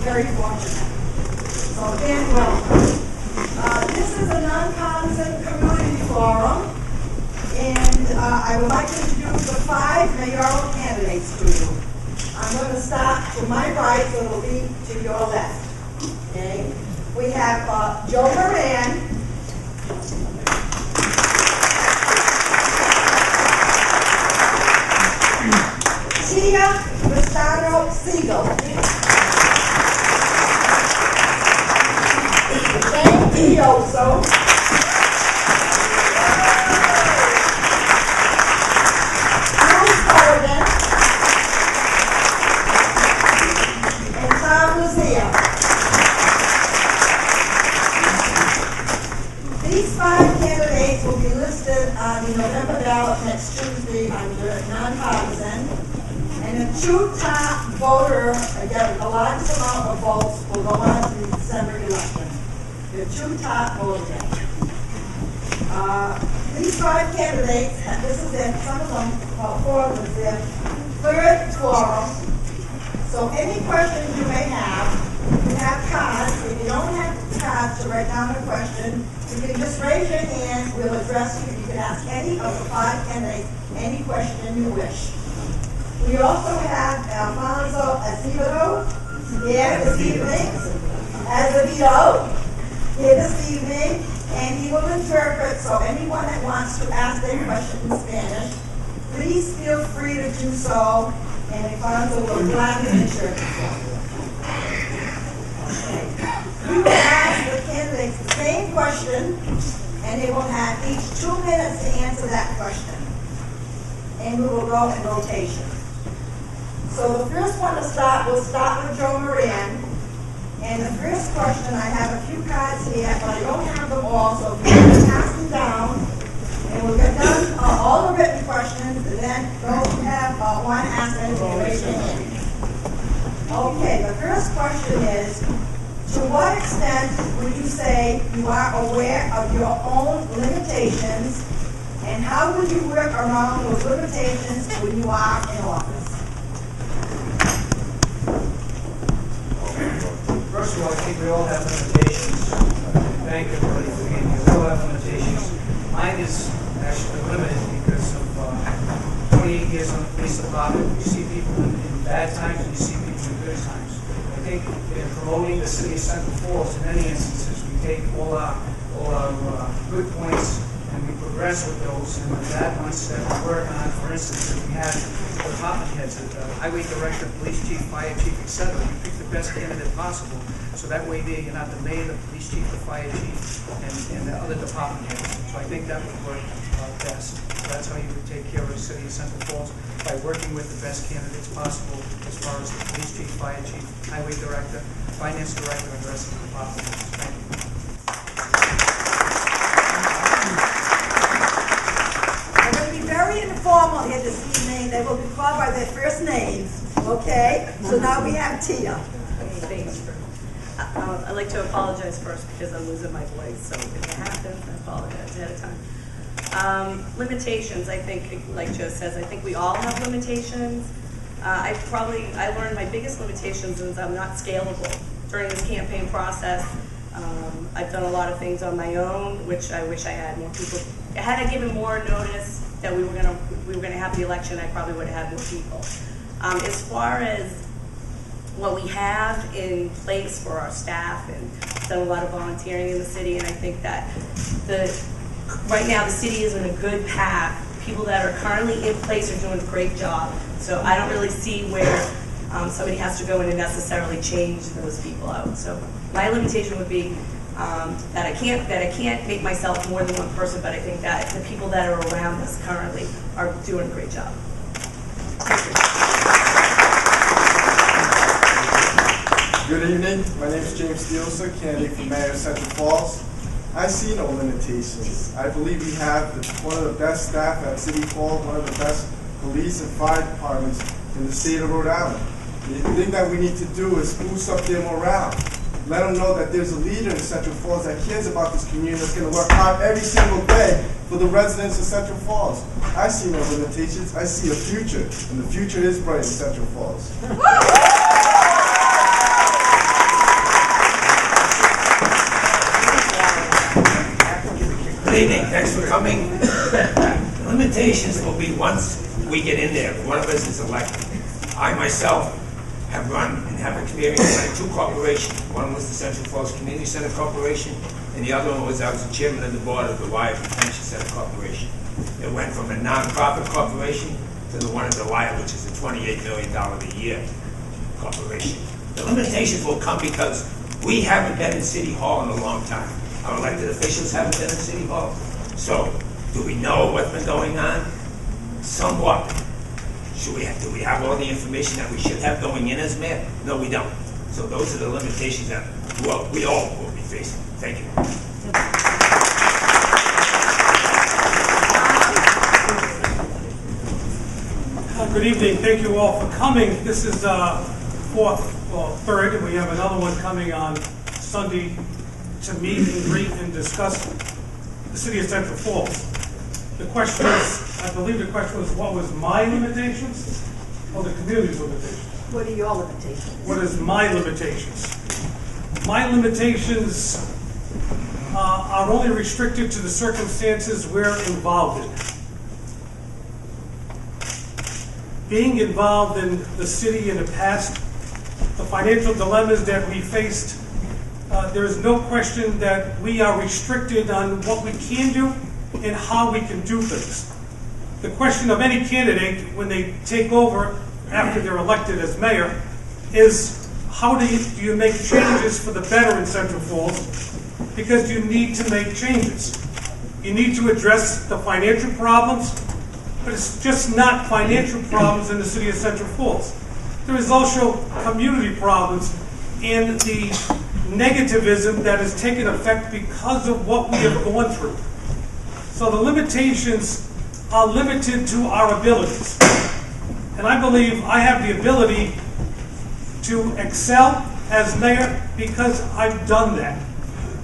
very fortunate. So again, welcome. This is a nonpartisan community forum, and I would like to introduce the 5 mayoral candidates to you. I'm going to start to my right, so it'll be to your left. Okay? We have Joe Moran. Tia Siegel. James Diossa. These 5 candidates will be listed on the November ballot next Tuesday under nonpartisan. And the 2 top voter, again, the largest amount of votes will go on to the December election. The 2 top voters. These 5 candidates, this is it, some of them, about 4 of them is their 3rd forum. So any questions you may have, you have cards. If you don't have cards to write down a question, you can just raise your hand, we'll address you. You can ask any of the 5 candidates any question you wish. We also have Alfonso Azevedo here this evening, and he will interpret, so anyone that wants to ask their question in Spanish, please feel free to do so, and Alfonso will gladly interpret for you. Okay. We will ask the candidates the same question, and they will have each 2 minutes to answer that question. And we will go in rotation. So the first one to start, we'll start with Joe Moran. And the first question, I have a few cards here, but I don't have them all, so if you can pass them down, and we'll get done all the written questions, and then those who have one ask anything, raise your hand. Okay, the first question is, to what extent would you say you are aware of your own limitations, and how would you work around those limitations when you are in office? First of all, I think we all have limitations. Thank everybody for being here. We all have limitations. Mine is actually limited because of 28 years on the police department. You see people in bad times and you see people in good times. I think in promoting the city of Central Falls, in many instances, we take all our good points and we progress with those, and the bad ones that we work on. For instance, if we had department heads, highway director, police chief, fire chief, etc., you pick the best candidate possible, so that way there you're not the mayor, the police chief, the fire chief, and the other department heads. So I think that would work best. So that's how you would take care of the city of Central Falls, by working with the best candidates possible as far as the police chief, fire chief, highway director, finance director, and the rest of the department heads. Thank you. Very informal here this evening. They will be called by their first names. Okay? So now we have Tia. Thanks. I'd like to apologize first because I'm losing my voice. So if it happens, I apologize ahead of time. Limitations, I think, like Joe says, I think we all have limitations. I learned my biggest limitations is I'm not scalable. During this campaign process, I've done a lot of things on my own, which I wish I had more people. Had I given more notice that we were gonna have the election, I probably would have had more people. As far as what we have in place for our staff, and done a lot of volunteering in the city, and I think that right now the city is in a good path. People that are currently in place are doing a great job. So I don't really see where somebody has to go in and necessarily change those people out. So my limitation would be that I can't make myself more than one person, but I think that the people that are around us currently are doing a great job. Good evening. My name is James Diossa, candidate for Mayor of Central Falls. I see no limitations. I believe we have one of the best staff at City Falls, one of the best police and fire departments in the state of Rhode Island. The thing that we need to do is boost up their morale. Let them know that there's a leader in Central Falls that cares about this community, that's going to work hard every single day for the residents of Central Falls. I see no limitations. I see a future, and the future is bright in Central Falls. Good evening, thanks for coming. The limitations will be once we get in there, if one of us is elected. I myself have run and have experience running two corporations. One was the Central Falls Community Center Corporation, and the other one was I was the chairman of the board of the Wyatt Convention Center Corporation. It went from a non-profit corporation to the one in Delia, which is a $28 million a year corporation. The limitations will come because we haven't been in City Hall in a long time. Our elected officials haven't been in City Hall. So, do we know what's been going on? Somewhat. Do we have all the information that we should have going in as mayor? No, we don't. So those are the limitations that we all will be facing. Thank you. Good evening. Thank you all for coming. This is third, and we have another one coming on Sunday to meet and greet and discuss the city of Central Falls. The question is, I believe the question was, what was my limitations or the community's limitations? What are your limitations? What is my limitations? My limitations are only restricted to the circumstances we're involved in. Being involved in the city in the past, the financial dilemmas that we faced, there is no question that we are restricted on what we can do and how we can do things. The question of any candidate when they take over after they're elected as mayor is how do you make changes for the better in Central Falls, because you need to make changes. You need to address the financial problems, but it's just not financial problems in the city of Central Falls. There is also community problems and the negativism that has taken effect because of what we have gone through. So the limitations are limited to our abilities. And I believe I have the ability to excel as mayor because I've done that.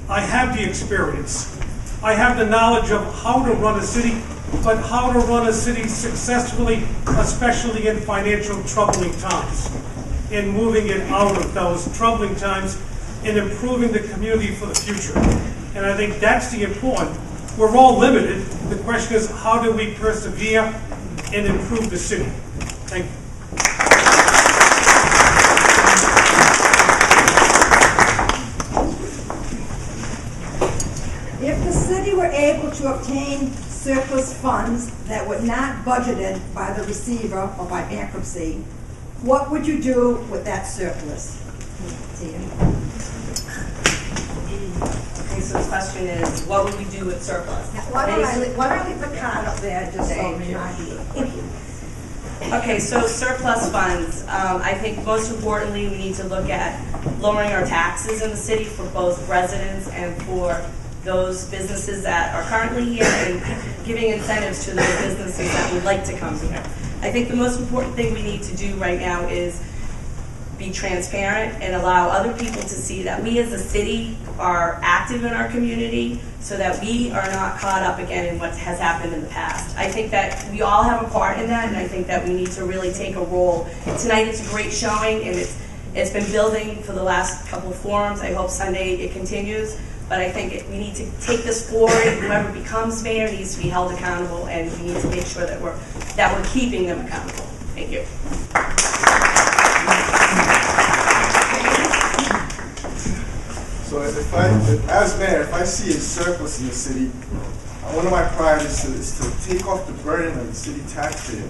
I have the experience. I have the knowledge of how to run a city, but how to run a city successfully, especially in financial troubling times, and moving it out of those troubling times and improving the community for the future. And I think that's the important. We're all limited. The question is, how do we persevere and improve the city? Thank you. If the city were able to obtain surplus funds that were not budgeted by the receiver or by bankruptcy, what would you do with that surplus? Okay, so the question is, what would we do with surplus? Why don't I leave the card up there just so we know? Okay, so surplus funds. I think most importantly, we need to look at lowering our taxes in the city for both residents and for those businesses that are currently here and giving incentives to those businesses that would like to come here. I think the most important thing we need to do right now is be transparent and allow other people to see that we as a city are active in our community so that we are not caught up again in what has happened in the past. I think that we all have a part in that, and I think that we need to really take a role. Tonight it's a great showing, and it's been building for the last couple of forums. I hope Sunday it continues, but I think we need to take this forward. Whoever becomes mayor needs to be held accountable, and we need to make sure that we're keeping them accountable. Thank you. So as mayor, if I see a surplus in the city, one of my priorities is to take off the burden of the city taxpayers.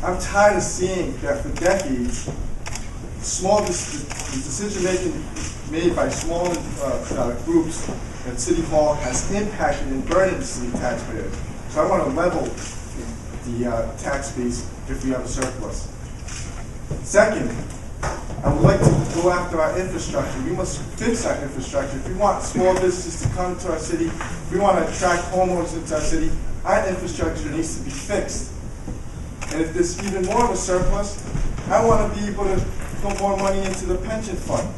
I'm tired of seeing that for decades, the decision-making made by small groups at City Hall has impacted and burdened the city taxpayers. So I want to level the tax base if we have a surplus. Second, I would like to go after our infrastructure. We must fix our infrastructure. If we want small businesses to come to our city, if we want to attract homeowners into our city, our infrastructure needs to be fixed. And if there's even more of a surplus, I want to be able to put more money into the pension fund.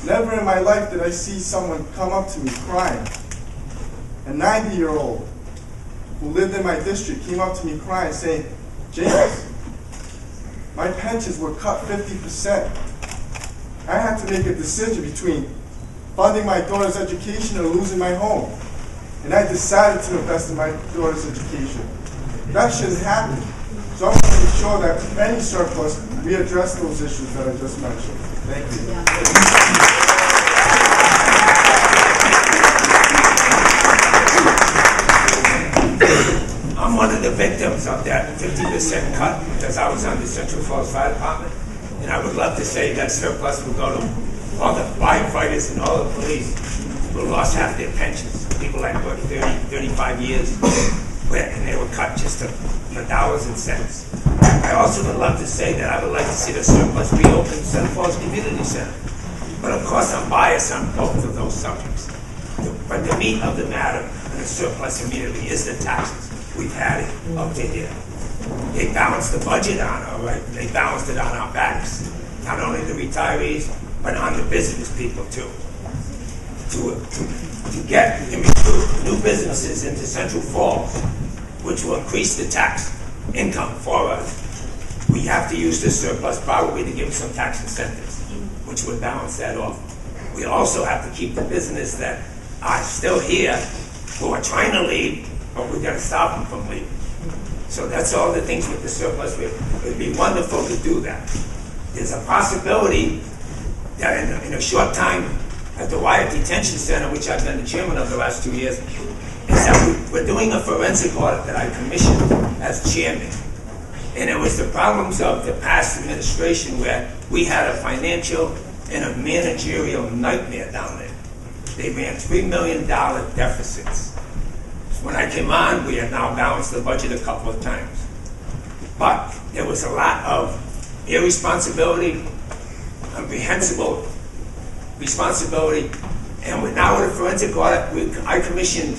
Never in my life did I see someone come up to me crying. A 90-year-old who lived in my district came up to me crying saying, "James, my pensions were cut 50%. I had to make a decision between funding my daughter's education or losing my home. And I decided to invest in my daughter's education. That shouldn't happen. So I want to make sure that any surplus, we address those issues that I just mentioned. Thank you. I'm one of the victims of that 50% cut because I was on the Central Falls Fire Department, and I would love to say that surplus would go to all the firefighters and all the police who lost half their pensions. People like worked 30, 35 years, and they were cut just for dollars and cents. I also would love to say that I would like to see the surplus reopen Central Falls Community Center. But of course I'm biased on both of those subjects. But the meat of the matter and the surplus immediately is the taxes. We've had it up to here. They balanced the budget on our right. They balanced it on our backs. Not only the retirees, but on the business people too. To get and recruit new businesses into Central Falls, which will increase the tax income for us, we have to use this surplus probably to give some tax incentives, which would balance that off. We also have to keep the business that are still here, who are trying to leave, but we've got to stop them from leaving. So that's all the things with the surplus. It would be wonderful to do that. There's a possibility that in a short time at the Wyatt Detention Center, which I've been the chairman of the last 2 years, is that we're doing a forensic audit that I commissioned as chairman. And it was the problems of the past administration where we had a financial and a managerial nightmare down there. They ran $3 million deficits. When I came on, we had now balanced the budget a couple of times. But there was a lot of irresponsibility, reprehensible responsibility, and now with a forensic audit, I commissioned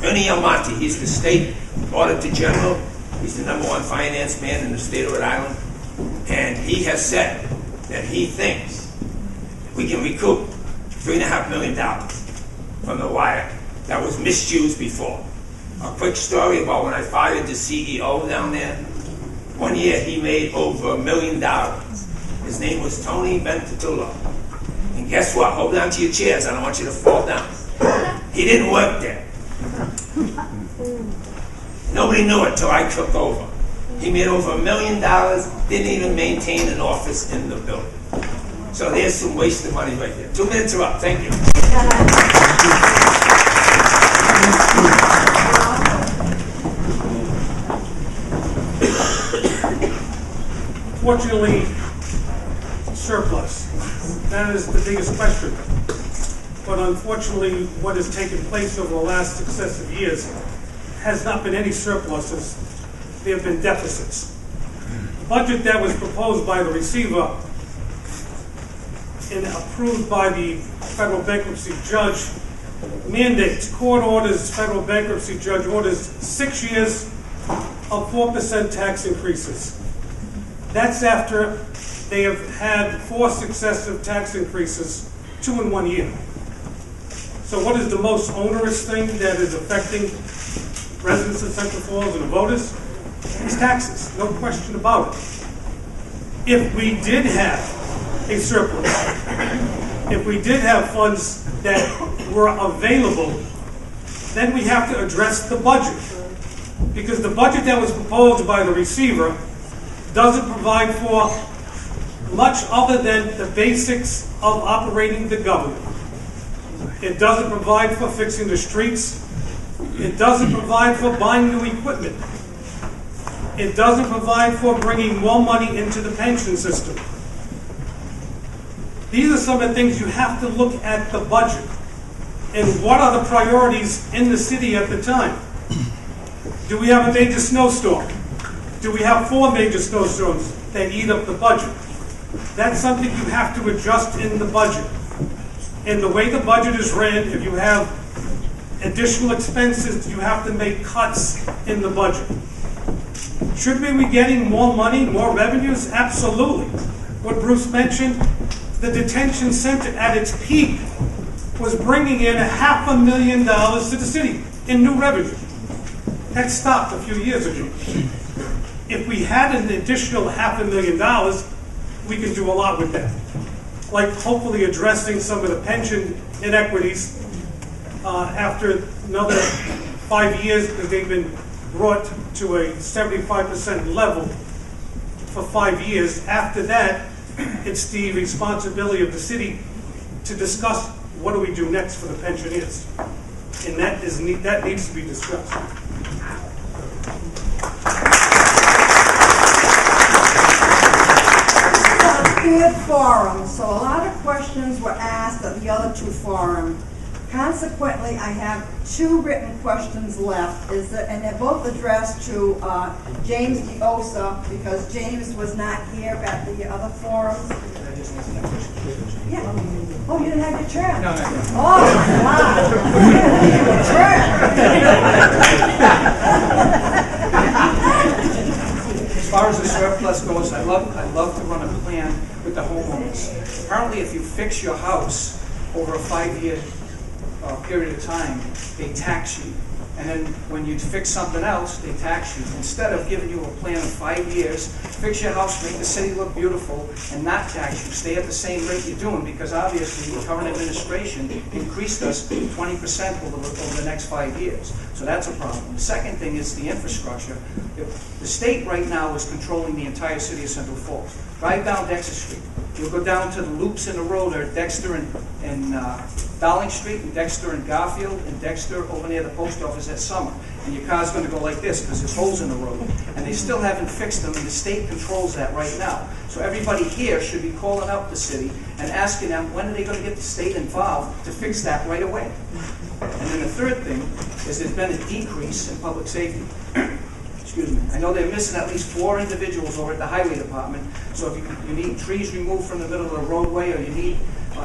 Ernie Almonte. He's the state auditor general. He's the #1 finance man in the state of Rhode Island. And he has said that he thinks we can recoup $3.5 million from the Wyatt that was misused before. A quick story about when I fired the CEO down there. One year he made over $1 million. His name was Tony Ventitulo. And guess what? Hold on to your chairs. I don't want you to fall down. He didn't work there. Nobody knew it until I took over. He made over $1 million, didn't even maintain an office in the building. So there's some wasted money right there. 2 minutes are up. Thank you. Fortunately, surplus. That is the biggest question. But unfortunately, what has taken place over the last successive years has not been any surpluses. There have been deficits. The budget that was proposed by the receiver and approved by the federal bankruptcy judge mandates, court orders, federal bankruptcy judge orders 6 years of 4% tax increases. That's after they have had 4 successive tax increases, 2 in 1 year. So what is the most onerous thing that is affecting residents of Central Falls and the voters? It's taxes, no question about it. If we did have a surplus, if we did have funds that were available, then we have to address the budget. Because the budget that was proposed by the receiver doesn't provide for much other than the basics of operating the government. It doesn't provide for fixing the streets. It doesn't provide for buying new equipment. It doesn't provide for bringing more money into the pension system. These are some of the things you have to look at the budget. And what are the priorities in the city at the time? Do we have a major snowstorm? Do we have 4 major snowstorms that eat up the budget? That's something you have to adjust in the budget. And the way the budget is ran, if you have additional expenses, you have to make cuts in the budget. Should we be getting more money, more revenues? Absolutely. What Bruce mentioned, the detention center at its peak was bringing in $500,000 to the city in new revenue. That stopped a few years ago. If we had an additional $500,000, we could do a lot with that. like hopefully addressing some of the pension inequities after another 5 years, because they've been brought to a 75% level for 5 years. After that, it's the responsibility of the city to discuss what do we do next for the pensioners. And that needs to be discussed. Good forum, so a lot of questions were asked at the other two forums. Consequently, I have 2 written questions left, and they're both addressed to James Diossa, because James was not here at the other forums. Yeah. Oh, you didn't have your turn? No. Oh, wow. You didn't have your turn. As far as the surplus goes, I'd love to run a plan with the homeowners. Apparently, if you fix your house over a 5-year period of time, they tax you. And then when you fix something else, they tax you. Instead of giving you a plan of 5 years, fix your house, make the city look beautiful, and not tax you. Stay at the same rate you're doing, because obviously the current administration increased us 20% over the next 5 years. So that's a problem. The second thing is the infrastructure. The state right now is controlling the entire city of Central Falls. Drive down Dexter Street. You'll go down to the loops in the road, or Dexter and Dowling Street, and Dexter and Garfield, and Dexter over near the post office at Summer. And your car's going to go like this because there's holes in the road. And they still haven't fixed them, and the state controls that right now. So everybody here should be calling up the city and asking them, when are they going to get the state involved to fix that right away? And then the third thing is there's been a decrease in public safety. Excuse me. I know they're missing at least 4 individuals over at the highway department. So if you need trees removed from the middle of the roadway, or you need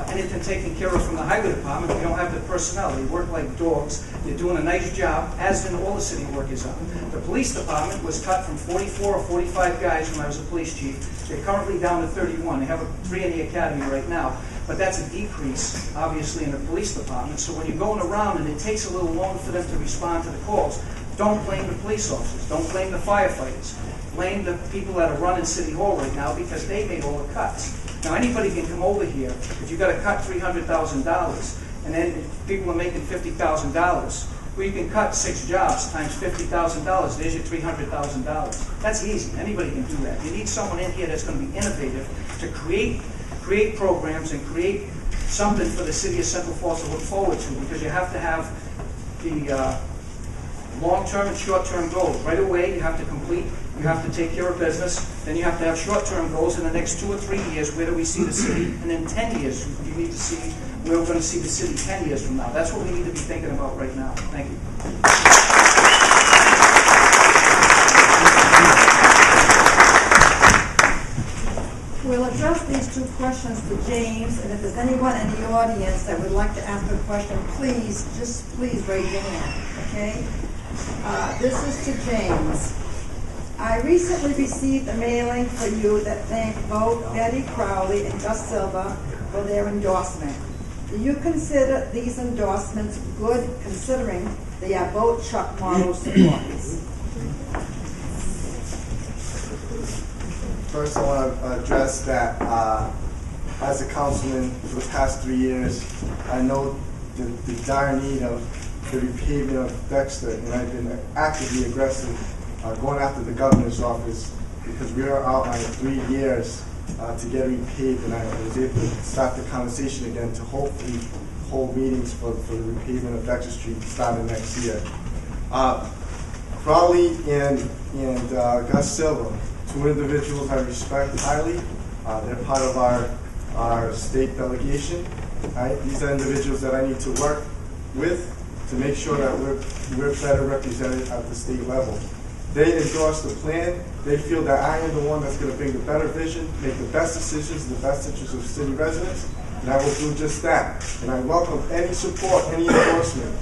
anything taken care of from the highway department, we don't have the personnel. They work like dogs. They're doing a nice job, as in all the city workers are. The police department was cut from 44 or 45 guys when I was a police chief. They're currently down to 31. They have 3 in the academy right now. But that's a decrease, obviously, in the police department. So when you're going around and it takes a little longer for them to respond to the calls, don't blame the police officers. Don't blame the firefighters. Blame the people that are running City Hall right now, because they made all the cuts. Now, anybody can come over here. If you've got to cut $300,000, and then people are making $50,000, well, you can cut 6 jobs times $50,000. There's your $300,000. That's easy. Anybody can do that. You need someone in here that's going to be innovative to create programs and create something for the city of Central Falls to look forward to, because you have to have the long-term and short-term goals. Right away, you have to complete, you have to take care of business, then you have to have short-term goals in the next 2 or 3 years. Where do we see the city? And then 10 years, you need to see where we're going to see the city 10 years from now. That's what we need to be thinking about right now. Thank you. We'll address these 2 questions to James, and if there's anyone in the audience that would like to ask a question, please raise your hand, okay? This is to James. I recently received a mailing for you that thanked both Betty Crowley and Gus Silva for their endorsement. Do you consider these endorsements good, considering they are both Chuck Morrow supporters? First, I want to address that as a councilman for the past 3 years, I know the dire need of the repaving of Dexter, and I've been actively aggressive going after the governor's office, because we are outlining 3 years to get repaved, and I was able to start the conversation again to hopefully hold meetings for the repaving of Dexter Street starting next year. Crowley and Gus Silva, 2 individuals I respect highly. They're part of our state delegation. Right? These are individuals that I need to work with to make sure that we're better represented at the state level. They endorse the plan. They feel that I am the one that's going to bring the better vision, make the best decisions in the best interest of city residents, and I will do just that. And I welcome any support, any endorsement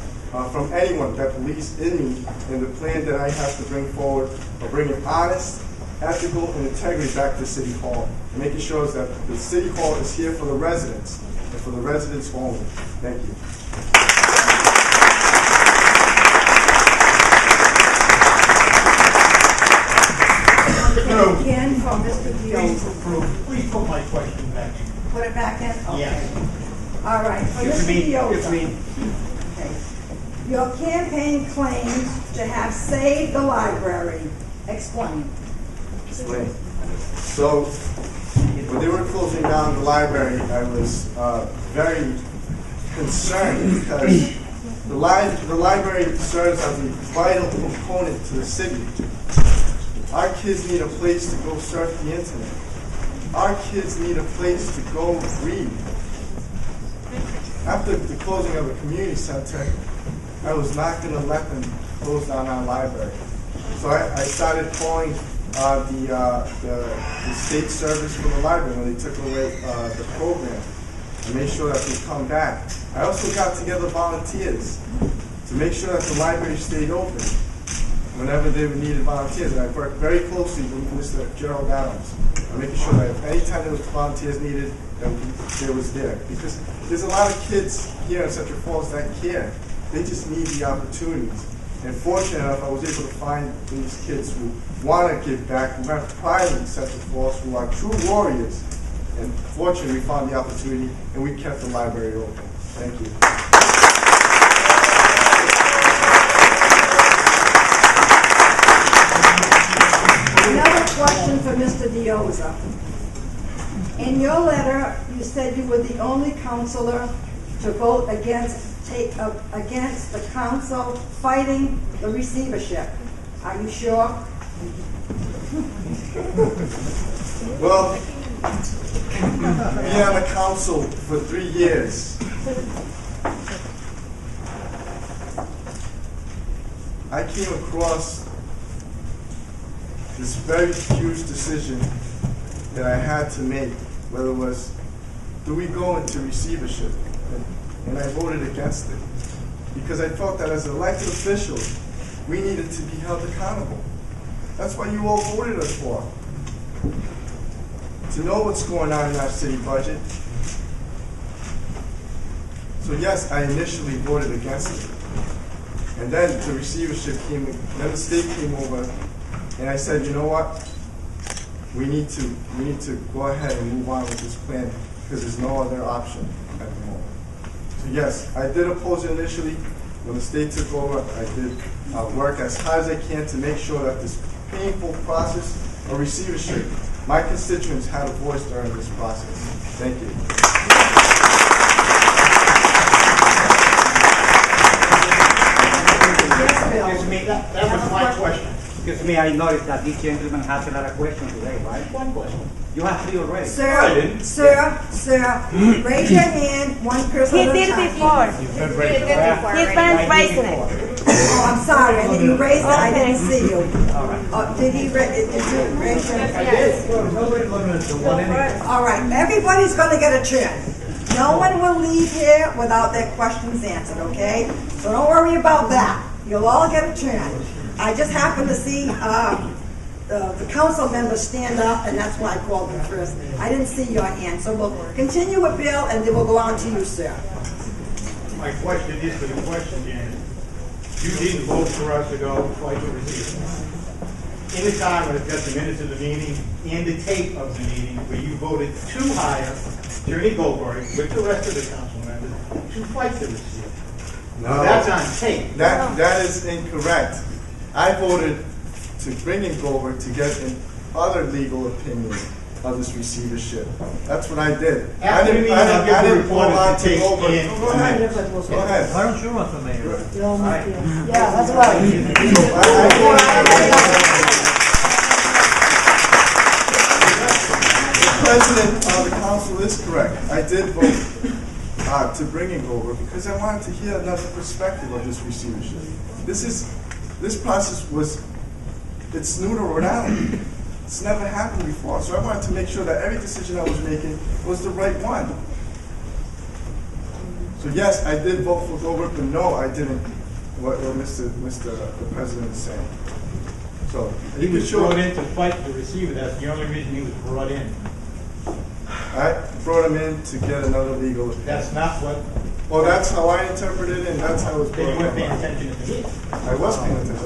from anyone that believes in me and the plan that I have to bring forward of bringing honest, ethical, and integrity back to City Hall, and making sure that the City Hall is here for the residents, and for the residents only. Thank you. Again from Mr. Diossa. Please put my question back in. Put it back in? Okay. Yes. All right, for It's Mr. me, Diossa. it's me. Okay. Your campaign claims to have saved the library. Explain. Explain. So, when they were closing down the library, I was very concerned because the library serves as a vital component to the city. Our kids need a place to go surf the internet. Our kids need a place to go read. After the closing of the community center, I was not going to let them close down our library. So I started calling the state service for the library when they took away the program. I made sure that they come back. I also got together volunteers to make sure that the library stayed open whenever they needed volunteers. And I worked very closely with Mr. Gerald Adams, making sure that anytime there was volunteers needed, that they was there. Because there's a lot of kids here in Central Falls that care. They just need the opportunities. And fortunate enough, I was able to find these kids who want to give back, who have pride in Central Falls, who are true warriors. And fortunately, we found the opportunity, and we kept the library open. Thank you. Another question for Mr. Diossa. In your letter, you said you were the only counselor to vote against the council fighting the receivership. Are you sure? Well, being on the council for 3 years, I came across this very huge decision that I had to make, whether it was, do we go into receivership? And I voted against it because I felt that as elected officials, we needed to be held accountable. That's what you all voted us for. To know what's going on in our city budget. So yes, I initially voted against it. And then the receivership came, then the state came over, and I said, you know what? We need to go ahead and move on with this plan because there's no other option at the moment. So yes, I did oppose it initially. When the state took over, I did work as hard as I can to make sure that this painful process of receivership, my constituents had a voice during this process. Thank you. Excuse me, that was my question. Excuse me, I noticed that this gentleman has a lot of questions today, right? One question. You have 3 already. Sir, raise your hand, one person He at a did it time. before. He's been raising it. He's been raising it. Oh, I'm sorry, and you raised it, I didn't Okay. see you. All right. Did you raise your hand? Yes. Nobody limited to one anyway. All right, everybody's gonna get a chance. No one will leave here without their questions answered, okay? So don't worry about that. You'll all get a chance. I just happened to see the council members stand up, and that's why I called them first. I didn't see your hand, so we'll continue with Bill, and then we'll go on to you, sir. My question is to the question, Janet. You didn't vote for us to go fight the receivership. In the time when it's got the minutes of the meeting and the tape of the meeting where you voted to hire Attorney Goldberg with the rest of the council members to fight the receivership. No. That's on tape. That is incorrect. I voted to bring in Goldberg to get an other legal opinion of this receivership. That's what I did. After the meeting, I'll give the report on to to take Goldberg. in. Go ahead. Go ahead. Why don't you run for mayor? Yeah, that's right. President of the council is correct. I did vote to bring in Goldberg because I wanted to hear another perspective of this receivership. This process it's new to Rhode Island. It's never happened before. So I wanted to make sure that every decision I was making was the right one. So yes, I did vote for Goldberg, but no, I didn't. What the president is saying. So He was brought in to fight the receiver. That's the only reason he was brought in. I brought him in to get another legal opinion. That's not what, Well, that's how I interpreted it, and that's how it was they brought weren't paying up. attention to me. I was paying attention.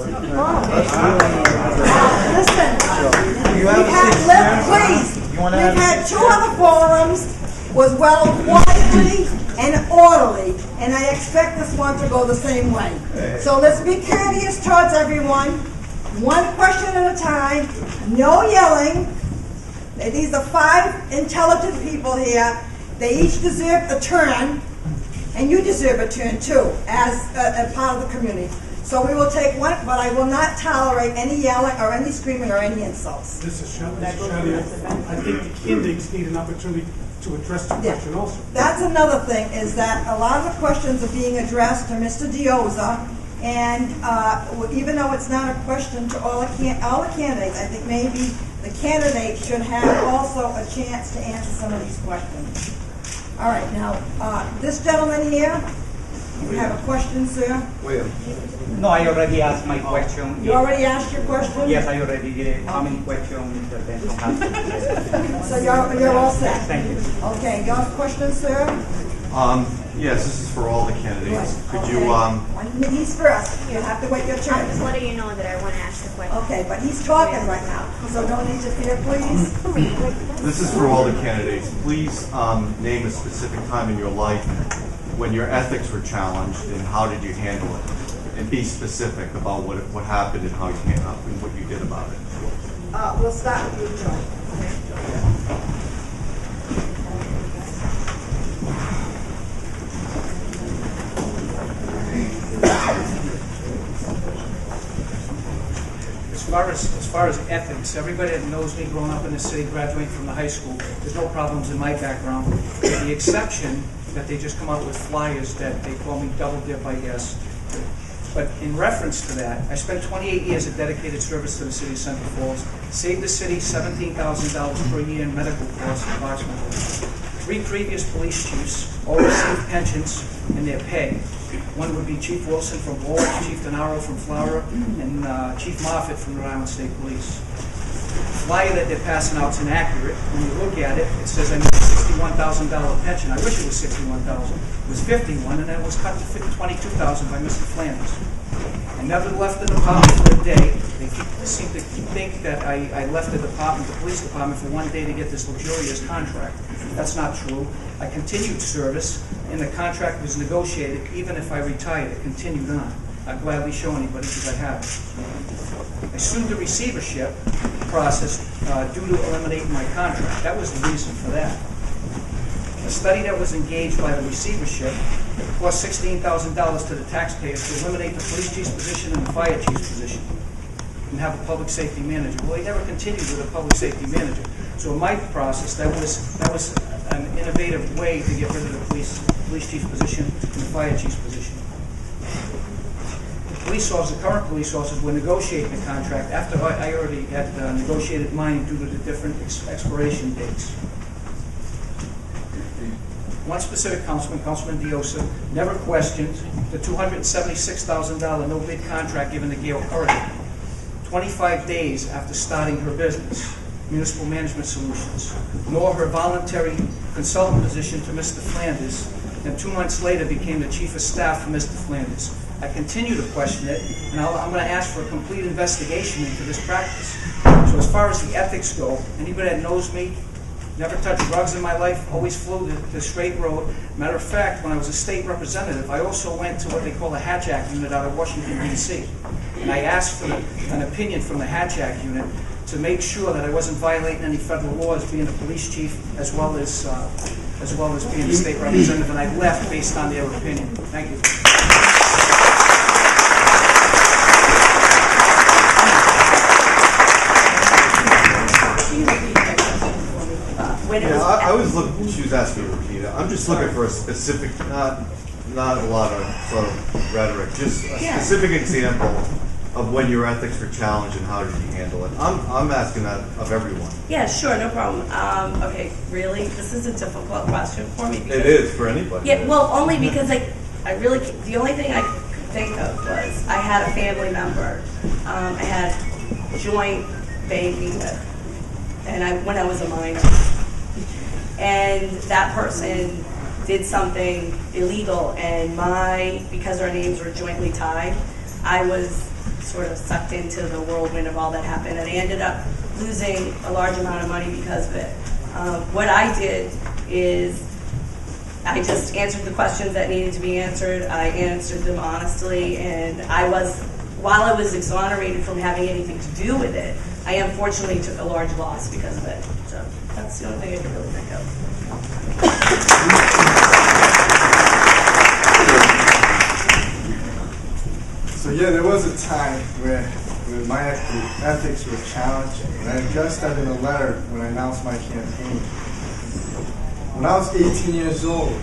Listen, we've had 2 other forums. was well quietly and orderly, and I expect this one to go the same way. So let's be courteous towards everyone. One question at a time, no yelling. These are 5 intelligent people here. They each deserve a turn, and you deserve a turn too, as a part of the community. So we will take one, but I will not tolerate any yelling or any screaming or any insults. Mrs. Shelley, I think the candidates need an opportunity to address the question also. That's another thing, is that a lot of the questions are being addressed to Mr. Diossa, and even though it's not a question to all the candidates, I think maybe the candidates should have also a chance to answer some of these questions. All right, now, this gentleman here, you have a question, sir? William. No, I already asked my question. You already asked your question? Yes, I already did. How many questions Mr. Benson has? So you're all set? Thank you. Okay, your question, sir? Yes, this is for all the candidates. Could you, He's first. You have to wait your I'm turn. just letting you know that I want to ask the question. Okay, but he's talking right now, so don't interfere, please. this is for all the candidates. Please name a specific time in your life when your ethics were challenged and how did you handle it? And be specific about what happened and how you handled it and what you did about it. We'll start with you, Joe. As far as ethics, everybody that knows me growing up in the city, graduating from the high school, there's no problems in my background. With the exception that they just come out with flyers that they call me double dip, I guess. But in reference to that, I spent 28 years of dedicated service to the city of Central Falls, saved the city $17,000 per year in medical costs approximately. 3 previous police chiefs all received pensions in their pay. One would be Chief Wilson from Warwick, Chief Denaro from Florida, and Chief Moffitt from the Rhode Island State Police. The flyer that they're passing out is inaccurate. When you look at it, it says I need a $61,000 pension. I wish it was $61,000. It was $51,000, and then it was cut to $22,000 by Mr. Flanders. I never left the department for a day. They seem to think that I left the department, the police department, for one day to get this luxurious contract. That's not true. I continued service, and the contract was negotiated. Even if I retired, it continued on. I'll gladly show anybody because I have it. I sued the receivership process due to eliminating my contract. That was the reason for that. A study that was engaged by the receivership cost $16,000 to the taxpayers to eliminate the police chief's position and the fire chief's position and have a public safety manager. Well, they never continued with a public safety manager. So in my process, that was an innovative way to get rid of the police chief's position and the fire chief's position. The current police officers were negotiating the contract after I already had negotiated mine due to the different expiration dates. One specific councilman, Councilman Diossa, never questioned the $276,000 no-bid contract given to Gail Curran 25 days after starting her business, Municipal Management Solutions, nor her voluntary consultant position to Mr. Flanders, and 2 months later became the Chief of Staff for Mr. Flanders. I continue to question it, and I'm going to ask for a complete investigation into this practice. So as far as the ethics go, anybody that knows me, never touched drugs in my life, always flew the straight road. Matter of fact, when I was a state representative, I also went to what they call a Hatch Act unit out of Washington, D.C. And I asked for an opinion from the Hatch Act unit to make sure that I wasn't violating any federal laws being a police chief as well as being a state representative, and I left based on their opinion. Thank you. I was looking, she was asking me to repeat it. I'm just looking for a specific, not a lot of sort of rhetoric, just a specific example of when your ethics were challenged and how did you handle it. I'm asking that of everyone. Yeah, sure, no problem. Okay, really, this is a difficult question for me. It is for anybody. Yeah, well, only because I really, the only thing I could think of was I had a family member I had joint banking with, and when I was a minor. And that person did something illegal, and because our names were jointly tied, I was sort of sucked into the whirlwind of all that happened, and I ended up losing a large amount of money because of it. What I did is I just answered the questions that needed to be answered. I answered them honestly, and while I was exonerated from having anything to do with it, I unfortunately took a large loss because of it. So that's the only thing I can really think of. So yeah, there was a time where my ethics were challenged, and I addressed that in a letter when I announced my campaign. When I was 18 years old,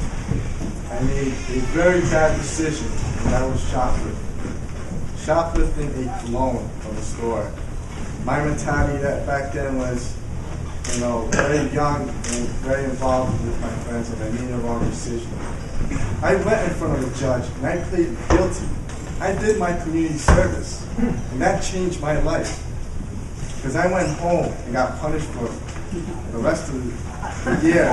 I made a very bad decision, and that was shoplifting. Shoplifting a cologne from a store. My mentality back then was, very young and very involved with my friends, and I made the wrong decision. I went in front of a judge, and I pleaded guilty. I did my community service, and that changed my life. Because I went home and got punished for the rest of the year.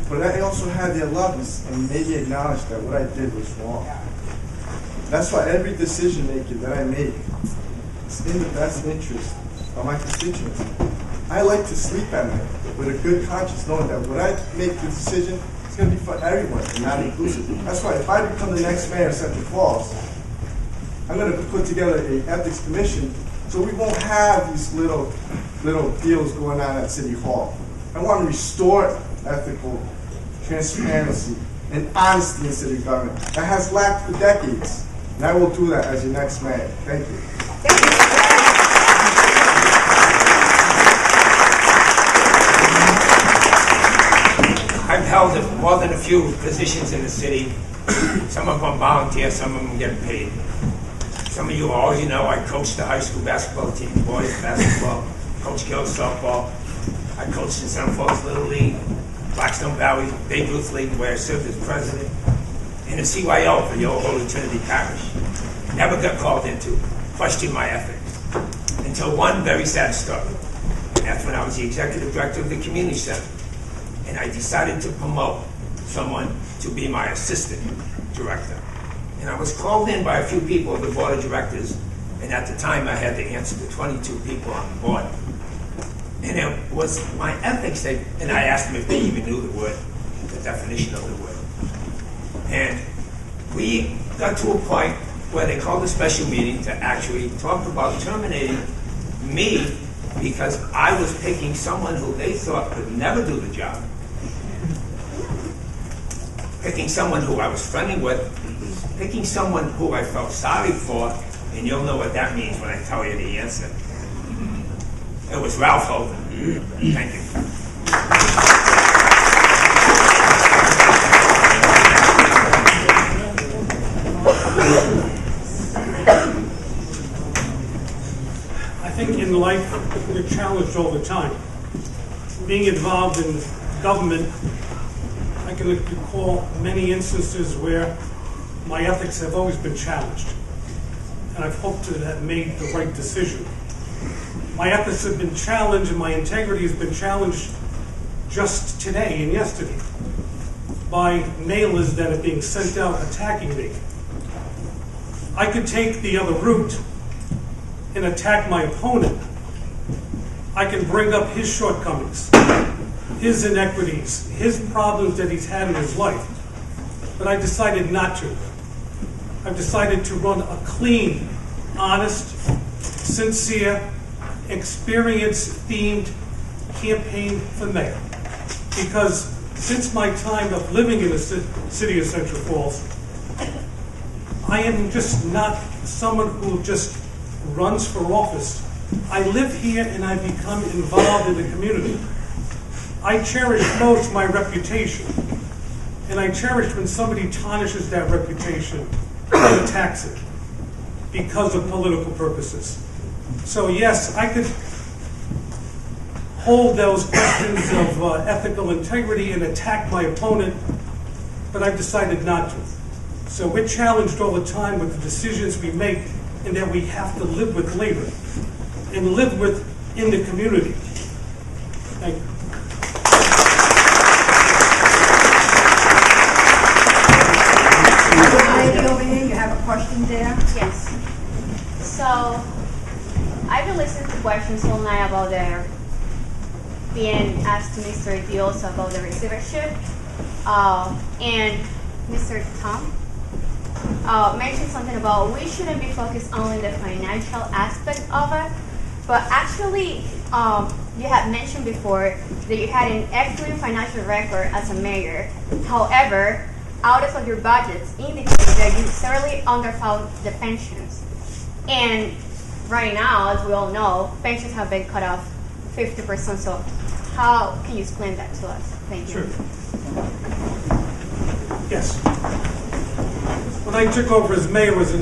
But I also had their love and made me acknowledge that what I did was wrong. That's why every decision making that I make is in the best interest of my constituents. I like to sleep at night with a good conscience, knowing that when I make the decision, it's going to be for everyone and not inclusive. That's why if I become the next mayor of Central Falls, I'm going to put together an ethics commission so we won't have these little deals going on at City Hall. I want to restore ethical transparency and honesty in city government that has lacked for decades. And I will do that as your next mayor. Thank you. I've held more than a few positions in the city. Some of them volunteer, some of them get paid. Some of you already know I coached the high school basketball team, boys basketball, Coach Gill's softball. I coached in Central Falls Little League, Blackstone Valley, Babe Ruth League, where I served as president, and a CYO for the Old Holy Trinity Parish. Never got called in to question my ethics until one very sad story. And that's when I was the executive director of the community center. And I decided to promote someone to be my assistant director. And I was called in by a few people of the board of directors, and at the time I had to answer to 22 people on the board. And it was my ethics, and I asked them if they even knew the word, the definition of the word. And we got to a point where they called a special meeting to actually talk about terminating me because I was picking someone who they thought could never do the job. Picking someone who I was friendly with, picking someone who I felt sorry for, and you'll know what that means when I tell you the answer. It was Ralph Holden. Thank you. I think in life, we're challenged all the time. Being involved in government, I can recall many instances where my ethics have always been challenged, and I've hoped to have made the right decision. My ethics have been challenged, and my integrity has been challenged just today and yesterday by mailers that are being sent out attacking me. I could take the other route and attack my opponent. I can bring up his shortcomings, his inequities, his problems that he's had in his life. But I decided not to. I've decided to run a clean, honest, sincere, experience-themed campaign for mayor. Because since my time of living in the city of Central Falls, I am just not someone who just runs for office. I live here and I become involved in the community. I cherish most my reputation, and I cherish when somebody tarnishes that reputation and attacks it because of political purposes. So yes, I could hold those questions of ethical integrity and attack my opponent, but I've decided not to. So we're challenged all the time with the decisions we make, and that we have to live with later and live with in the community. Thank you. Lady over here, you have a question there? Yes. So, I've been listening to questions all night about being asked to Mr. Diossa about the receivership, and Mr. Tom mentioned something about we shouldn't be focused only on the financial aspect of it, but actually, you had mentioned before that you had an excellent financial record as a mayor. However, audits of your budgets indicate that you severely underfund the pensions. And right now, as we all know, pensions have been cut off 50%. So how can you explain that to us? Thank you. Sure. Yes. When I took over as mayor, I was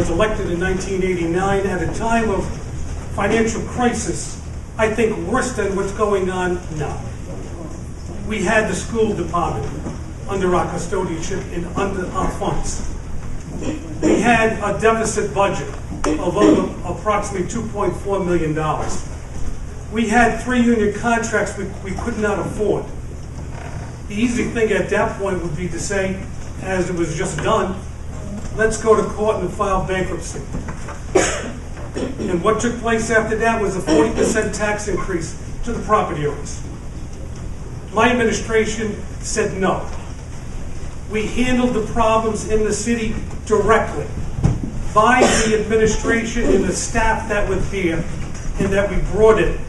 elected in 1989 at a time of financial crisis, I think worse than what's going on now. We had the school department under our custodianship and under our funds. We had a deficit budget of approximately $2.4 million. We had 3 union contracts we could not afford. The easy thing at that point would be to say, as it was just done, let's go to court and file bankruptcy. And what took place after that was a 40% tax increase to the property owners. My administration said no. We handled the problems in the city directly by the administration and the staff that was there, and that we brought in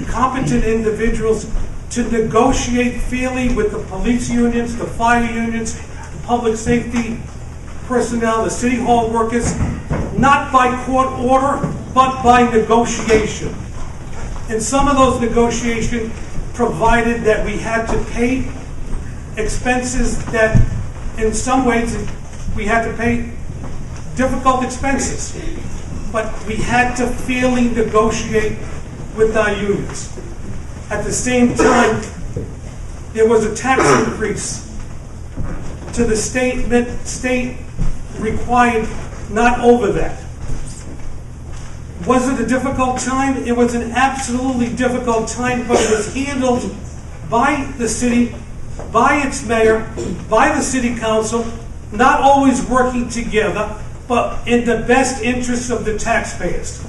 competent individuals to negotiate fairly with the police unions, the fire unions, the public safety personnel, the city hall workers, not by court order, but by negotiation. And some of those negotiations provided that we had to pay expenses that, in some ways, we had to pay difficult expenses. But we had to fairly negotiate with our unions. At the same time, there was a tax increase to the state required not over that. Was it a difficult time? It was an absolutely difficult time, but it was handled by the city, by its mayor, by the city council, not always working together, but in the best interests of the taxpayers.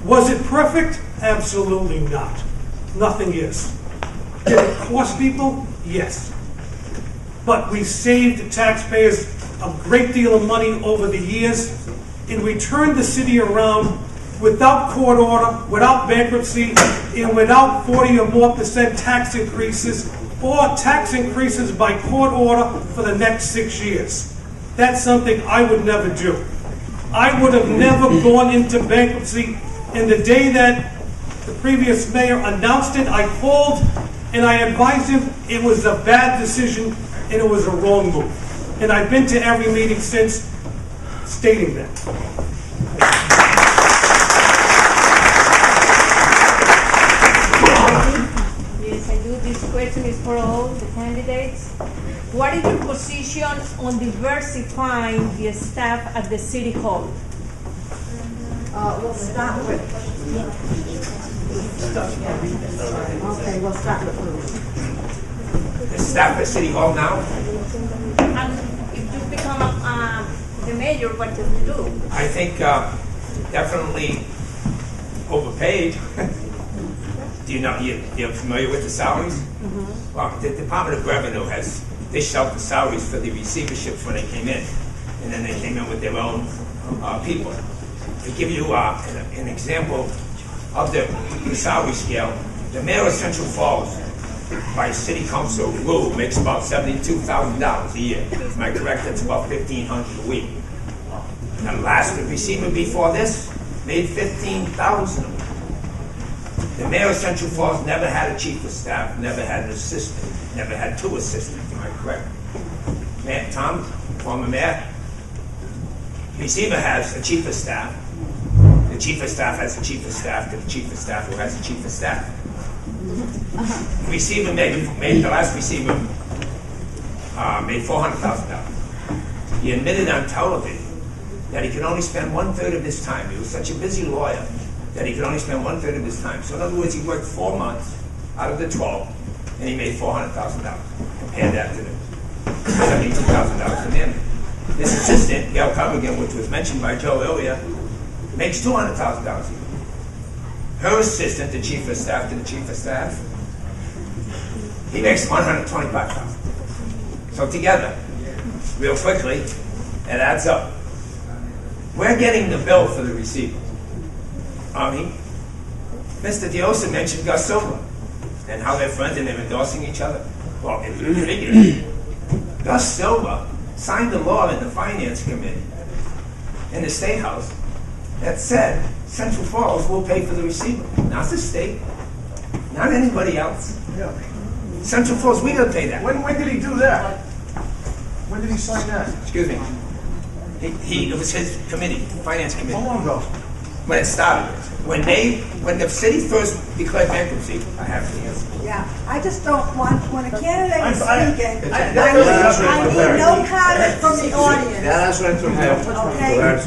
Was it perfect? Absolutely not. Nothing is. Did it cost people? Yes. But we saved the taxpayers a great deal of money over the years, and we turned the city around without court order, without bankruptcy, and without 40 or more % tax increases, or tax increases by court order for the next 6 years. That's something I would never do. I would have never gone into bankruptcy. And the day that the previous mayor announced it, I called and I advised him it was a bad decision and it was a wrong move. And I've been to every meeting since stating that. Yes, I do. This question is for all the candidates. What is your position on diversifying the staff at the City Hall? We'll start with. Okay, we'll start with Bruce. The staff at City Hall now? And if you become the mayor, what do you do? I think definitely overpaid. Do you know, you're familiar with the salaries? Mm-hmm. Well, the Department of Revenue has dished out the salaries for the receiverships when they came in. And then they came in with their own people. To give you an example of the salary scale, the mayor of Central Falls, by city council rule, makes about $72,000 a year. Am I correct? That's about $1,500 a week. And the last receiver before this made $15,000 a week. The mayor of Central Falls never had a chief of staff, never had an assistant, never had 2 assistants. Am I correct? Mayor Tom, former mayor, receiver has a chief of staff. The chief of staff has a chief of staff to the chief of staff who has a chief of staff. Receiver made the last receiver made $400,000. He admitted on television that he could only spend 1/3 of his time. He was such a busy lawyer that he could only spend 1/3 of his time. So in other words, he worked 4 months out of the 12, and he made $400,000. Compare that to the $72,000 a man. This assistant, Gail Cumbergan, which was mentioned by Joe earlier, makes $200,000 a year. her assistant, the chief of staff, to the chief of staff, he makes $125,000. So together, real quickly, it adds up. We're getting the bill for the receiver. Mr. Diossa mentioned Gus Silva and how they're friends and they're endorsing each other. Well, if you figure, Gus Silva signed a law in the Finance Committee in the State House that said Central Falls will pay for the receiver, not the state, not anybody else. Central Falls, we gotta pay that. When did he do that? When did he sign that? Excuse me. It was his committee, Finance Committee. How long ago? When it started. When the city first declared bankruptcy, I have the answer. Yeah, I just don't want, when a candidate is I- speaking, I- I need no comment from the audience. That's what I'm Okay. Let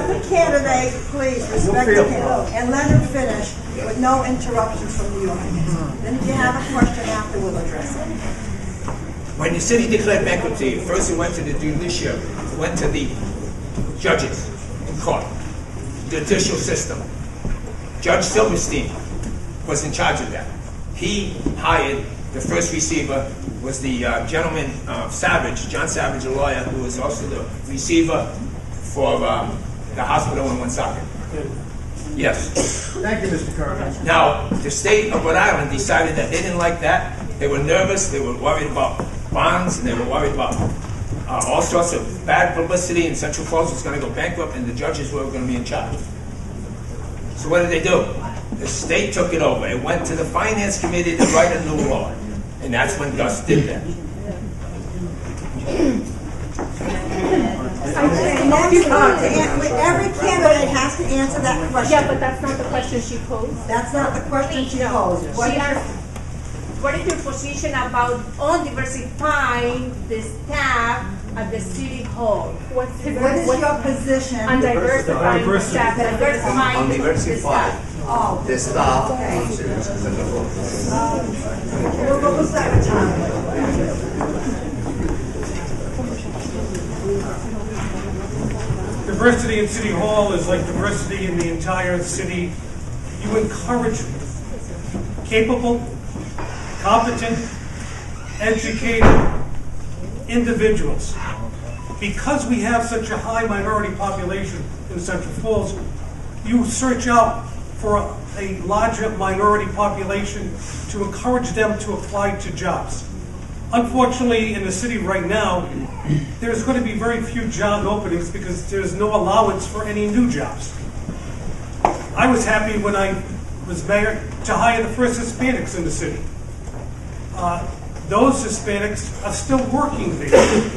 the candidate, please respect the candidate, and let him finish with no interruptions from the audience. Then if you have a question after, we'll address it. When the city declared bankruptcy, first it went to the judiciary, it went to the judges in court, the judicial system. Judge Silverstein was in charge of that. He hired the first receiver, was the gentleman Savage, John Savage, a lawyer, who was also the receiver for the hospital in Woonsocket. Yes. Thank you, Mr. Carter. Now, the state of Rhode Island decided that they didn't like that. They were nervous. They were worried about bonds, and they were worried about all sorts of bad publicity, and Central Falls was going to go bankrupt, and the judges were going to be in charge. So what did they do? The state took it over. It went to the Finance Committee to write a new law, and that's when Gus did that. Every candidate has to answer that question. Yeah, but that's not the question she posed. That's not the question she posed. What She is asked, what is your position about undiversifying the staff at the city hall? what is your position? On diversifying the staff, diversifying the Diversify Oh, the staff. what was that time? Diversity in City Hall is like diversity in the entire city. You encourage capable, competent, educated individuals. Because we have such a high minority population in Central Falls, you search out for a larger minority population to encourage them to apply to jobs. Unfortunately, in the city right now, there's going to be very few job openings because there's no allowance for any new jobs. I was happy when I was mayor to hire the first Hispanics in the city. Those Hispanics are still working there.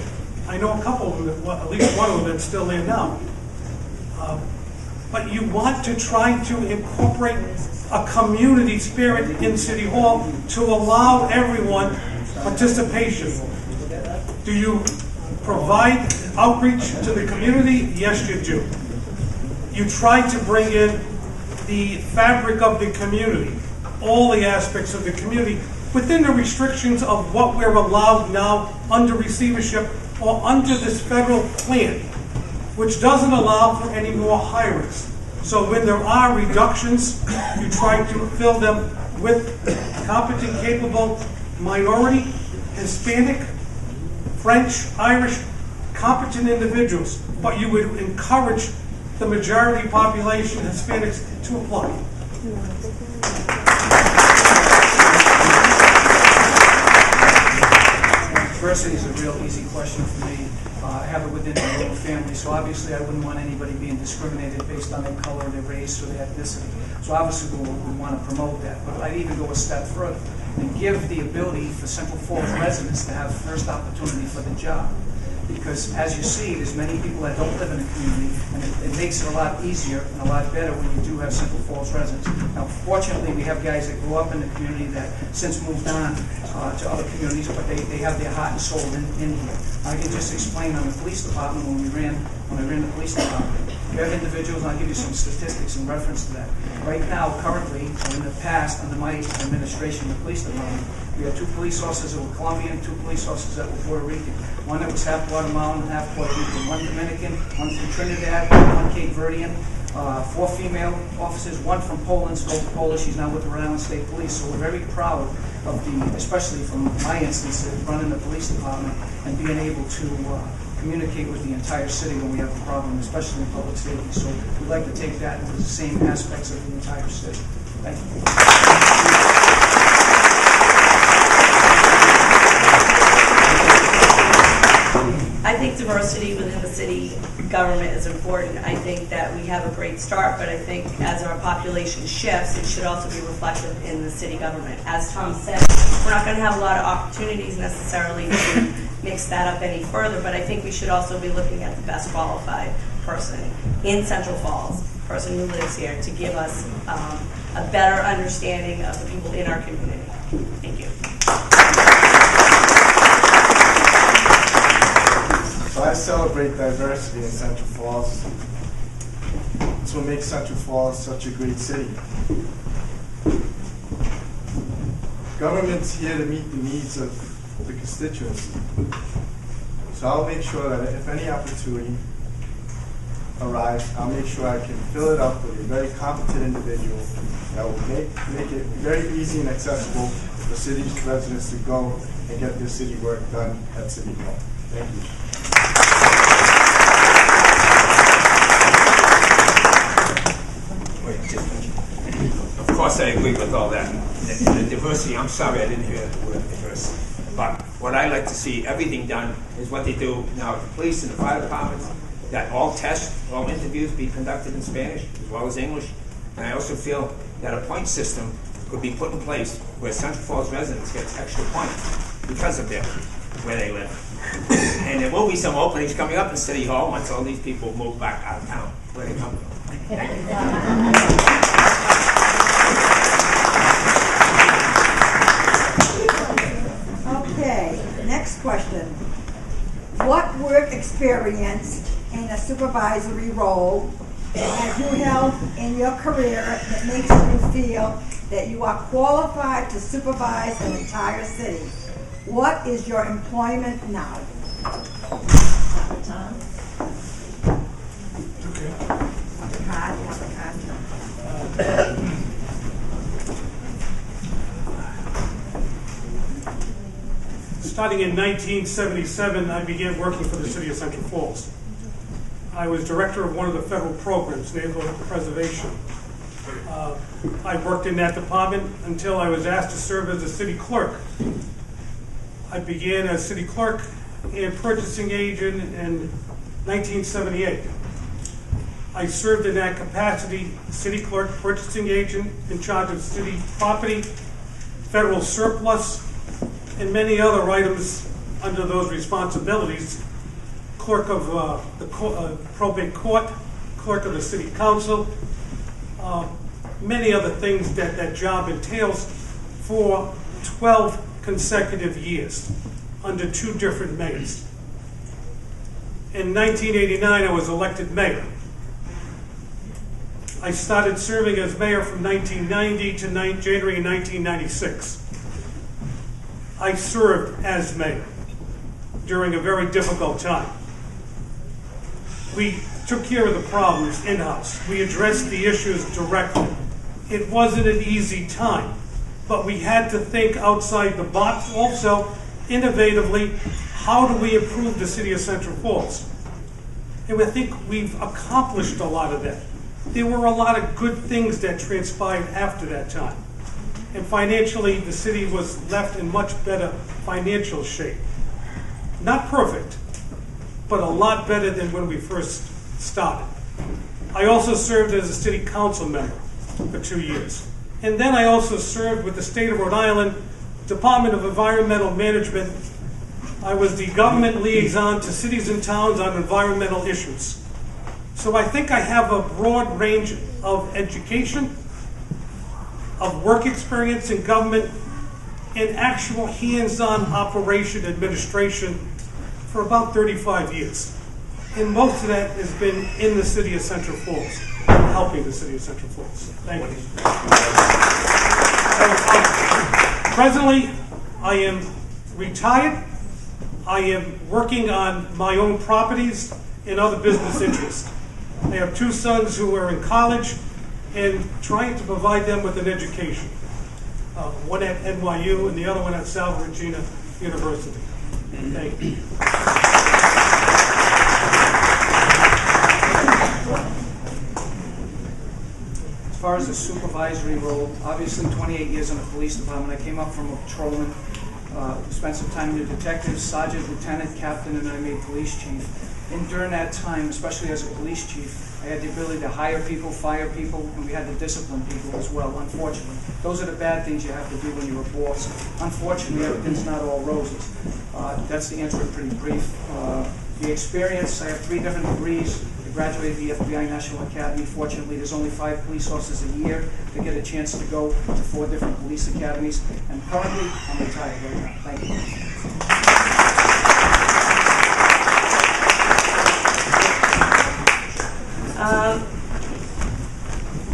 I know a couple of them, at least one of them that's still there now. But you want to try to incorporate a community spirit in City Hall to allow everyone participation. Do you provide outreach to the community? Yes, you do. You try to bring in the fabric of the community, all the aspects of the community, within the restrictions of what we're allowed now under receivership or under this federal plan, which doesn't allow for any more hirings. So when there are reductions, you try to fill them with competent, capable minority, Hispanic, French, Irish, competent individuals, but you would encourage the majority population, Hispanics, to apply. Diversity is a real easy question for me. I have it within my own family, so obviously I wouldn't want anybody being discriminated based on their color, their race, or their ethnicity. So obviously we want to promote that. But I'd even go a step further and give the ability for Central Falls residents to have first opportunity for the job. Because as you see, there's many people that don't live in the community, and it makes it a lot easier and a lot better when you do have Central Falls residents. Now, fortunately, we have guys that grew up in the community that since moved on to other communities, but they have their heart and soul in here. I can just explain on the police department when I ran the police department. We have individuals, and I'll give you some statistics in reference to that. Right now, currently, or in the past, under my administration in the police department, we have 2 police officers that were Colombian, 2 police officers that were Puerto Rican. One that was half Guatemalan and half Puerto Rican. 1 Dominican, 1 from Trinidad, 1 Cape Verdean. 4 female officers, 1 from Poland, spoke Polish. She's now with the Rhode Island State Police. So we're very proud of especially from my instance, of running the police department and being able to communicate with the entire city when we have a problem, especially in public safety. So we'd like to take that into the same aspects of the entire city. Thank you. I think diversity within the city government is important. I think that we have a great start, but I think as our population shifts, it should also be reflected in the city government. As Tom said, we're not going to have a lot of opportunities necessarily to mix that up any further, but I think we should also be looking at the best qualified person in Central Falls, person who lives here, to give us a better understanding of the people in our community. Thank you. So I celebrate diversity in Central Falls. It's what makes Central Falls such a great city. Government's here to meet the needs of the constituency. So I'll make sure that if any opportunity arrives, I'll make sure I can fill it up with a very competent individual that will make it very easy and accessible for city residents to go and get their city work done at City Hall. Thank you. Of course, I agree with all that. The diversity, I'm sorry I didn't hear the word diversity. But what I like to see, everything done, is what they do now at the police and the fire departments, that all tests, all interviews be conducted in Spanish as well as English. And I also feel that a point system could be put in place where Central Falls residents get extra points because of where they live. And there will be some openings coming up in City Hall once all these people move back out of town where they come from. Okay, next question. What work experience in a supervisory role have you held in your career that makes you feel that you are qualified to supervise an entire city? What is your employment now? Tom? Okay. Starting in 1977, I began working for the city of Central Falls. I was director of one of the federal programs, neighborhood preservation. I worked in that department until I was asked to serve as a city clerk. I began as city clerk and purchasing agent in 1978. I served in that capacity, city clerk, purchasing agent, in charge of city property, federal surplus, and many other items under those responsibilities. Clerk of the probate court, clerk of the city council, many other things that job entails for 12 consecutive years under 2 different mayors. In 1989, I was elected mayor. I started serving as mayor from 1990 to January 1996. I served as mayor during a very difficult time. We took care of the problems in-house. We addressed the issues directly. It wasn't an easy time, but we had to think outside the box also, innovatively. How do we improve the city of Central Falls? And I think we've accomplished a lot of that. There were a lot of good things that transpired after that time. And financially, the city was left in much better financial shape. Not perfect, but a lot better than when we first started. I also served as a city council member for 2 years. And then I also served with the state of Rhode Island Department of Environmental Management. I was the government liaison to cities and towns on environmental issues. So I think I have a broad range of education, of work experience in government, and actual hands-on operation administration for about 35 years. And most of that has been in the city of Central Falls, helping the city of Central Falls. Thank you. Presently, I am retired. I am working on my own properties and other business interests. I have 2 sons who are in college and trying to provide them with an education. One at NYU and the other one at South Regina University. Thank you. As far as the supervisory role, obviously 28 years in the police department. I came up from a patrolman, spent some time in the detectives, sergeant, lieutenant, captain, and then I made police chief. And during that time, especially as a police chief, I had the ability to hire people, fire people, and we had to discipline people as well, unfortunately. Those are the bad things you have to do when you're a boss. Unfortunately, everything's not all roses. That's the answer, pretty brief. The experience, I have 3 different degrees. I graduated the FBI National Academy. Fortunately, there's only 5 police officers a year to get a chance to go to 4 different police academies. And currently, I'm retired right now. Thank you.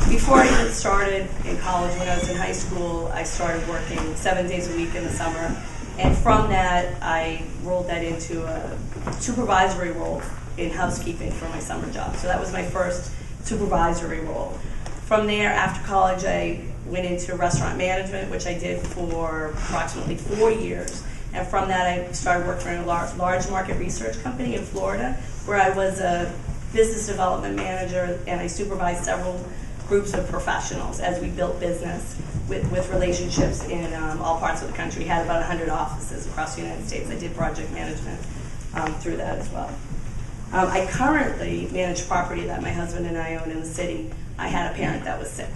Before I even started in college, when I was in high school, I started working 7 days a week in the summer. And from that, I rolled that into a supervisory role in housekeeping for my summer job. So that was my first supervisory role. From there, after college, I went into restaurant management, which I did for approximately 4 years. And from that, I started working for a large market research company in Florida, where I was a business development manager, and I supervised several groups of professionals as we built business with relationships in all parts of the country. We had about 100 offices across the United States. I did project management through that as well. I currently manage property that my husband and I own in the city. I had a parent that was sick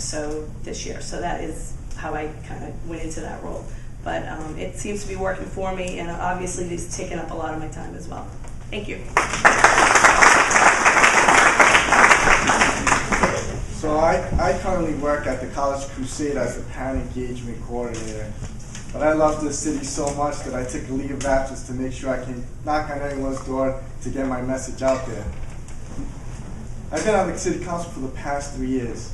this year, so that is how I kind of went into that role. But it seems to be working for me, and obviously it's taken up a lot of my time as well. Thank you. So I currently work at the College Crusade as a parent engagement coordinator. But I love this city so much that I took a leave of absence to make sure I can knock on everyone's door to get my message out there. I've been on the city council for the past 3 years.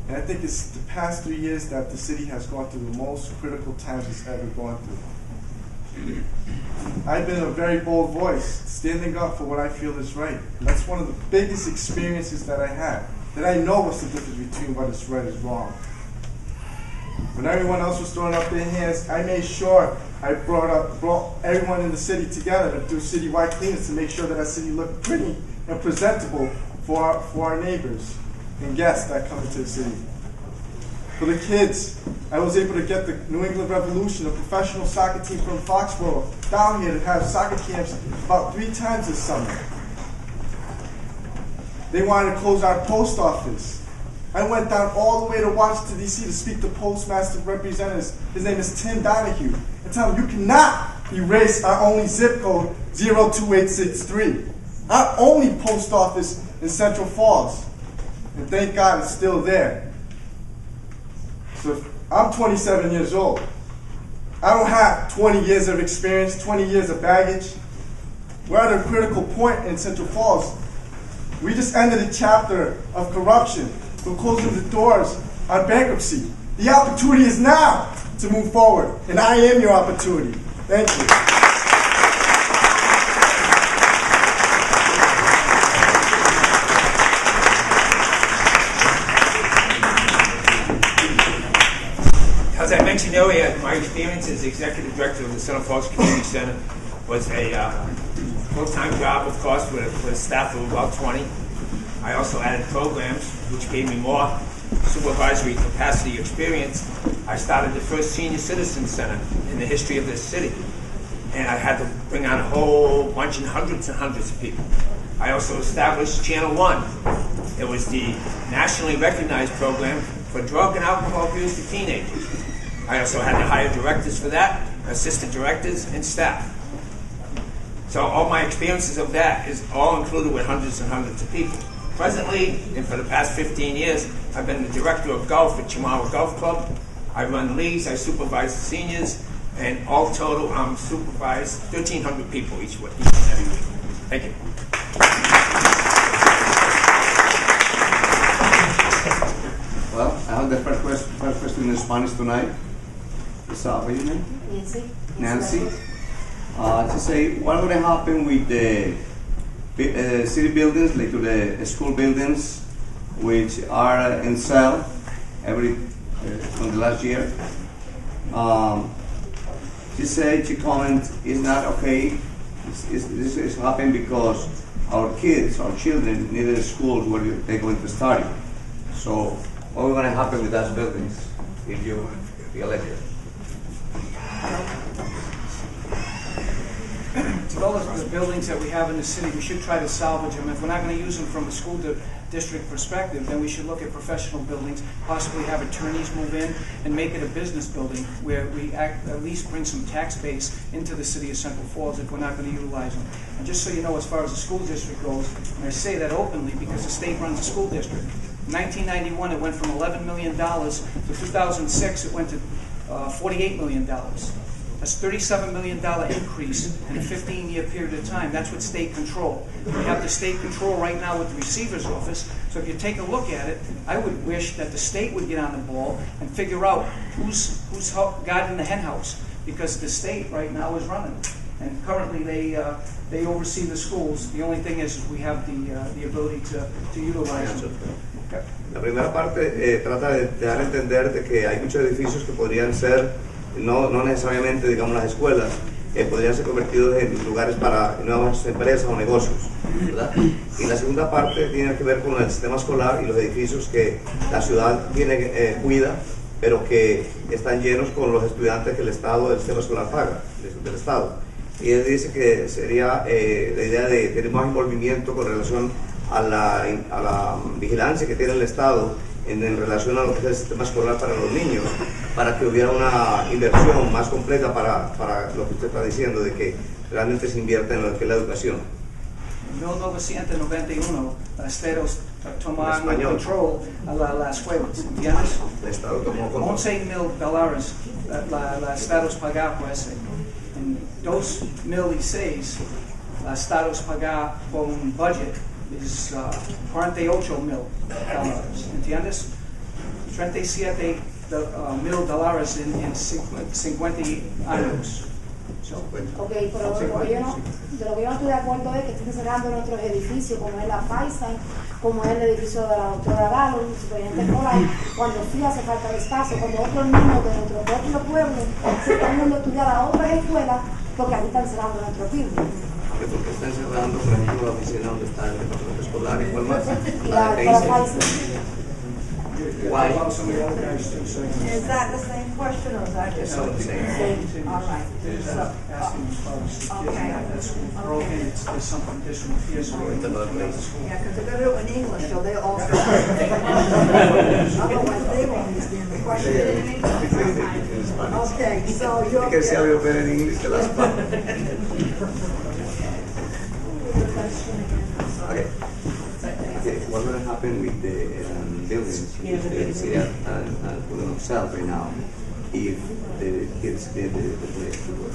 And I think it's the past 3 years that the city has gone through the most critical times it's ever gone through. I've been a very bold voice, standing up for what I feel is right. And that's one of the biggest experiences that I had, that I know what's the difference between what is right and wrong. When everyone else was throwing up their hands, I made sure I brought everyone in the city together to do citywide cleanups to make sure that our city looked pretty and presentable for our neighbors and guests that come into the city. For the kids, I was able to get the New England Revolution, a professional soccer team from Foxborough, down here to have soccer camps about 3 times this summer. They wanted to close our post office. I went down all the way to Washington, D.C. to speak to Postmaster representatives. His name is Tim Donahue. And tell him, you cannot erase our only zip code, 02863. Our only post office in Central Falls. And thank God it's still there. So I'm 27 years old. I don't have 20 years of experience, 20 years of baggage. We're at a critical point in Central Falls. We just ended a chapter of corruption. We're closing the doors on bankruptcy. The opportunity is now to move forward, and I am your opportunity. Thank you. As I mentioned earlier, my experience as executive director of the Central Falls Community Center was a full-time job, of course, with a staff of about 20. I also added programs, which gave me more supervisory capacity experience. I started the first senior citizen center in the history of this city. And I had to bring on a whole bunch and hundreds of people. I also established Channel 1. It was the nationally recognized program for drug and alcohol abuse to teenagers. I also had to hire directors for that, assistant directors, and staff. So all my experiences of that is all included with hundreds and hundreds of people. Presently, and for the past 15 years, I've been the director of golf at Mayoral Golf Club. I run leagues, I supervise the seniors, and all total, I'm supervised 1,300 people each and every week. Thank you. Well, I have the first question in Spanish tonight. What's up? What's your name? Nancy. Nancy. To say, what would happen with the city buildings, like to the school buildings, which are in sale from the last year. She comment is not okay. This is happening because our children need a school where they're going to study. So what is going to happen with those buildings if you be elected? With all of the buildings that we have in the city, we should try to salvage them. If we're not going to use them from a school district perspective, then we should look at professional buildings, possibly have attorneys move in and make it a business building where we at least bring some tax base into the city of Central Falls if we're not going to utilize them. And just so you know, as far as the school district goes, and I say that openly because the state runs a school district. In 1991, it went from $11 million to 2006, it went to $48 million. That's $37 million increase in a 15-year period of time. That's with state control. We have the state control right now with the receiver's office. So if you take a look at it, I would wish that the state would get on the ball and figure out who's guarding the hen house, because the state right now is running it. And currently they oversee the schools. The only thing is we have the ability to utilize them. Okay. La primera parte trata de dar a entender de que hay muchos edificios que podrían ser no necesariamente, digamos, las escuelas, podrían ser convertidos en lugares para nuevas empresas o negocios, ¿verdad? Y la segunda parte tiene que ver con el sistema escolar y los edificios que la ciudad cuida, pero que están llenos con los estudiantes que el sistema escolar paga, del Estado. Y él dice que sería la idea de tener más envolvimiento con relación a la vigilancia que tiene el Estado en relación a lo que es el sistema escolar para los niños, para que hubiera una inversión más completa para lo que usted está diciendo, de que realmente se invierta en lo que es la educación. En 1991, el Estado tomó control a las escuelas, ¿entiendes? El Estado tomó control. $11 mil la Estados pagaba por ese. En 2006, la Estados pagaba por un budget es $48 mil, ¿entiendes? $37 mil en 50 años. Ok, pero de lo que yo no estoy de acuerdo es que estén cerrando nuestros edificios, como es la Paisa, como es el edificio de la doctora Galo, el superintendente escolar, cuando sí hace falta el espacio, cuando otros niños de nuestro propio pueblo se están yendo a estudiar a otras escuelas porque aquí están cerrando nuestros buildings. Porque están cerrando, por ejemplo, la oficina donde está el departamento escolar y cuál más. Why? Is that the same question or is that It's different? all the same. All right. Okay. There's something additional here, so we can Yeah, because they're going to do it in English, so they all otherwise they won't understand the question. Okay, so you're. You can see a little better in English the last part. Okay, what's going to happen with the buildings? The city are putting on sale right now if the kids get the place to work.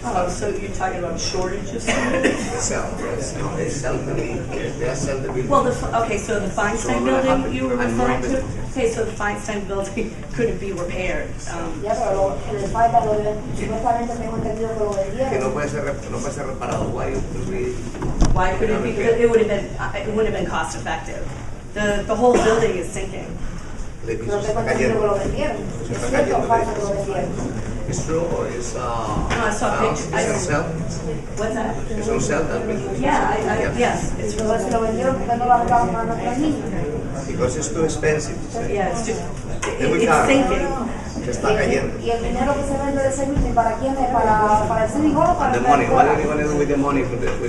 Oh, so you're talking about shortage of students? They sell the building. Well, okay, so the Feinstein building you were referring to? Okay, so the Feinstein building couldn't be repaired. Ya, pero le falta lo de, supuestamente tengo entendido que lo vendieron. Que no puede ser reparado. Why could it be? Because it wouldn't have been cost effective. The whole building is sinking. El Pero edificio tengo está entendido que lo cayendo. vendieron. Se Es está cierto, cayendo. falta que lo vendieron. It's true or it's No, I saw a picture. it's on sale? What's that? It's on sale, that building? Yeah, yes, it's Pero si lo vendieron, porque no lo arreglaron para nuestros niños. Because it's too expensive. yeah, it's just Es muy it's caro. sinking. Se está cayendo. Y el dinero que se vende de ese building, ¿para quién es? ¿Para el City Hall o para The el money, what are you going to do with the money with this? What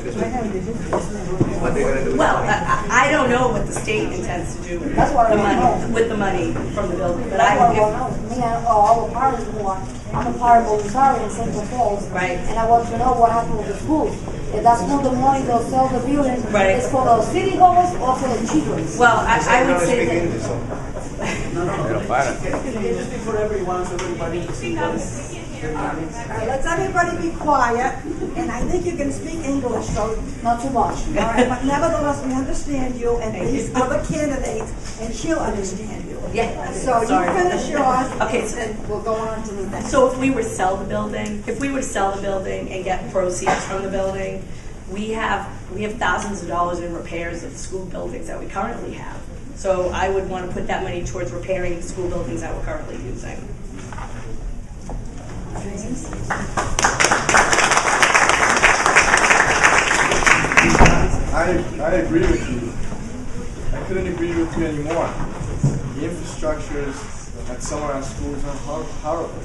are you going to do with Well, the money? I don't know what the state intends to do with That's what I the don't money, know. with the money from the building, but That's what I I, want to know. Me and all the parties who are, I'm a part voluntary in Central Falls. Right. And I want to know what happened with the schools. If that school, the money they'll sell the building, Right. is for the city halls or for the children? well, I would say that. just before everyone, so everybody see what All right, let's everybody be quiet, and I think you can speak English, so, Not too much. all right, but nevertheless, we understand you, and these other candidates, and she'll understand you. Yeah. So you Sorry. finish yours, Okay, so- and we'll go on to the next. So if we were to sell the building and get proceeds from the building, we have thousands of dollars in repairs of school buildings that we currently have. So I would want to put that money towards repairing the school buildings that we're currently using. I agree with you. I couldn't agree with you anymore. The infrastructures at some of our schools are horrible.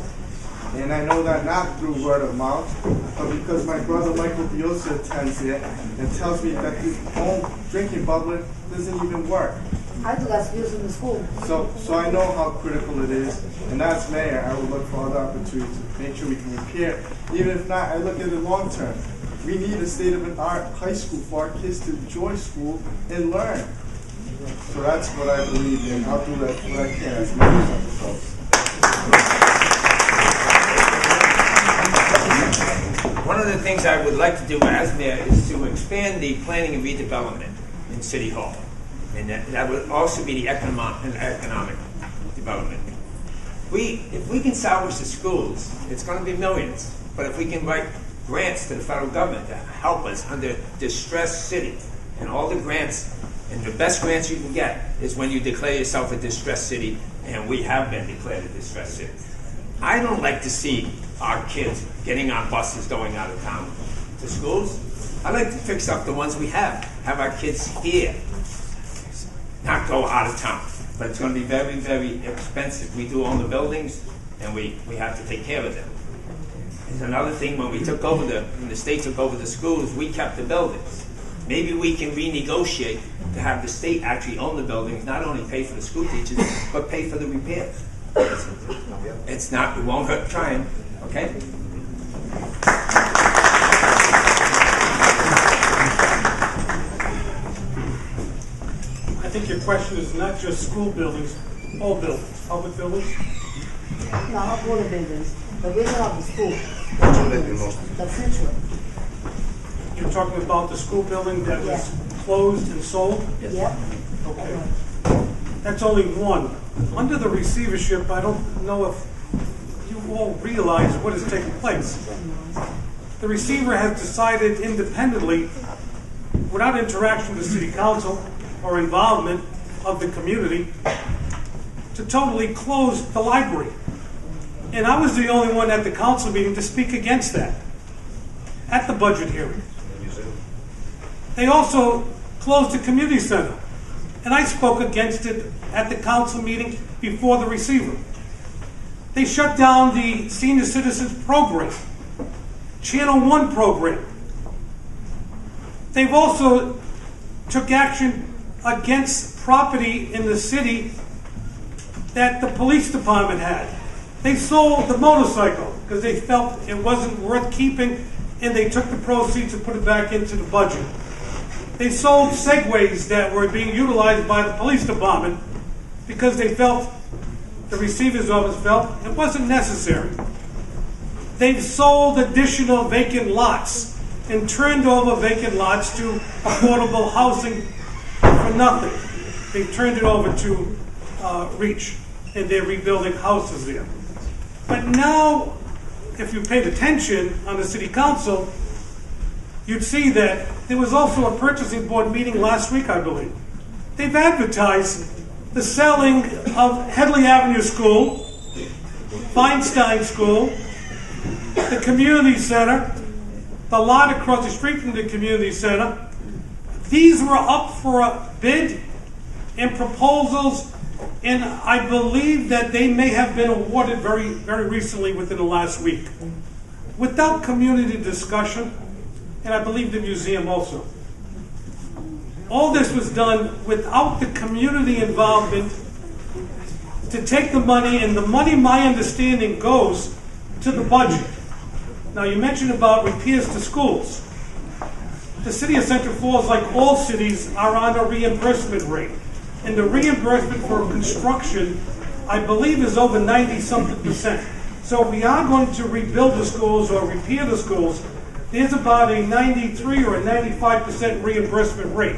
And I know that not through word of mouth, but because my brother Michael Diossa attends it and tells me that his home drinking bubbler doesn't even work. I do that use in the school. So I know how critical it is, and as mayor, I will look for other opportunities to make sure we can repair. Even if not, I look at it long term. We need a state-of-the-art high school for our kids to enjoy school and learn. So that's what I believe in. I'll do that what I can as mayor of the folks. One of the things I would like to do as mayor is to expand the planning and redevelopment in City Hall. And that would also be the economic development. If we can salvage the schools, it's going to be millions. But if we can write grants to the federal government to help us under distressed city, and all the grants, and the best grants you can get is when you declare yourself a distressed city, and we have been declared a distressed city. I don't like to see our kids getting on buses going out of town to schools. I like to fix up the ones we have our kids here, not go out of town. But it's going to be very, very expensive. We do own the buildings, and we have to take care of them. There's another thing, when the state took over the schools, we kept the buildings. Maybe we can renegotiate to have the state actually own the buildings, not only pay for the school teachers, but pay for the repairs. It won't hurt trying, okay? I think your question is not just school buildings, all buildings, public buildings. No, not all the buildings. The building of the school. The central. You're talking about the school building that was closed and sold? Yep. Okay. That's only one. Under the receivership, I don't know if you all realize what is taking place. The receiver has decided independently, without interaction with the city council or involvement of the community, to totally close the library. And I was the only one at the council meeting to speak against that, at the budget hearing. They also closed the community center, and I spoke against it at the council meeting before the receiver. They shut down the senior citizens program, Channel 1 program. They've also took action against property in the city that the police department had. They sold the motorcycle because they felt it wasn't worth keeping, and they took the proceeds and put it back into the budget. They sold Segways that were being utilized by the police department because they felt, the receiver's office felt, it wasn't necessary. They've sold additional vacant lots and turned over vacant lots to affordable housing for nothing. They've turned it over to Reach, and they're rebuilding houses there. But now, if you paid attention on the city council, you'd see that there was also a purchasing board meeting last week, I believe. They've advertised the selling of Headley Avenue School, Feinstein School, the community center, the lot across the street from the community center. These were up for a bid and proposals, and I believe that they may have been awarded very, very recently within the last week. Without community discussion, and I believe the museum also. All this was done without the community involvement to take the money, and the money, my understanding, goes to the budget. Now, you mentioned about repairs to schools. The city of Central Falls, like all cities, are on a reimbursement rate. And the reimbursement for construction, I believe, is over 90-something%. So if we are going to rebuild the schools or repair the schools, there's about a 93 or a 95% reimbursement rate.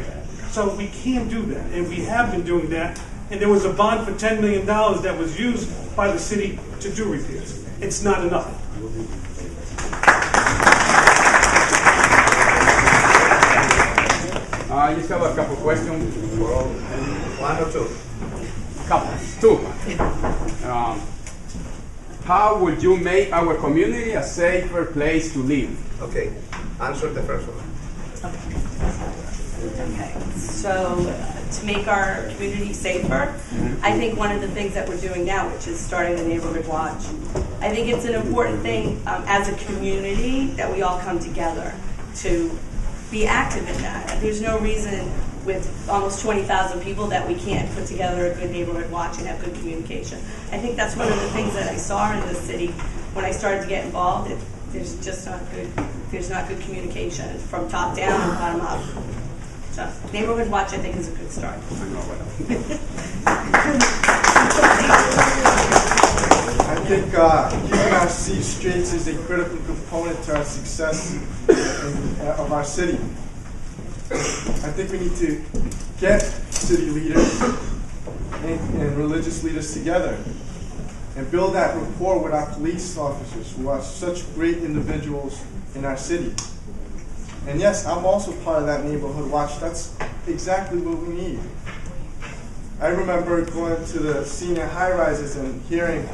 So we can do that, and we have been doing that. And there was a bond for $10 million that was used by the city to do repairs. It's not enough. I just have a couple questions for all. One or two? Two. How would you make our community a safer place to live? Okay, answer the first one. Okay, so to make our community safer, I think one of the things that we're doing now, which is starting the neighborhood watch, I think it's an important thing as a community that we all come together to be active in that. There's no reason with almost 20,000 people that we can't put together a good neighborhood watch and have good communication. I think that's one of the things that I saw in the city when I started to get involved. There's just not good communication from top down and bottom up. So neighborhood watch, I think, is a good start. I think keeping our seats straight is a critical component to our success of our city. I think we need to get city leaders and religious leaders together and build that rapport with our police officers who are such great individuals in our city. And yes, I'm also part of that neighborhood watch. That's exactly what we need. I remember going to the senior high-rises and hearing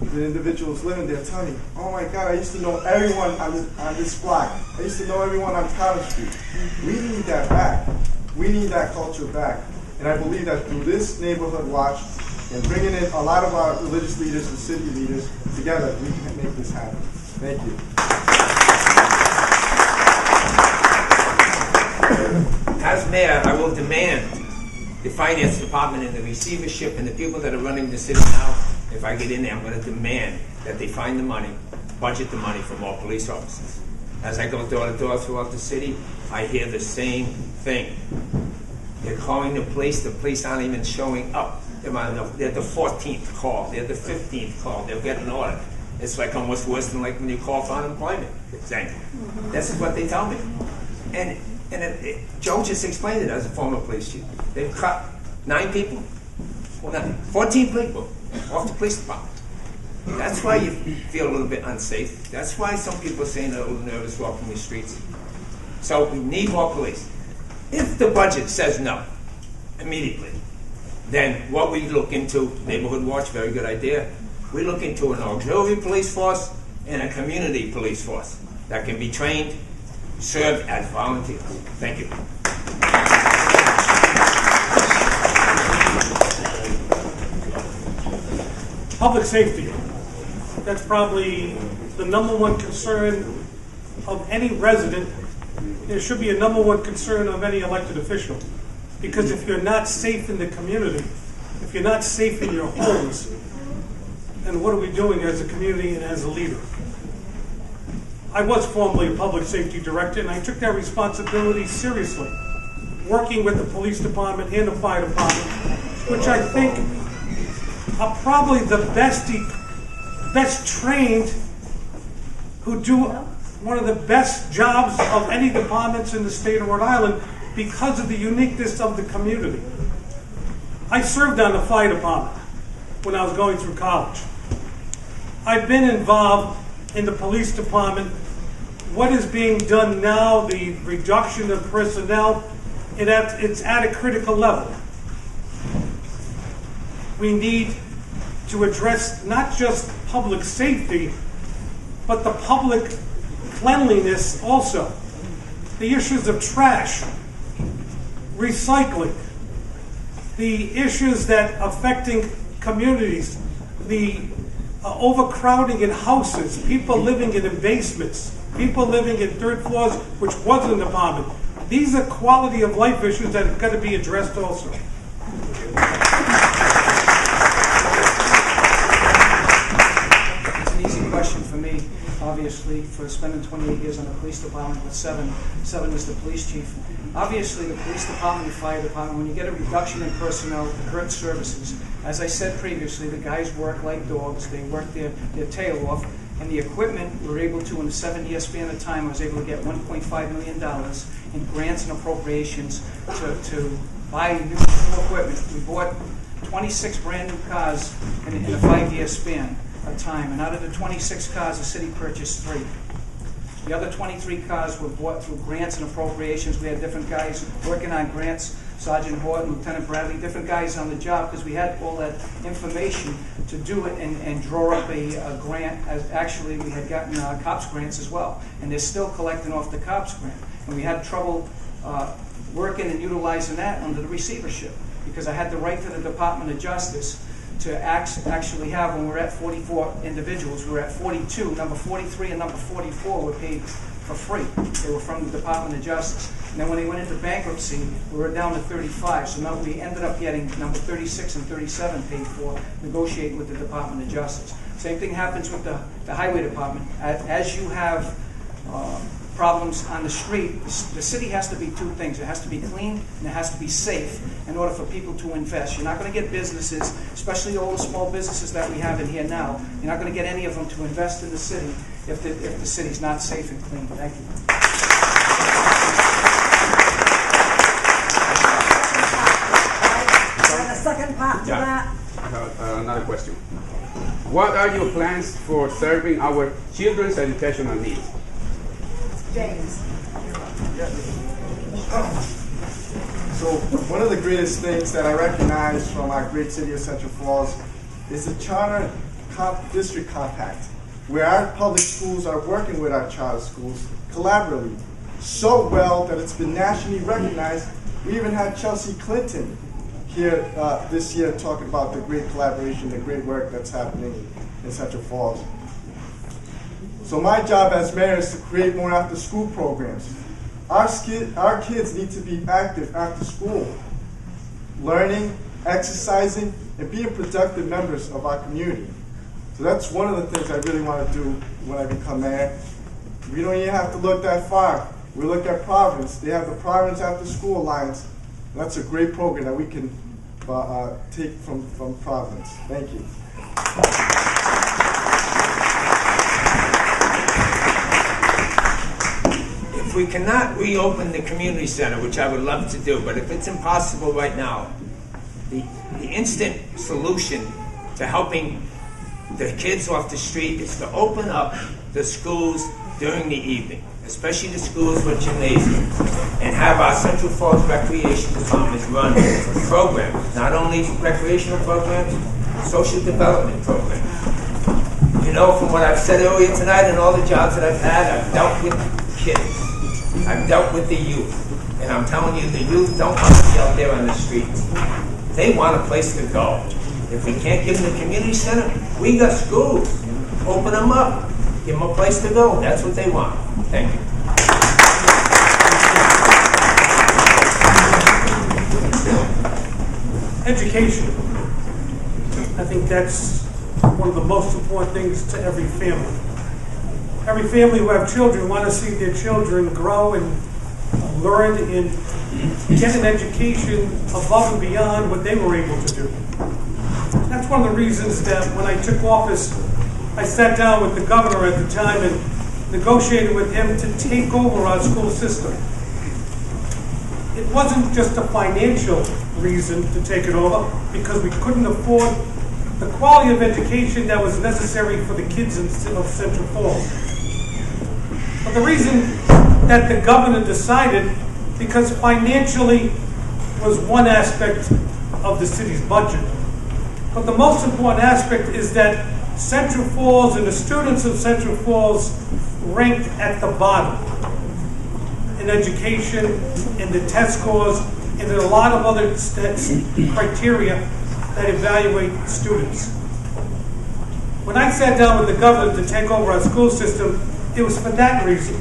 the individuals living there tell me, oh my God, I used to know everyone on this block. I used to know everyone on College Street. We need that back. We need that culture back. And I believe that through this neighborhood watch and bringing in a lot of our religious leaders and city leaders together, we can make this happen. Thank you. As mayor, I will demand the finance department and the receivership and the people that are running the city now, if I get in there, I'm going to demand that they find the money, budget the money for more police officers. As I go door to door throughout the city, I hear the same thing. They're calling the police aren't even showing up. They're the 14th call, they're the 15th call, they'll get an order. It's like almost worse than like when you call for unemployment. This is what they tell me. And Joe just explained it as a former police chief. They've cut 9 people, 14 people off the police department. That's why you feel a little bit unsafe. That's why some people are saying they're a little nervous walking the streets. So we need more police. If the budget says no, immediately, then what we look into, neighborhood watch, very good idea, we look into an auxiliary police force and a community police force that can be trained, serve as volunteers. Thank you. Public safety. That's probably the number one concern of any resident. It should be a number one concern of any elected official. Because if you're not safe in the community, if you're not safe in your homes, then what are we doing as a community and as a leader? I was formerly a public safety director, and I took that responsibility seriously, working with the police department and the fire department, which I think are probably the best trained, who do one of the best jobs of any departments in the state of Rhode Island because of the uniqueness of the community. I served on the fire department when I was going through college. I've been involved in the police department. What is being done now, the reduction of personnel, it's at a critical level. We need to address not just public safety, but the public cleanliness also. The issues of trash, recycling, the issues that affecting communities, the overcrowding in houses, people living in the basements, people living in third floors, which wasn't an apartment. These are quality of life issues that have got to be addressed also. It's an easy question for me, obviously, for spending 28 years on the police department with seven as the police chief. Obviously, the police department and fire department, when you get a reduction in personnel, it hurts services. As I said previously, the guys work like dogs. They work their tail off. And the equipment, we were able to, in a 7-year span of time, I was able to get $1.5 million in grants and appropriations to buy new equipment. We bought 26 brand new cars in a 5-year span of time. And out of the 26 cars, the city purchased 3. The other 23 cars were bought through grants and appropriations. We had different guys working on grants, Sergeant Horton, Lieutenant Bradley, different guys on the job, because we had all that information to do it and draw up a grant. As actually, we had gotten COPS grants as well, and they're still collecting off the COPS grant. And we had trouble working and utilizing that under the receivership, because I had to write to the Department of Justice to actually have, when we're at 44 individuals, we were at 42, number 43 and number 44 were paid for free. They were from the Department of Justice. And then when they went into bankruptcy, we were down to 35. So now we ended up getting number 36 and 37 paid for, negotiating with the Department of Justice. Same thing happens with the Highway Department. As you have problems on the street, the city has to be two things. It has to be clean and it has to be safe in order for people to invest. You're not going to get businesses, especially all the small businesses that we have in here now, you're not going to get any of them to invest in the city if the city's not safe and clean. Thank you. And the second part to that. Another question. What are your plans for serving our children's educational needs? James. So one of the greatest things that I recognize from our great city of Central Falls is the charter district compact, where our public schools are working with our charter schools collaboratively so well that it's been nationally recognized. We even had Chelsea Clinton here this year talking about the great collaboration, the great work that's happening in Central Falls. So my job as mayor is to create more after-school programs. Our kids need to be active after school, learning, exercising, and being productive members of our community. So that's one of the things I really want to do when I become mayor. We don't even have to look that far. We look at Providence. They have the Providence After School Alliance. And that's a great program that we can take from Providence. Thank you. If we cannot reopen the community center, which I would love to do, but if it's impossible right now, the instant solution to helping the kids off the street is to open up the schools during the evening, especially the schools with gymnasium, and have our Central Falls Recreation Department run programs, not only recreational programs, social development programs. You know, from what I've said earlier tonight and all the jobs that I've had, I've dealt with kids. I've dealt with the youth. And I'm telling you, the youth don't want to be out there on the streets. They want a place to go. If we can't give them the community center, we got schools. Open them up. Give them a place to go. That's what they want. Thank you. Education. I think that's one of the most important things to every family. Every family who have children want to see their children grow and learn and get an education above and beyond what they were able to do. That's one of the reasons that when I took office, I sat down with the governor at the time and negotiated with him to take over our school system. It wasn't just a financial reason to take it over, because we couldn't afford the quality of education that was necessary for the kids of Central Falls. But the reason that the governor decided, because financially was one aspect of the city's budget. But the most important aspect is that Central Falls and the students of Central Falls ranked at the bottom in education, in the test scores, and in a lot of other criteria that evaluate students. When I sat down with the governor to take over our school system, it was for that reason.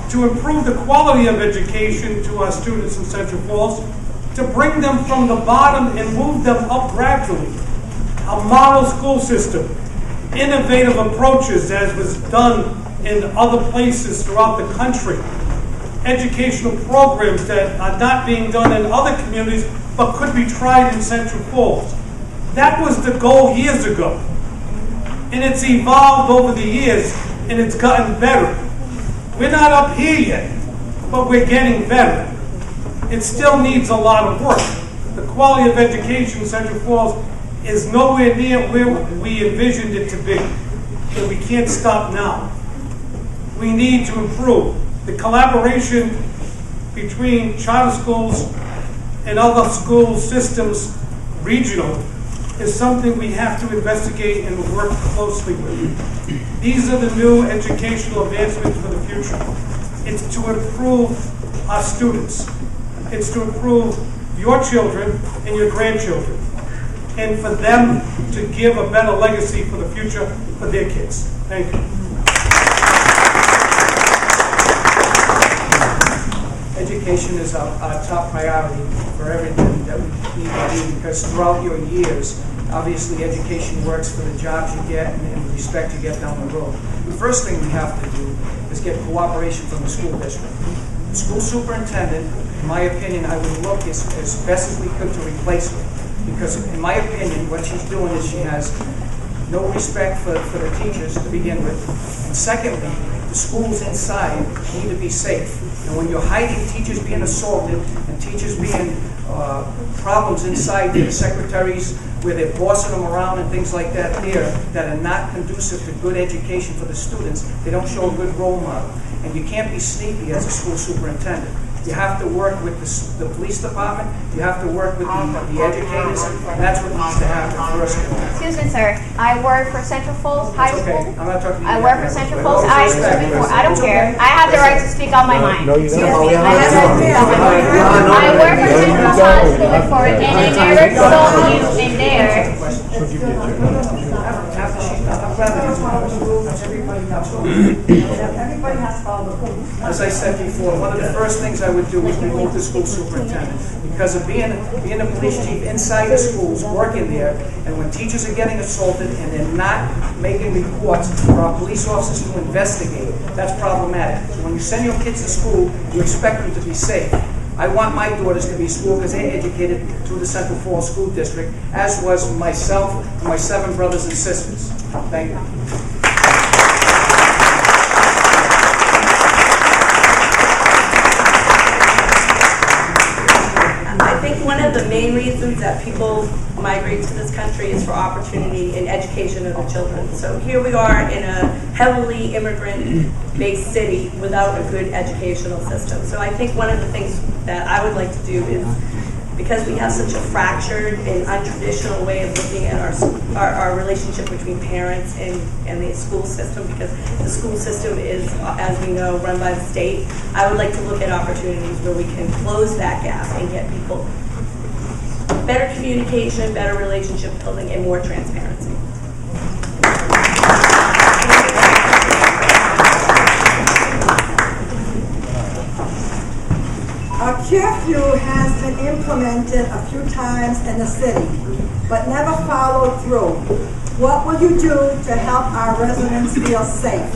To improve the quality of education to our students in Central Falls, to bring them from the bottom and move them up gradually. A model school system, innovative approaches as was done in other places throughout the country, educational programs that are not being done in other communities but could be tried in Central Falls. That was the goal years ago. And it's evolved over the years, and it's gotten better. We're not up here yet, but we're getting better. It still needs a lot of work. The quality of education in Central Falls is nowhere near where we envisioned it to be. And we can't stop now. we need to improve. The collaboration between charter schools and other school systems, regional, is something we have to investigate and work closely with. These are the new educational advancements for the future. It's to improve our students. It's to improve your children and your grandchildren, and for them to give a better legacy for the future for their kids. Thank you. Education is our top priority for everything that we need to do, because throughout your years, obviously education works for the jobs you get and the respect you get down the road. The first thing we have to do is get cooperation from the school district. The school superintendent, in my opinion, I would look as best as we could to replace her, because in my opinion, what she's doing is she has no respect for the teachers to begin with, and secondly, the schools inside need to be safe. And when you're hiding teachers being assaulted and teachers being problems inside their secretaries where they're bossing them around and things like that there that are not conducive to good education for the students, they don't show a good role model. And you can't be sneaky as a school superintendent. You have to work with the police department, you have to work with the educators, and that's what needs to happen first. Excuse me, sir. I work for Central Falls High School. Okay, I'm not talking to you. I work for Central Falls High School before. I don't care. I have the right to speak out my mind. No, you don't. I work for Central Falls High School before, and I never saw you in there. Everybody has to follow the rules. As I said before, one of the first things I would do is remove the school superintendent, because of being a police chief inside the schools, working there, and when teachers are getting assaulted and they're not making reports for our police officers to investigate, that's problematic. So when you send your kids to school, you expect them to be safe. I want my daughters to be school because they're educated through the Central Falls School District, as was myself and my 7 brothers and sisters. Thank you. I think one of the main reasons that people migrate to this country is for opportunity and education of the children. So here we are in a heavily immigrant-based city without a good educational system. So I think one of the things that I would like to do is, because we have such a fractured and untraditional way of looking at our relationship between parents and the school system, because the school system is, as we know, run by the state, I would like to look at opportunities where we can close that gap and get people better communication, better relationship building, and more transparency. A curfew has been implemented a few times in the city, but never followed through. What will you do to help our residents feel safe?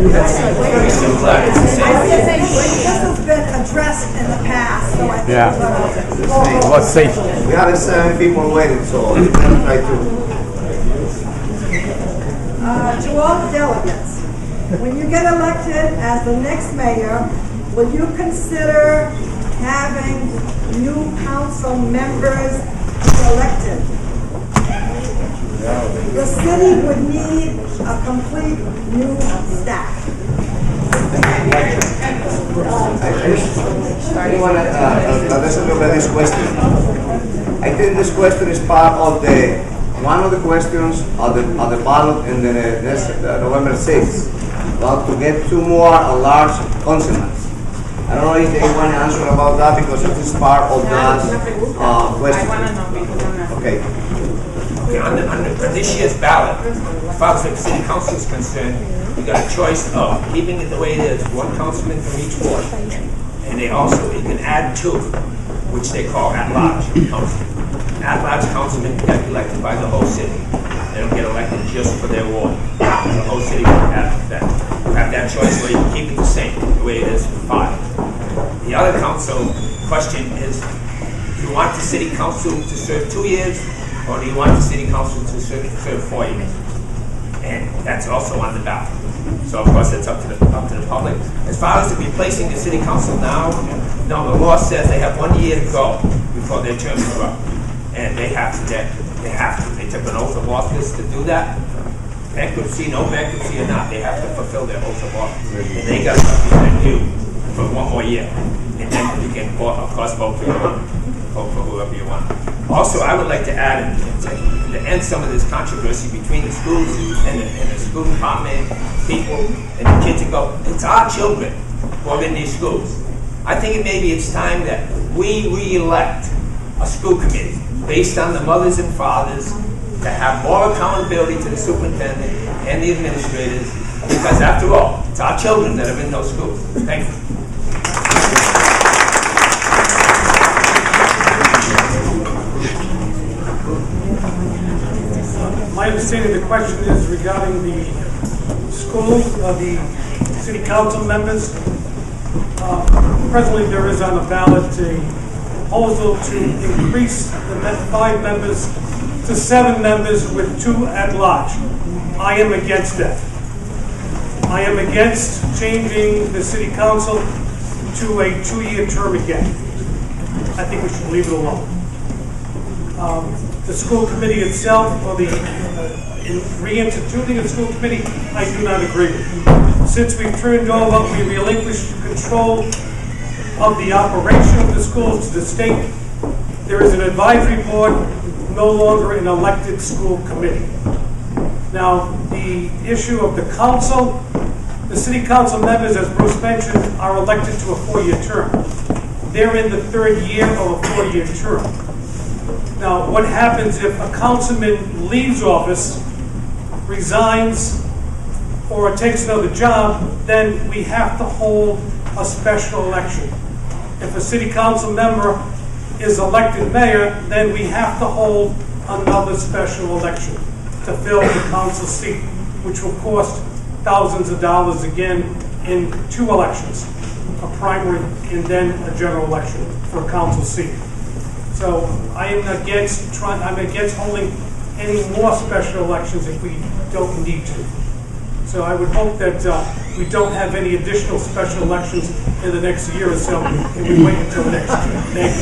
This has been addressed in the past, so I think we're going to What's safe? We have 7 people waiting, so we're going to try to. To all the delegates, when you get elected as the next mayor, will you consider having new council members elected? The city would need a complete new staff. I want to address this question. I think this question is part of one of the questions of the ballot in the next November 6th, about to get 2 more large consonants. I don't know if they want to answer about that because it is part of that question. Okay. Okay, on this year's ballot, as far as the city council is concerned, you got a choice of keeping it the way it is, 1 councilman from each ward, and you can add 2, which they call at-large councilmen. At-large councilmen get elected by the whole city. They don't get elected just for their ward. The whole city will have that. You have that choice where you can keep it the same, the way it is for 5. The other council question is, do you want the city council to serve 2 years, or do you want the city council to serve 4 years? And that's also on the ballot. So of course it's up to the public. As far as replacing the city council now, no, the law says they have 1 year to go before before their terms are up. And they have to, they took an oath of office to do that. Bankruptcy, no bankruptcy or not, they have to fulfill their oath of office. And they got to represent you for 1 more year. And then you can, of course, vote for whoever you want. Also, I would like to add, to end some of this controversy between the schools and the school department people and the kids, and go, it's our children who are in these schools. I think maybe it's time that we re-elect a school committee based on the mothers and fathers to have more accountability to the superintendent and the administrators, because after all, it's our children that are in those schools. Thank you. My understanding of the question is regarding the school, the city council members. Presently, there is on the ballot a proposal to increase the 5 members to 7 members with 2 at large. I am against that. I am against changing the city council to a 2-year term again. I think we should leave it alone. The school committee itself, or the reinstituting the school committee, I do not agree with. Since we've turned over, we relinquished control of the operation of the schools to the state. There is an advisory board, no longer an elected school committee. Now, the issue of the council, the city council members, as Bruce mentioned, are elected to a 4-year term. They're in the 3rd year of a 4-year term. Now, what happens if a councilman leaves office, resigns, or takes another job? Then we have to hold a special election. If a city council member is elected mayor, then we have to hold another special election to fill the council seat, which will cost thousands of dollars again in 2 elections, a primary and then a general election for a council seat. So I am against holding any more special elections if we don't need to. So I would hope that we don't have any additional special elections in the next year or so, and we wait until next year. Thank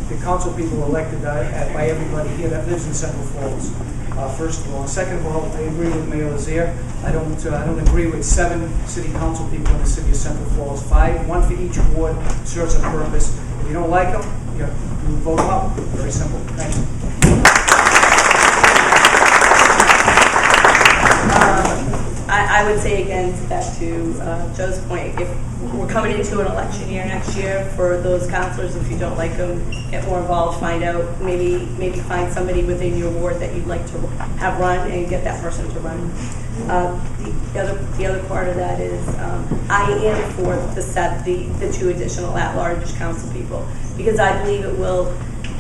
The council people elected by everybody here that lives in Central Falls. First of all, second of all, I agree with Mayor Lazier. I don't agree with 7 city council people in the city of Central Falls. 5, 1 for each ward, serves a purpose. If you don't like them, you vote them out. Very simple. Thanks. I would say again, back to Joe's point, if we're coming into an election year next year, for those counselors, if you don't like them, get more involved, find out, maybe find somebody within your ward that you'd like to have run and get that person to run. The other part of that is I am for the 2 additional at-large council people, because I believe it will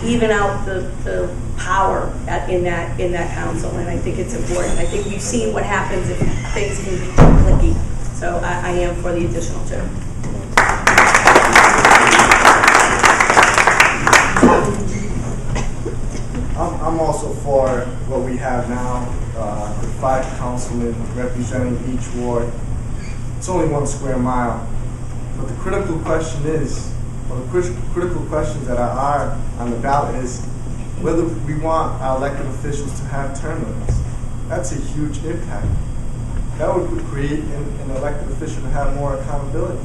even out the power in that council, and I think it's important. I think we've seen what happens if things can be too clicky. So I am for the additional 2. I'm also for what we have now, the 5 councilmen representing each ward. It's only 1 square mile. But the critical question is, or the critical questions that are on the ballot is whether we want our elected officials to have term limits. That's a huge impact. That would create an elected official to have more accountability.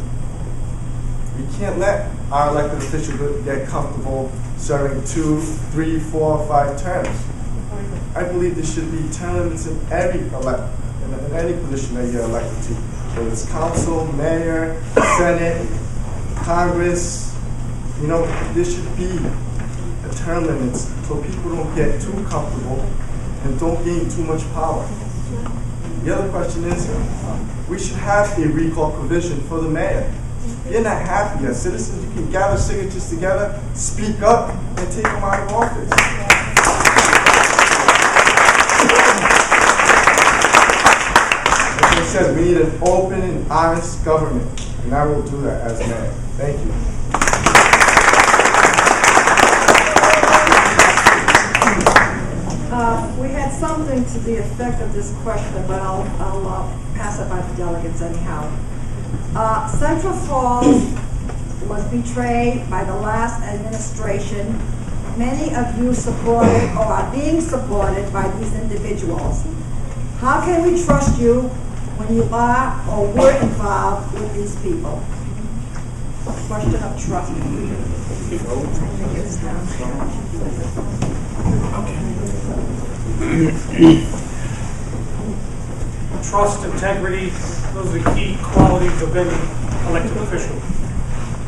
We can't let our elected officials get comfortable serving 2, 3, 4, 5 terms. I believe there should be term limits in any position that you're elected to, whether it's council, mayor, senate, Congress. There should be a term limits so people don't get too comfortable and don't gain too much power. The other question is, we should have a recall provision for the mayor. If you're not happy as citizens, you can gather signatures together, speak up, and take them out of office. Like I said, we need an open and honest government, and I will do that as mayor. Thank you. something to the effect of this question, but I'll pass it by the delegates anyhow. Central Falls was betrayed by the last administration. Many of you supported or are being supported by these individuals. How can we trust you when you are or were involved with these people? Question of trust. Trust, integrity, those are key qualities of any elected official.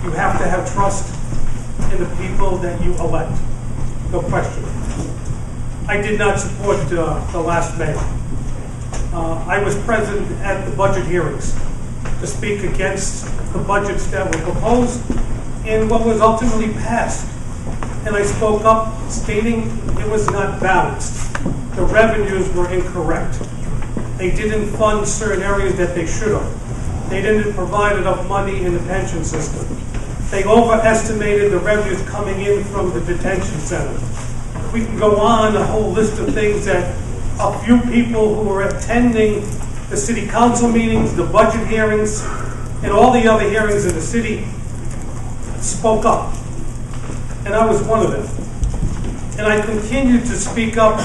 You have to have trust in the people that you elect. No question. I did not support the last mayor. I was present at the budget hearings to speak against the budgets that were proposed and what was ultimately passed. And I spoke up stating it was not balanced. The revenues were incorrect. They didn't fund certain areas that they should have. They didn't provide enough money in the pension system. They overestimated the revenues coming in from the detention center. We can go on a whole list of things that a few people who were attending the city council meetings, the budget hearings, and all the other hearings in the city spoke up. And I was one of them. And I continued to speak up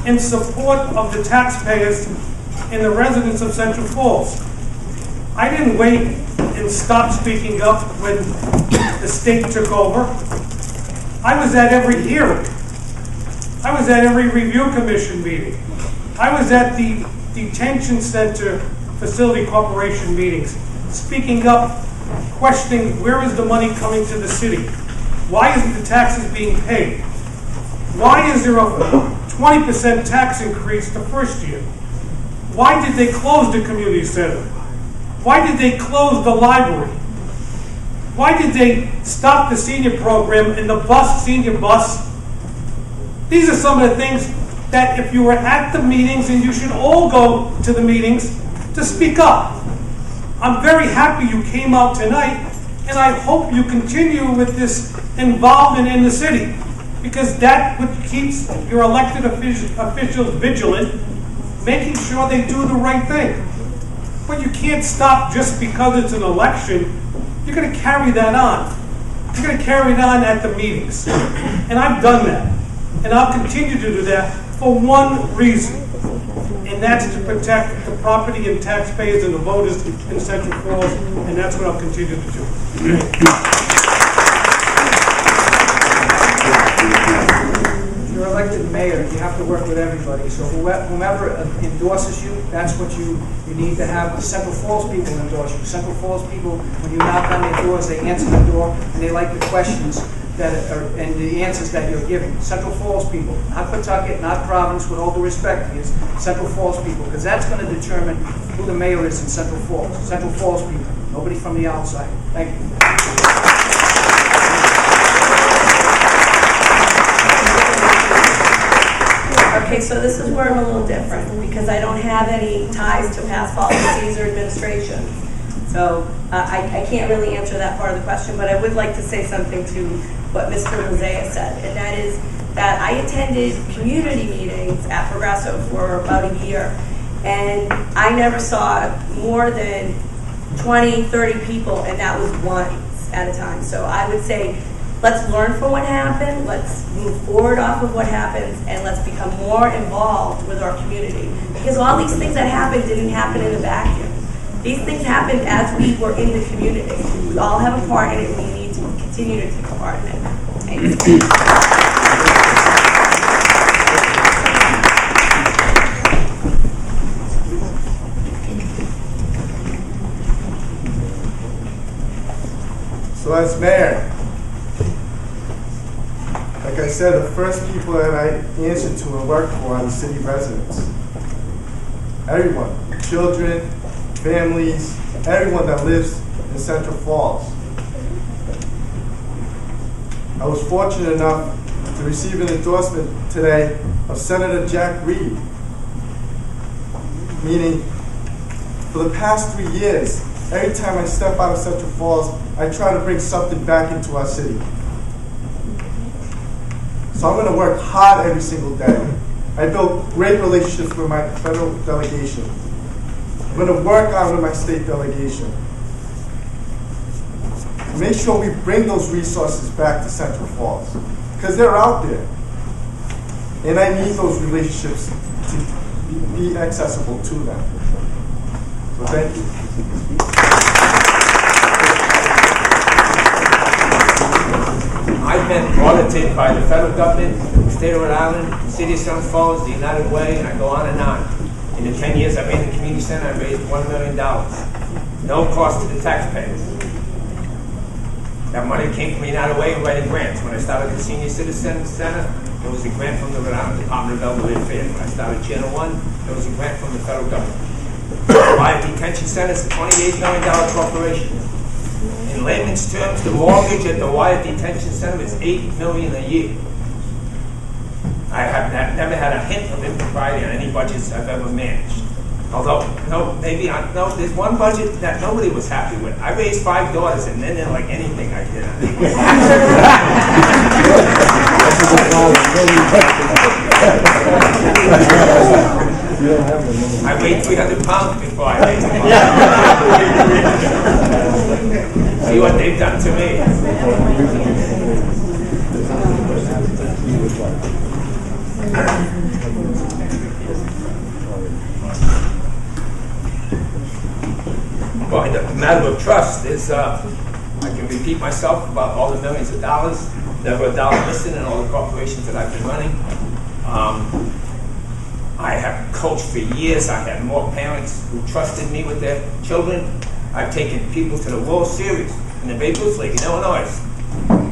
in support of the taxpayers and the residents of Central Falls. I didn't wait and stop speaking up when the state took over. I was at every hearing. I was at every review commission meeting. I was at the detention center facility corporation meetings, speaking up, questioning where is the money coming to the city? Why isn't the taxes being paid? Why is there a 20% tax increase the first year? Why did they close the community center? Why did they close the library? Why did they stop the senior program and the senior bus? These are some of the things that if you were at the meetings, and you should all go to the meetings to speak up. I'm very happy you came out tonight, and I hope you continue with this involvement in the city, because that's what keeps your elected officials vigilant, making sure they do the right thing. But you can't stop just because it's an election. You're going to carry that on. You're going to carry it on at the meetings. And I've done that. And I'll continue to do that for one reason, and that's to protect the property and taxpayers and the voters in Central Falls, and that's what I'll continue to do. If you're elected mayor, you have to work with everybody. So whomever endorses you, that's what you need to have. Central Falls people endorse you. Central Falls people, when you knock on their doors, they answer the door, and they like the questions and the answers that you're giving. Central Falls people, not Pawtucket, not Providence, with all due respect, is Central Falls people, because that's going to determine who the mayor is in Central Falls. Central Falls people, nobody from the outside. Thank you. Okay, so this is where I'm a little different, because I don't have any ties to past policies or administration. So I can't really answer that part of the question, but I would like to say something to what Mr. Lizea said, and that is that I attended community meetings at Progresso for about a year, and I never saw more than 20, 30 people, and that was once at a time. So I would say, let's learn from what happened, let's move forward off of what happens, and let's become more involved with our community. Because all these things that happened didn't happen in a vacuum. These things happened as we were in the community. We all have a part in it, and we need to continue to take a part in it. Thanks. So as mayor, like I said, the first people that I answer to and work for are the city residents. Everyone, children, families, everyone that lives in Central Falls. I was fortunate enough to receive an endorsement today of Senator Jack Reed, meaning for the past 3 years, every time I step out of Central Falls, I try to bring something back into our city. So I'm going to work hard every single day. I built great relationships with my federal delegation. I'm going to work out with my state delegation. Make sure we bring those resources back to Central Falls, because they're out there. And I need those relationships to be accessible to them. So thank you. I've been audited by the federal government, the state of Rhode Island, the city of Central Falls, the United Way, and I go on and on. In the 10 years I've been in the community center, I raised $1 million. No cost to the taxpayers. That money came from the United Way and writing grants. When I started the Senior Citizen Center, there was a grant from the Rhode Island Department of Elderly Affairs. When I started Channel 1, there was a grant from the federal government. Wyatt Detention Center is a $28 million corporation. In layman's terms, the mortgage at the Wyatt Detention Center is $8 million a year. I have never had a hint of impropriety on any budgets I've ever managed. Although, there's one budget that nobody was happy with. I raised 5 daughters, and then they're like anything I did. I weighed 300 pounds before I raised them. See what they've done to me. Well, the matter of trust is, I can repeat myself about all the millions of dollars, never a dollar missing in all the corporations that I've been running. I have coached for years. I had more parents who trusted me with their children. I've taken people to the World Series in the Babe Ruth League in Illinois.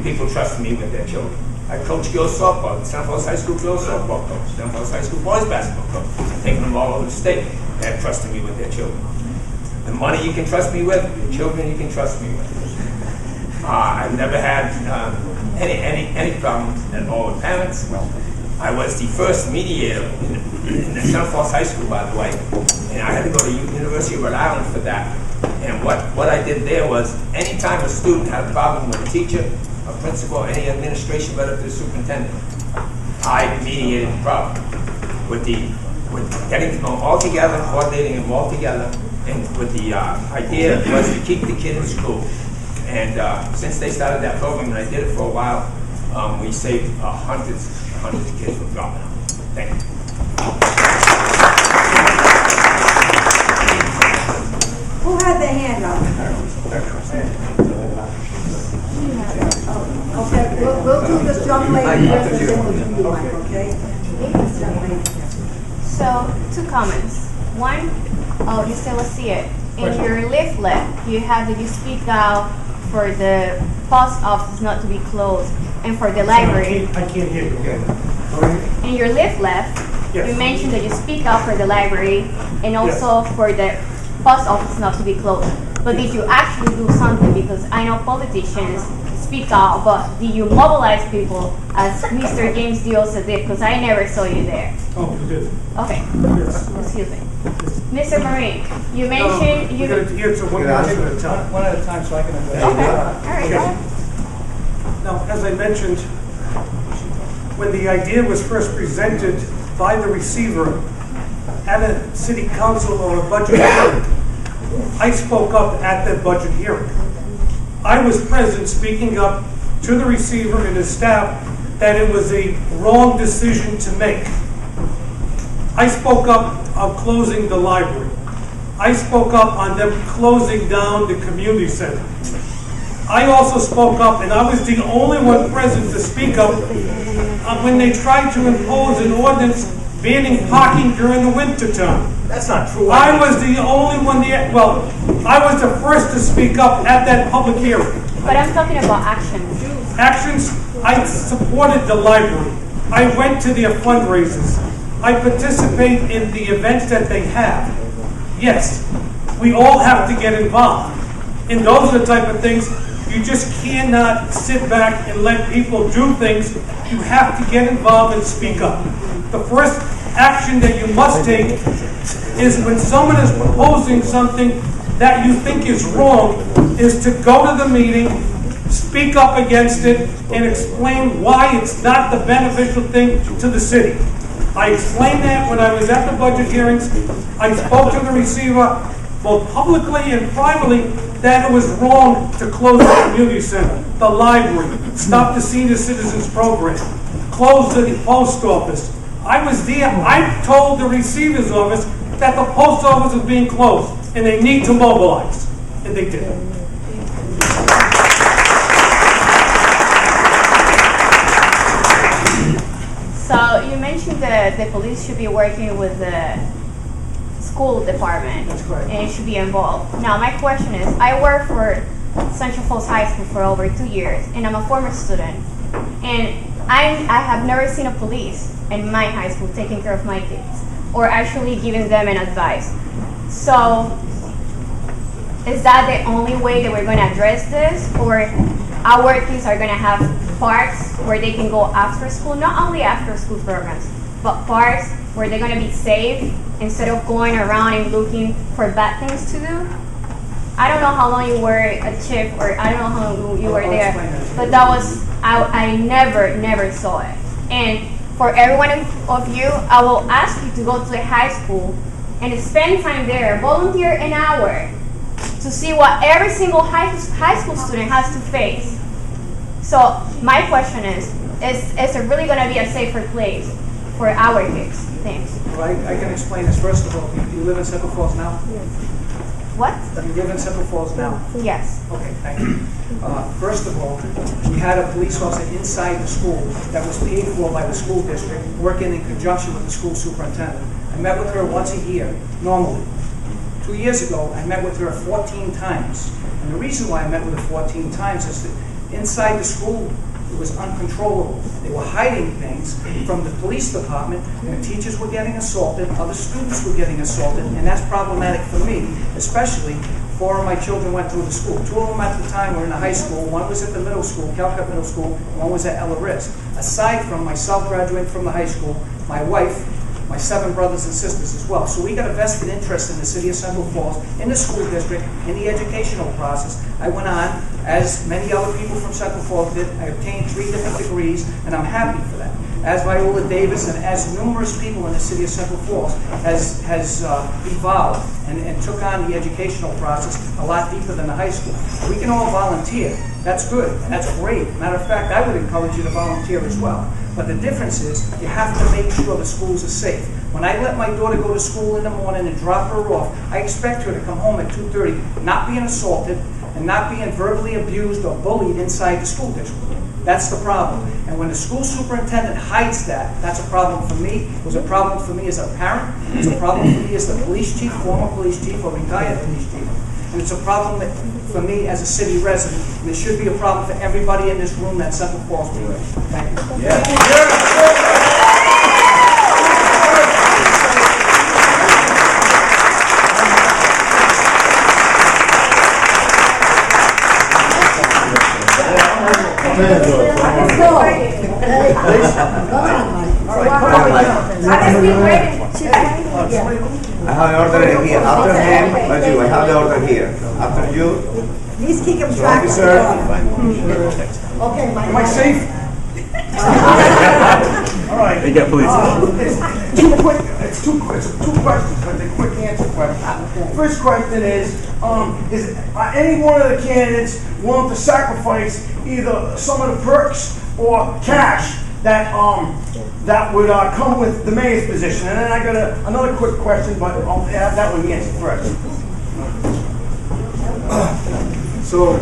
People trust me with their children. I coach girls softball, Central Falls High School girls softball coach, Central Falls High School boys basketball coach. I've taken them all over the state. They have trusted me with their children. The money you can trust me with, the children you can trust me with. I've never had any problems at all with parents. I was the first mediator in the Central Falls High School, by the way, and I had to go to University of Rhode Island for that. And what I did there was, anytime a student had a problem with a teacher, a principal, any administration, right up to the superintendent, I mediated the problem with getting them all together, coordinating them all together, and with the idea was to keep the kid in school. And since they started that program, and I did it for a while, we saved hundreds of kids from dropping out. Thank you. Who had their hand up? Okay, we'll do this young lady first, and then we'll do you, Mike, okay? This young lady. So, 2 comments. One, you still see it. In your leaflet, you have that you speak out for the post office not to be closed and for the library. I can't hear you. In your leaflet, you mentioned that you speak out for the library and also for the post office not to be closed. But did you actually do something? Because I know politicians speak out, but did you mobilize people as Mr. James Diossa did? Because I never saw you there. Oh, you did. Okay. Excuse me. Mr. Moran, you mentioned you. We're going to answer one question at a time. One at a time, so I can address. Okay. All right. Go ahead. Now, as I mentioned, when the idea was first presented by the receiver at a city council or a budget hearing, I spoke up at that budget hearing. I was present speaking up to the receiver and his staff that it was a wrong decision to make. I spoke up on closing the library. I spoke up on them closing down the community center. I also spoke up, and I was the only one present to speak up when they tried to impose an ordinance banning parking during the winter time. That's not true. I was the only one I was the first to speak up at that public hearing. But I'm talking about actions. Actions, I supported the library. I went to their fundraisers. I participate in the events that they have. Yes, we all have to get involved. And those are the type of things, you just cannot sit back and let people do things. You have to get involved and speak up. The first action that you must take is when someone is proposing something that you think is wrong, is to go to the meeting, speak up against it, and explain why it's not the beneficial thing to the city. I explained that when I was at the budget hearings. I spoke to the receiver, both publicly and privately, that it was wrong to close the community center, the library, stop the senior citizens program, close the post office. I was there. I told the receiver's office that the post office was being closed and they need to mobilize, and they did. So you mentioned that the police should be working with the school department. That's correct. And it should be involved. Now my question is, I work for Central Falls High School for over 2 years, and I'm a former student. And I have never seen a police in my high school taking care of my kids or actually giving them an advice. So is that the only way that we're going to address this, or our kids are going to have parks where they can go after school, not only after school programs, but parks where they're going to be safe instead of going around and looking for bad things to do? I don't know how long you were a chief, or I don't know how long you were there, but that was, I never saw it. And for every one of you, I will ask you to go to the high school and spend time there, volunteer an hour to see what every single high school student has to face. So my question is it really going to be a safer place for our kids? Thanks. Well, I can explain this. First of all, you live in Central Falls now? What? You live in Central Falls now? Yes. Okay, thank you. First of all, we had a police officer inside the school that was paid for by the school district, working in conjunction with the school superintendent. I met with her once a year, normally. 2 years ago, I met with her 14 times. And the reason why I met with her 14 times is that inside the school, it was uncontrollable. They were hiding things from the police department, and the teachers were getting assaulted, other students were getting assaulted, and that's problematic for me, especially 4 of my children went through the school. 2 of them at the time were in the high school, 1 was at the middle school, Calcutt Middle School, and 1 was at Ella Risk. Aside from myself graduating from the high school, my wife, my 7 brothers and sisters as well. So we got a vested interest in the city of Central Falls, in the school district, in the educational process. I went on, as many other people from Central Falls did. I obtained 3 different degrees, and I'm happy for that. As Viola Davis and as numerous people in the city of Central Falls has evolved and took on the educational process a lot deeper than the high school. We can all volunteer. That's good, and that's great. Matter of fact, I would encourage you to volunteer as well. But the difference is, you have to make sure the schools are safe. When I let my daughter go to school in the morning and drop her off, I expect her to come home at 2:30, not being assaulted and not being verbally abused or bullied inside the school district. That's the problem. And when the school superintendent hides that, that's a problem for me. It was a problem for me as a parent. It's a problem for me as the police chief, former police chief, or retired police chief. And it's a problem for me as a city resident. And it should be a problem for everybody in this room that Central Falls will. Thank you. Yeah. I have the order here. After him, I have the order here. After you, Please keep him track. officer. Okay, my. Am I safe? All right. You get police. It's two questions, but they're quick answer questions. First question is any one of the candidates willing to sacrifice either some of the perks or cash that that would come with the mayor's position? And then I got another quick question, but I'll have that one answered first. So,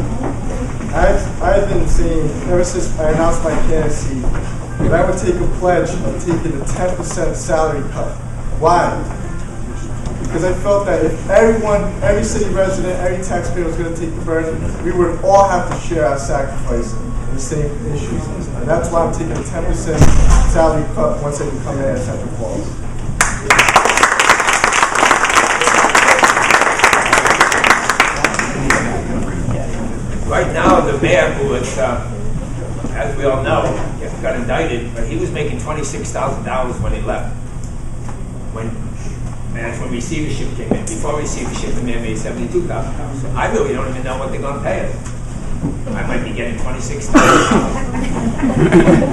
I've been saying ever since I announced my candidacy that I would take a pledge of taking a 10% salary cut. Why? Because I felt that if every city resident, every taxpayer was going to take the burden, we would all have to share our sacrifice in the same issues. And that's why I'm taking a 10% salary cut once I become mayor of Central Falls. Right now, the mayor, who was, as we all know, got indicted, but he was making $26,000 when he left. That's when receivership came in. Before receivership, the mayor made $72,000. So I really don't even know what they're going to pay us. I might be getting $26,000.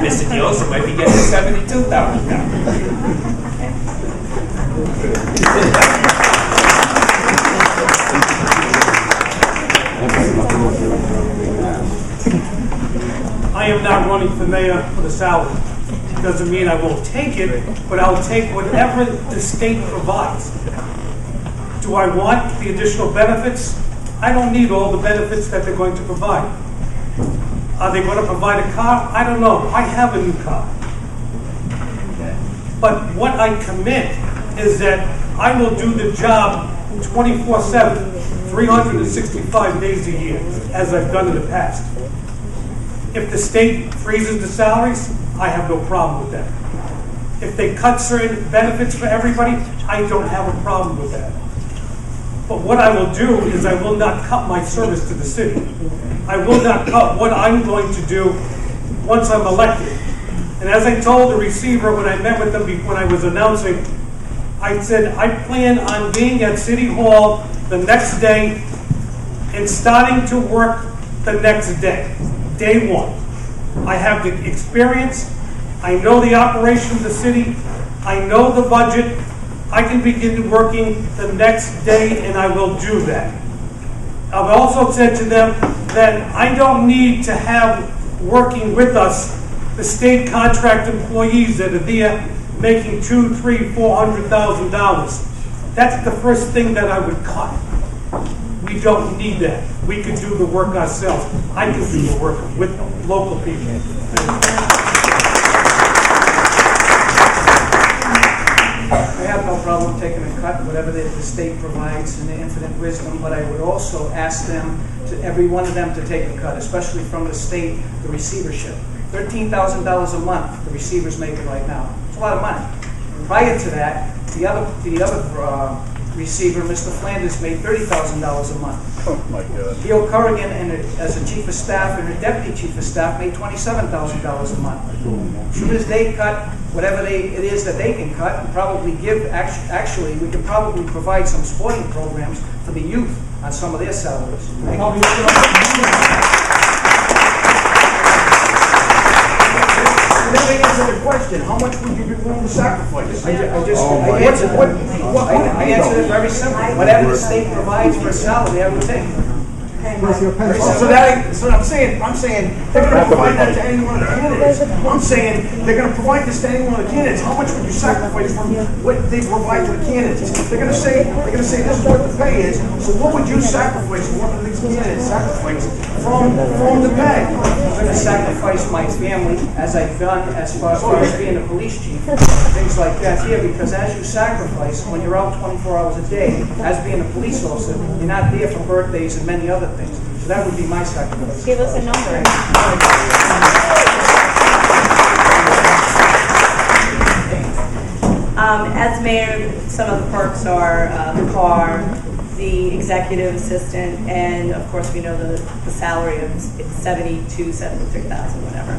Mr. Diossa might be getting $72,000. I am not running for mayor for the salary. Doesn't mean I won't take it, but I'll take whatever the state provides. Do I want the additional benefits? I don't need all the benefits that they're going to provide. Are they going to provide a car? I don't know. I have a new car. But what I commit is that I will do the job 24/7, 365 days a year, as I've done in the past. If the state freezes the salaries, I have no problem with that. If they cut certain benefits for everybody, I don't have a problem with that. But what I will do is I will not cut my service to the city. I will not cut what I'm going to do once I'm elected. And as I told the receiver when I met with them when I was announcing, I said I plan on being at City Hall the next day and starting to work the next day, day one. I have the experience. I know the operation of the city. I know the budget. I can begin working the next day, and I will do that. I've also said to them that I don't need to have working with us the state contract employees that are there making $200,000, $300,000, $400,000. That's the first thing that I would cut. We don't need that. We can do the work ourselves. I can do the work with local people. I have no problem taking a cut, whatever the state provides in the infinite wisdom, but I would also ask them, every one of them to take a cut, especially from the state, the receivership. $13,000 a month, the receivers make it right now. It's a lot of money. Prior to that, the other receiver, Mr. Flanders, made $30,000 a month. Oh my God. Gil Corrigan, as a chief of staff and a deputy chief of staff, made $27,000 a month. As soon as they cut whatever it is that they can cut, and probably give, actually, we can probably provide some sporting programs for the youth on some of their salaries. Let me answer the question. How much would you be willing to sacrifice? I answered it very simply. Whatever the state provides for a salary, I would take. So I'm saying they're going to provide that to any one of the candidates. I'm saying they're going to provide this to any one of the candidates. How much would you sacrifice from what they provide to the candidates? They're going to say this is what the pay is. So what would you sacrifice? What would these candidates sacrifice from the pay? I'm going to sacrifice my family, as I've done as far as being a police chief, things like that here, because as you sacrifice when you're out 24 hours a day, as being a police officer, you're not there for birthdays and many other things. So that would be my sacrifice. Give us a number. As mayor, some of the perks are the car, the executive assistant, and of course we know the salary of $72,000, $73,000, whatever.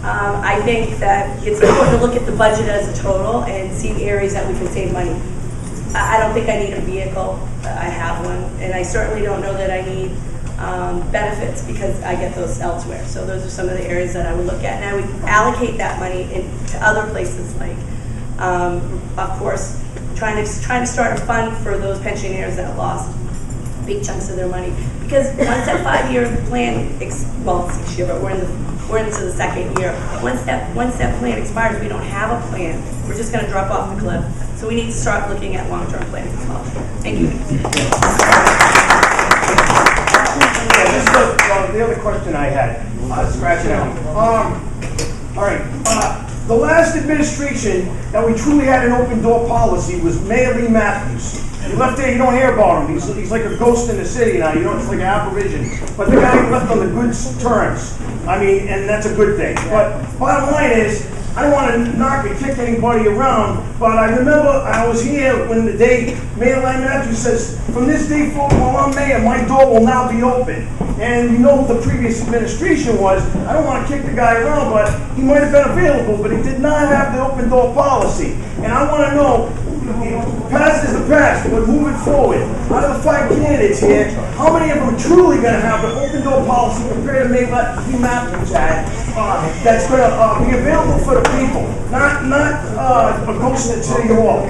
I think that it's important to look at the budget as a total and see areas that we can save money. I don't think I need a vehicle. I have one, and I certainly don't know that I need benefits because I get those elsewhere. So those are some of the areas that I would look at, and I would allocate that money to other places, like, of course, trying to start a fund for those pensioners that lost big chunks of their money. Because once that 5-year plan, well, 6 year, but we're into the second year. Once that plan expires, we don't have a plan. We're just going to drop off the cliff. So we need to start looking at long-term plans as well. Thank you. The other question I had, scratching out. All right. The last administration that we truly had an open door policy was Mayor Lee Matthews. He left there, you don't hear about him. He's like a ghost in the city now. You know, it's like an apparition. But the guy left on the good terms. I mean, and that's a good thing. But bottom line is, I don't want to knock or kick anybody around, but I remember I was here when the day Mayor Lee Matthews says, from this day forward while I'm mayor, my door will now be open. And you know what the previous administration was. I don't want to kick the guy around, but he might have been available, but he did not have the open door policy. And I want to know, past is the past, but moving forward, out of the 5 candidates candidates here, how many of them are truly going to have the open door policy compared to maybe what the Matthews had, that's going to be available for the people, not a ghost at City Hall.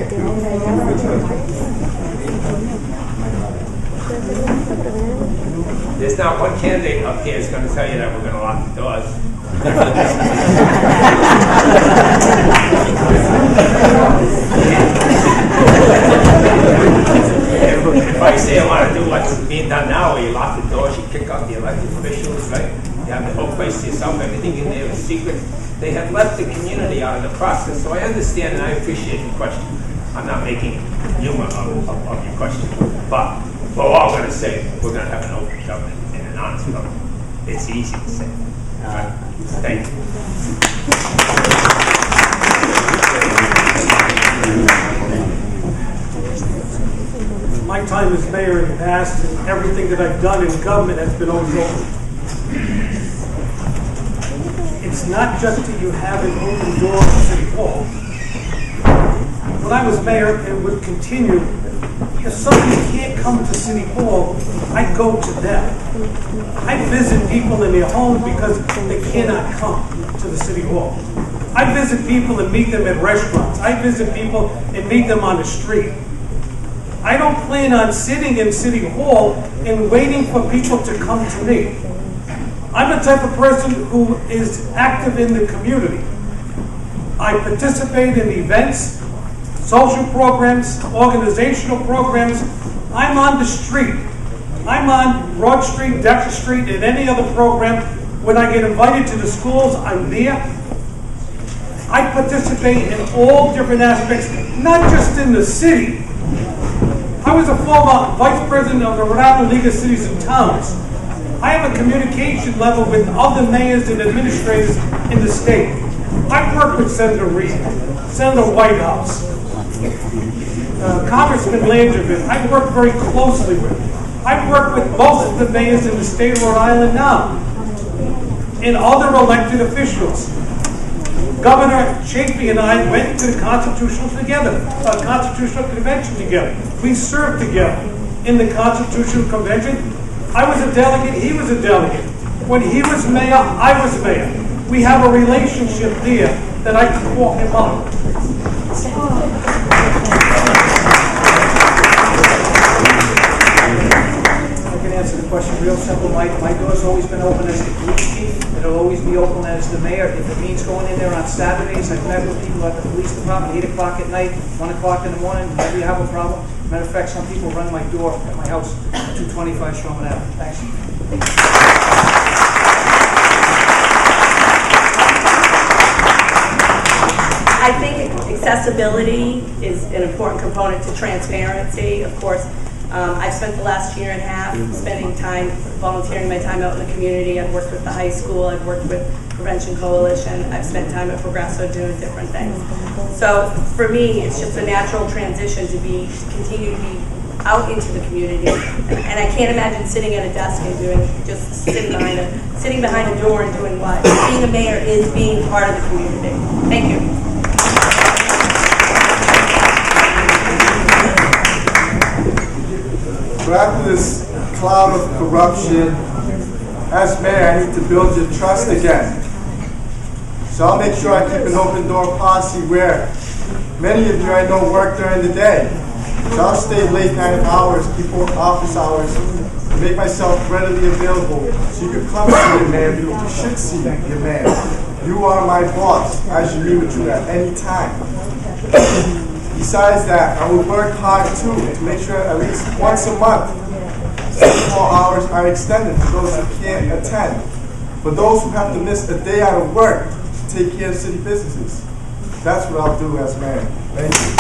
There's not one candidate up there that's going to tell you that we're going to lock the doors. If I say I want to do what's being done now, where you lock the doors, you kick out the elected officials, right? You have the whole place to yourself, everything in there is secret. They have left the community out of the process, so I understand and I appreciate your question. I'm not making humor of your question, but we're all going to say we're going to have an open government and an honest government. It's easy to say. Right? Thank you. My time as mayor in the past, and everything that I've done in government has been always open. It's not just that you have an open door at City Hall. When I was mayor, it would continue. If somebody can't come to City Hall, I go to them. I visit people in their homes because they cannot come to the City Hall. I visit people and meet them at restaurants. I visit people and meet them on the street. I don't plan on sitting in City Hall and waiting for people to come to me. I'm the type of person who is active in the community. I participate in events, social programs, organizational programs. I'm on the street. I'm on Broad Street, Dexter Street, and any other program. When I get invited to the schools, I'm there. I participate in all different aspects, not just in the city. I was a former vice president of the Rhode Island League of Cities and Towns. I have a communication level with other mayors and administrators in the state. I've worked with Senator Reed, Senator Whitehouse, Congressman Langevin. I've worked very closely with. I've worked with most of the mayors in the state of Rhode Island now, and other elected officials. Governor Chafee and I went to the Constitutional Convention together. We served together in the Constitutional Convention. I was a delegate, he was a delegate. When he was mayor, I was mayor. We have a relationship there that I can walk him up. I can answer the question real simple. My door's always been open as the police chief. It'll always be open as the mayor. If it means going in there on Saturdays, I've met with people at the police department, 8 o'clock at night, 1 o'clock in the morning, whenever you have a problem. Matter of fact, some people run my door at my house, 225 Sherman Ave. Thanks. I think accessibility is an important component to transparency. Of course, I've spent the last year and a half spending time, volunteering my time out in the community. I've worked with the high school, I've worked with Prevention Coalition, I've spent time at Progresso doing different things. So for me, it's just a natural transition to continue to be out into the community. And I can't imagine sitting at a desk and sitting behind a door and doing what? Being a mayor is being part of the community. Thank you. So after this cloud of corruption, as mayor, I need to build your trust again. So I'll make sure I keep an open door policy where many of you I know work during the day. So I'll stay late night hours, keep office hours, and make myself readily available so you can come see your mayor. You should see your mayor. You are my boss. I should meet with you at any time. Besides that, I will work hard too to make sure at least once a month, 4 hours are extended for those who can't attend. For those who have to miss a day out of work to take care of city businesses. That's what I'll do as mayor. Thank you.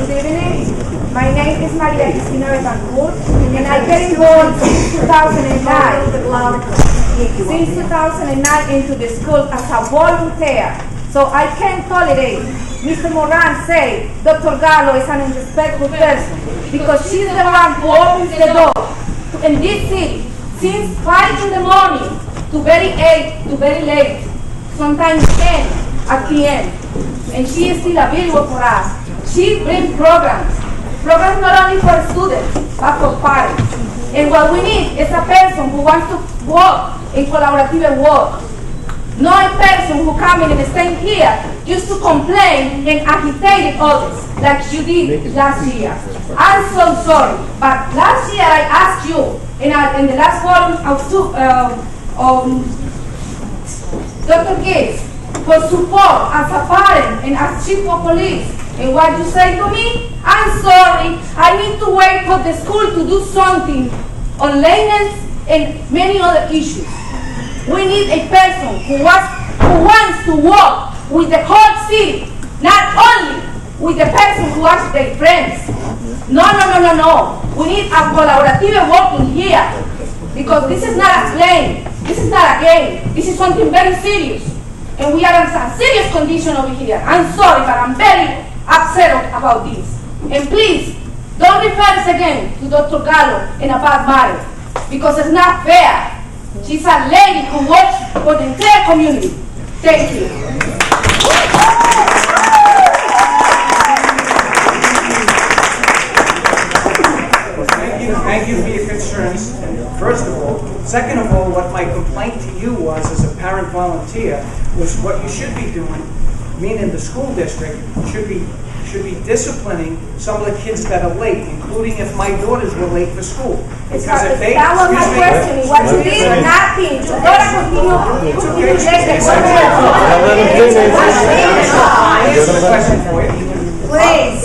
Good evening. My name is Maria Cristina Betancourt, and I get involved since 2009. Since 2009 into the school as a volunteer. So I can't tolerate Mr. Moran say Dr. Gallo is an unrespectful person because she's the one who opens the door in this city since 5 in the morning to very late, sometimes 10. at the end, and she is still available for us. She brings programs not only for students, but for parents. And what we need is a person who wants to work in collaborative work. Not a person who come in and stay here just to complain and agitate others like you did last year. I'm so sorry, but last year I asked you in the last forum of Dr. Gates for support as a parent and as chief of police. And what you say to me, I'm sorry, I need to wait for the school to do something on lateness and many other issues. We need a person who wants to work with the whole city, not only with the person who has their friends. No. We need a collaborative working here, because this is not a game. This is not a game. This is something very serious. And we are in a serious condition over here. I'm sorry, but I'm very upset about this. And please, don't refer us again to Dr. Gallo in a bad matter, because it's not fair. She's a lady who works for the entire community. Thank you. Thank you for your concerns, first of all. Second of all, what my complaint to you was, as a parent volunteer, was what you should be doing, meaning the school district should be disciplining some of the kids that are late, including if my daughters were late for school. That was my question. What you did, nothing. Your daughter continue late. Please.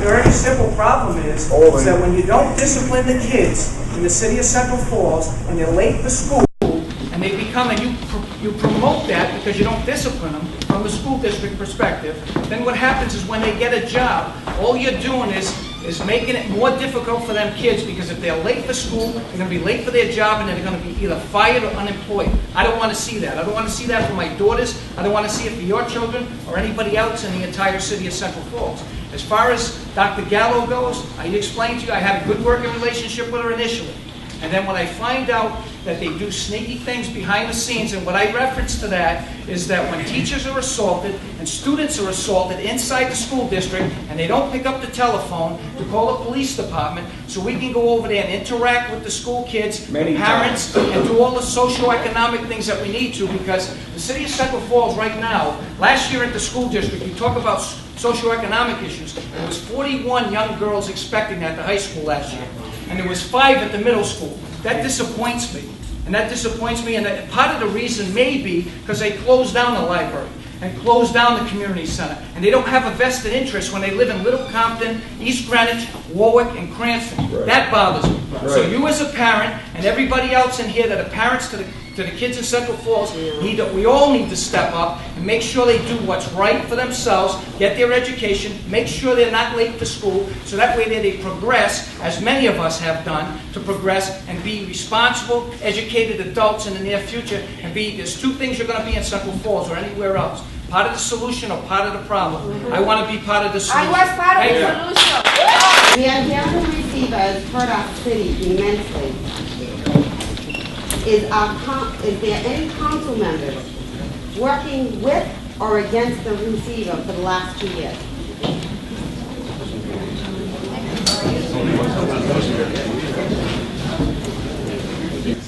Very simple problem is that when you don't discipline the kids in the city of Central Falls and they're late for school, and they become, and you promote that because you don't discipline them from the school district perspective, then what happens is when they get a job, all you're doing is making it more difficult for them kids, because if they're late for school, they're going to be late for their job, and they're going to be either fired or unemployed. I don't want to see that. I don't want to see that for my daughters. I don't want to see it for your children or anybody else in the entire city of Central Falls. As far as Dr. Gallo goes, I explained to you I had a good working relationship with her initially. And then when I find out that they do sneaky things behind the scenes, and what I reference to that is that when teachers are assaulted and students are assaulted inside the school district and they don't pick up the telephone to call the police department so we can go over there and interact with the school kids, parents, and do all the socioeconomic things that we need to, because the city of Central Falls right now, last year at the school district, you talk about socioeconomic issues, there was 41 young girls expecting at the high school last year, and there was 5 at the middle school. That disappoints me. And that disappoints me, and part of the reason may be because they closed down the library and closed down the community center. And they don't have a vested interest when they live in Little Compton, East Greenwich, Warwick, and Cranston. Right. That bothers me. Right. So you as a parent, and everybody else in here that are parents to the kids in Central Falls, we all need to step up and make sure they do what's right for themselves, get their education, make sure they're not late for school, so that way they progress, as many of us have done, to progress and be responsible, educated adults in the near future, and there's 2 things you're going to be in Central Falls or anywhere else. Part of the solution or part of the problem. I want to be part of the solution. I was part of the solution. The undoubted receivers hurt our city immensely. Is there any council members working with or against the receiver for the last 2 years?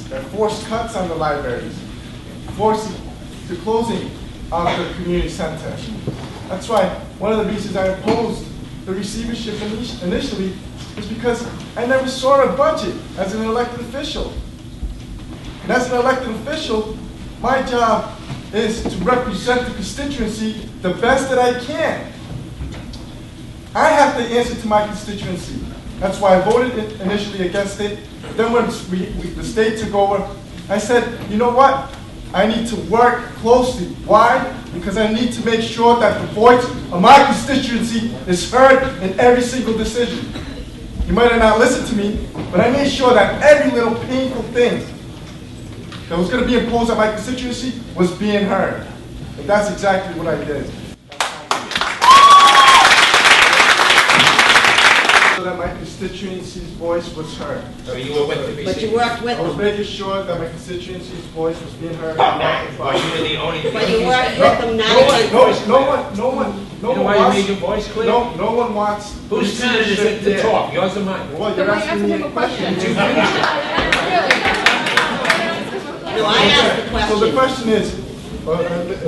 That forced cuts on the libraries, forced the closing of the community center. That's why one of the reasons I opposed the receivership initially was because I never saw a budget as an elected official. And as an elected official, my job is to represent the constituency the best that I can. I have to answer to my constituency. That's why I voted initially against it. Then when the state took over, I said, you know what? I need to work closely. Why? Because I need to make sure that the voice of my constituency is heard in every single decision. You might have not listened to me, but I made sure that every little painful thing that was going to be imposed on my constituency was being heard. And that's exactly what I did. that my constituency's voice was heard. So you were with the receiver? But you worked with I was them. making sure that my constituency's voice was being heard. Well, you were the only. But you worked with them, not against them. No one You know why you made your voice clear? No one wants. Whose turn is it to talk, yours or mine? Well, you're asking me a question. No, I asked the question. So the question is,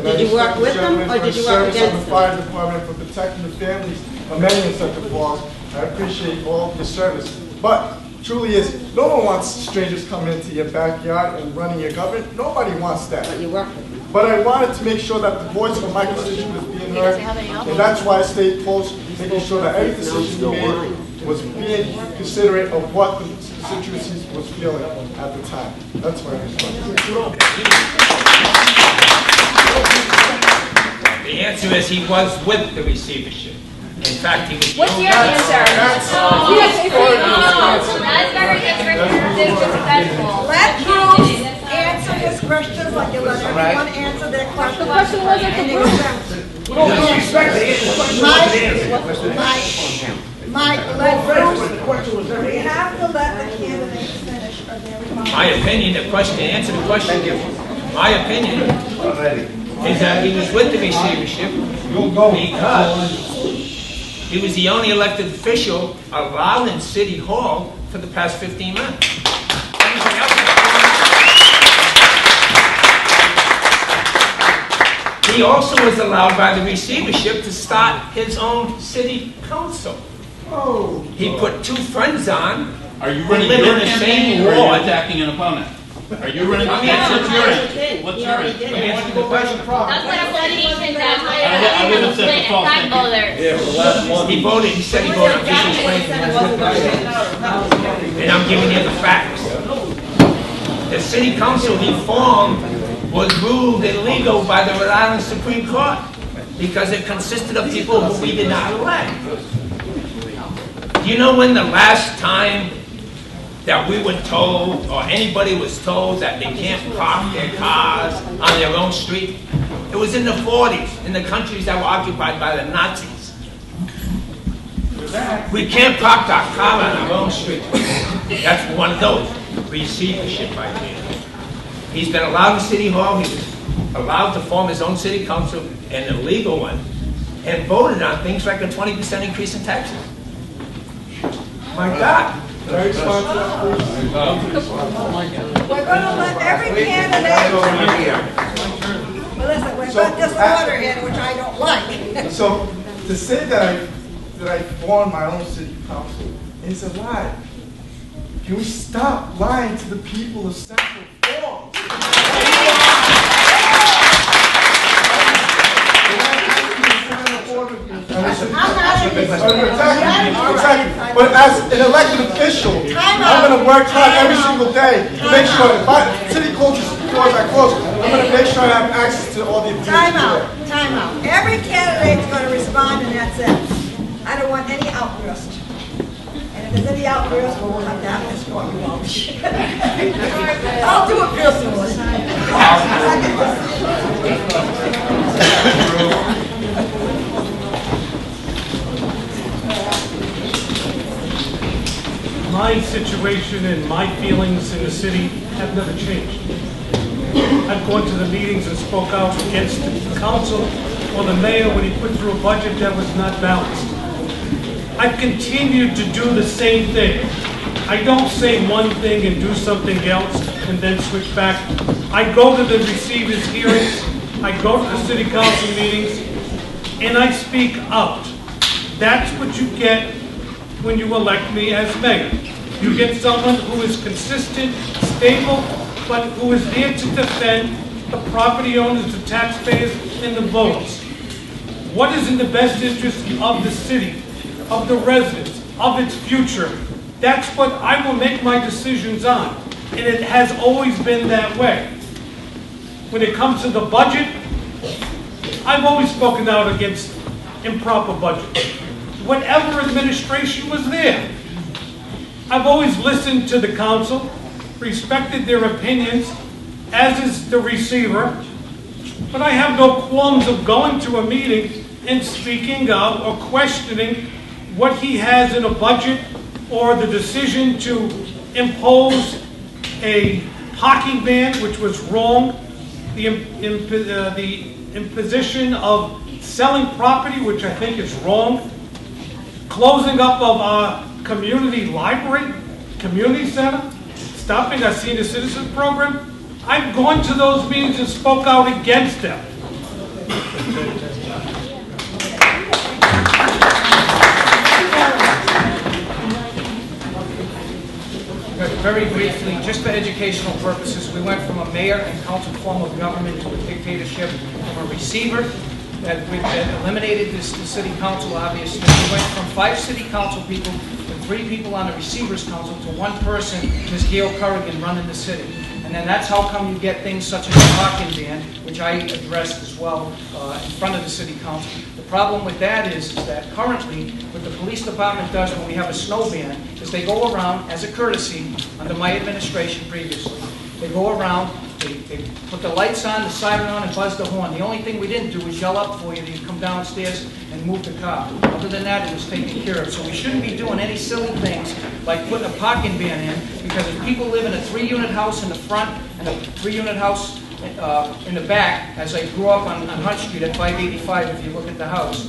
Did you work with them, or did you work against them? them? Fire department for protecting the families of many in Central Falls. I appreciate all of your service, but truly is, no one wants strangers coming into your backyard and running your government. Nobody wants that. But you work with them. But I wanted to make sure that the voice of my constituents was being heard, and that's why I stayed close, making sure that every decision you made was being considerate of what the constituencies was feeling at the time. That's my response. The answer is he was with the receivership. In fact, he was. What's your answer? That's very disrespectful. Let Bruce answer his questions like you let everyone answer their questions. The question wasn't to Bruce. No disrespect, the question wasn't answered. Mike, let Bruce, The question was never we answered. have to let the candidates finish or their remarks. My opinion, the question, to answer the question, my opinion is that he was with the receivership because he was the only elected official allowed in City Hall for the past 15 months. Everybody else He also was allowed by the receivership to start his own city council. He put two friends on. Are you who running live your in the campaign same or are ward. you attacking an opponent? Are you running? Let me answer What's your end? What's your end? Let me answer the question. I would have said the false thing. Yeah, for the last one. He voted, he said he voted on people's claims and was with us. And I'm giving you the facts. The city council he formed was ruled illegal by the Rhode Island Supreme Court because it consisted of people who we did not elect. Do you know when the last time that we were told, or anybody was told, that they can't park their cars on their own street? It was in the 40s, in the countries that were occupied by the Nazis. We can't park our car on our own street. That's one of those receivership ideas. He's been allowed in City Hall, he was allowed to form his own city council, an illegal one, and voted on things like a 20% increase in taxes. My God. We're going to let every candidate. Well, listen, we're going this order here, which I don't like. So to say that I formed my own city council is a lie. Can we stop lying to the people of Central Falls? Exactly. But as an elected official, I'm going to work hard every single day to make sure if my city doors are closed, I'm going to make sure I have access to all the information. Time out. Every candidate's going to respond and that's it. I don't want any outburst. And if there's any outburst, we'll have to have this court. I'll do it personally. My situation and my feelings in the city have never changed. I've gone to the meetings and spoke out against the council or the mayor when he put through a budget that was not balanced. I've continued to do the same thing. I don't say one thing and do something else and then switch back. I go to the receivers' hearings, I go to the city council meetings, and I speak out. That's what you get when you elect me as mayor. You get someone who is consistent, stable, but who is there to defend the property owners, the taxpayers, and the voters. What is in the best interest of the city, of the residents, of its future? That's what I will make my decisions on, and it has always been that way. When it comes to the budget, I've always spoken out against improper budgets. Whatever administration was there. I've always listened to the council, respected their opinions, as is the receiver, but I have no qualms of going to a meeting and speaking out or questioning what he has in a budget or the decision to impose a parking ban, which was wrong, the imposition of selling property, which I think is wrong, closing up of our community library, community center, stopping our senior citizen program. I've gone to those meetings and spoke out against them. Very briefly, just for educational purposes, we went from a mayor and council form of government to a dictatorship, from a receiver that eliminated the city council, obviously. We went from 5 city council people and 3 people on the receivers council to 1 person, Ms. Gail Currigan, running the city. And then that's how come you get things such as a parking ban, which I addressed as well in front of the city council. The problem with that is that currently, what the police department does when we have a snow ban, is they go around, as a courtesy, under my administration previously, they go around, they put the lights on, the siren on, and buzz the horn. The only thing we didn't do was yell up for you that you come downstairs and move the car. Other than that, it was taken care of. So we shouldn't be doing any silly things like putting a parking ban in, because if people live in a 3-unit house in the front and a 3-unit house in the back, as I grew up on Hunt Street at 585, if you look at the house,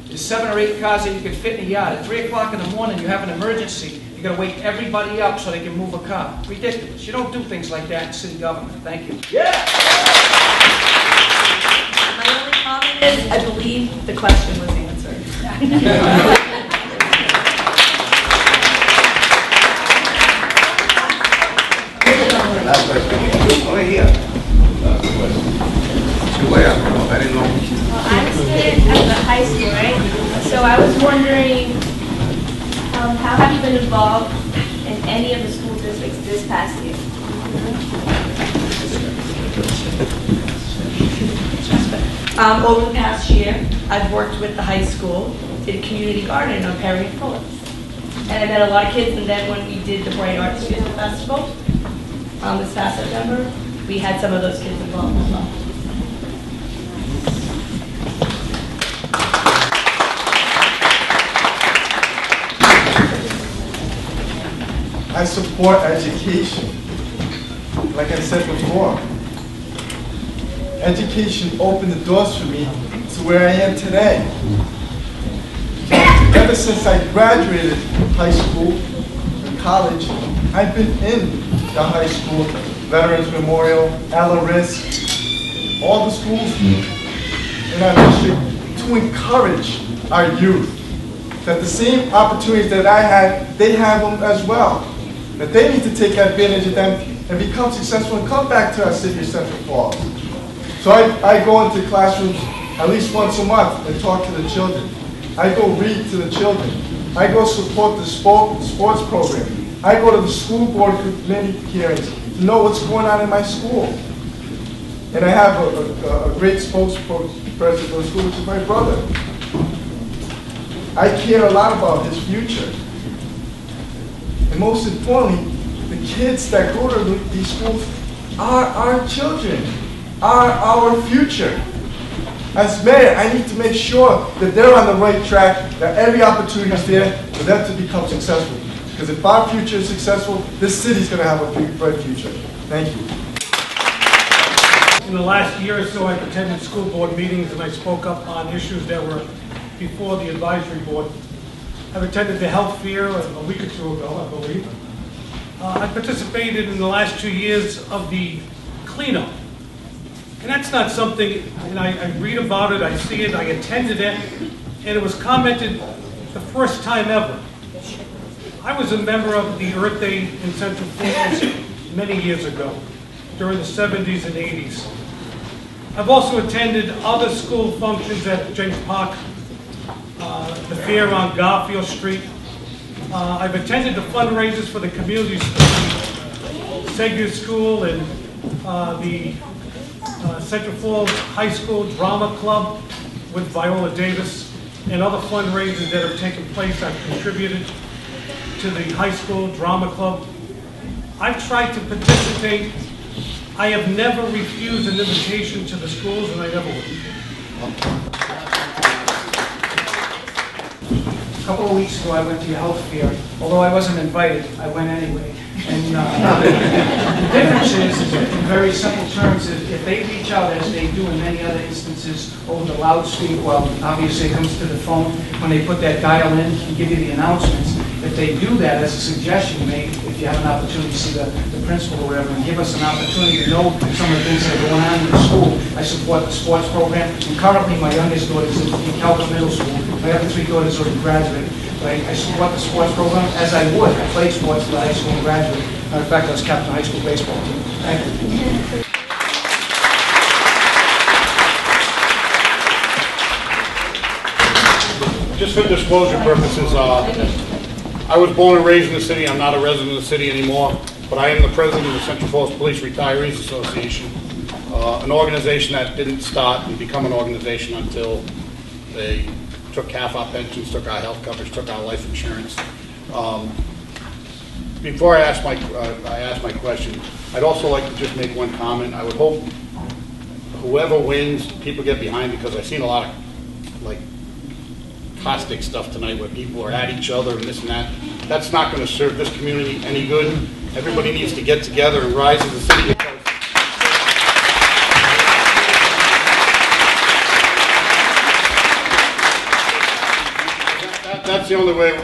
there's 7 or 8 cars that you can fit in a yard. At 3 o'clock in the morning, you have an emergency. You got to wake everybody up so they can move a car. Ridiculous. You don't do things like that in city government. Thank you. My only comment is, I believe the question was answered. Last question. Over here. I'm a student at the high school, right? So I was wondering, how have you been involved in any of the school districts this past year? Over the past year, I've worked with the high school, did a community garden on Perry and Phillips. And I met a lot of kids, and then when we did the Bright Arts Music Festival this past September, we had some of those kids involved as well. I support education. Like I said before, education opened the doors for me to where I am today. Ever since I graduated high school and college, I've been in the high school, Veterans Memorial, Risk, all the schools in our district to encourage our youth that the same opportunities that I had, they have them as well. That they need to take advantage of them and become successful and come back to our city of Central Falls. So I go into classrooms at least once a month and talk to the children. I go read to the children. I go support the sports program. I go to the school board committee hearings to know what's going on in my school. And I have a great spokesperson for the school, which is my brother. I care a lot about his future. And most importantly, the kids that go to these schools are our children, are our future. As mayor, I need to make sure that they're on the right track, that every opportunity is there for them to become successful. Because if our future is successful, this city's going to have a big, bright future. Thank you. In the last year or so, I've attended school board meetings and I spoke up on issues that were before the advisory board. I've attended the health fair a week or 2 ago, I believe. I participated in the last 2 years of the cleanup. And that's not something, and I read about it, I see it, I attended it, and it was commented the first time ever. I was a member of the Earth Day in Central Falls many years ago, during the 70s and 80s. I've also attended other school functions at James Park, the fair on Garfield Street. I've attended the fundraisers for the community school, Segur School, and the Central Falls High School Drama Club with Viola Davis, and other fundraisers that have taken place. I've contributed to the high school drama club. I've tried to participate. I have never refused an invitation to the schools, and I never will. couple of weeks ago, I went to your health fair. Although I wasn't invited, I went anyway. And the difference is in very simple terms, if they reach out, as they do in many other instances, over the loudspeaker, well, obviously it comes to the phone, when they put that dial in and give you the announcements, if they do that as a suggestion, maybe if you have an opportunity to see the principal or whatever, and give us an opportunity to know some of the things that are going on in the school. I support the sports program, and currently my youngest daughter is in Calvin Middle School. My other 3 daughters already graduated. I support the sports program as I would. I played sports at high school and graduated. Matter of fact, I was captain of the high school baseball team. Thank you. Just for disclosure purposes, I was born and raised in the city. I'm not a resident of the city anymore, but I am the president of the Central Falls Police Retirees Association, an organization that didn't start and become an organization until they took half our pensions, took our health coverage, took our life insurance. Before I ask my question, I'd also like to just make one comment. I would hope whoever wins, people get behind, because I've seen a lot of like caustic stuff tonight where people are at each other and this and that. That's not going to serve this community any good. Everybody needs to get together and rise as a city. That's the only way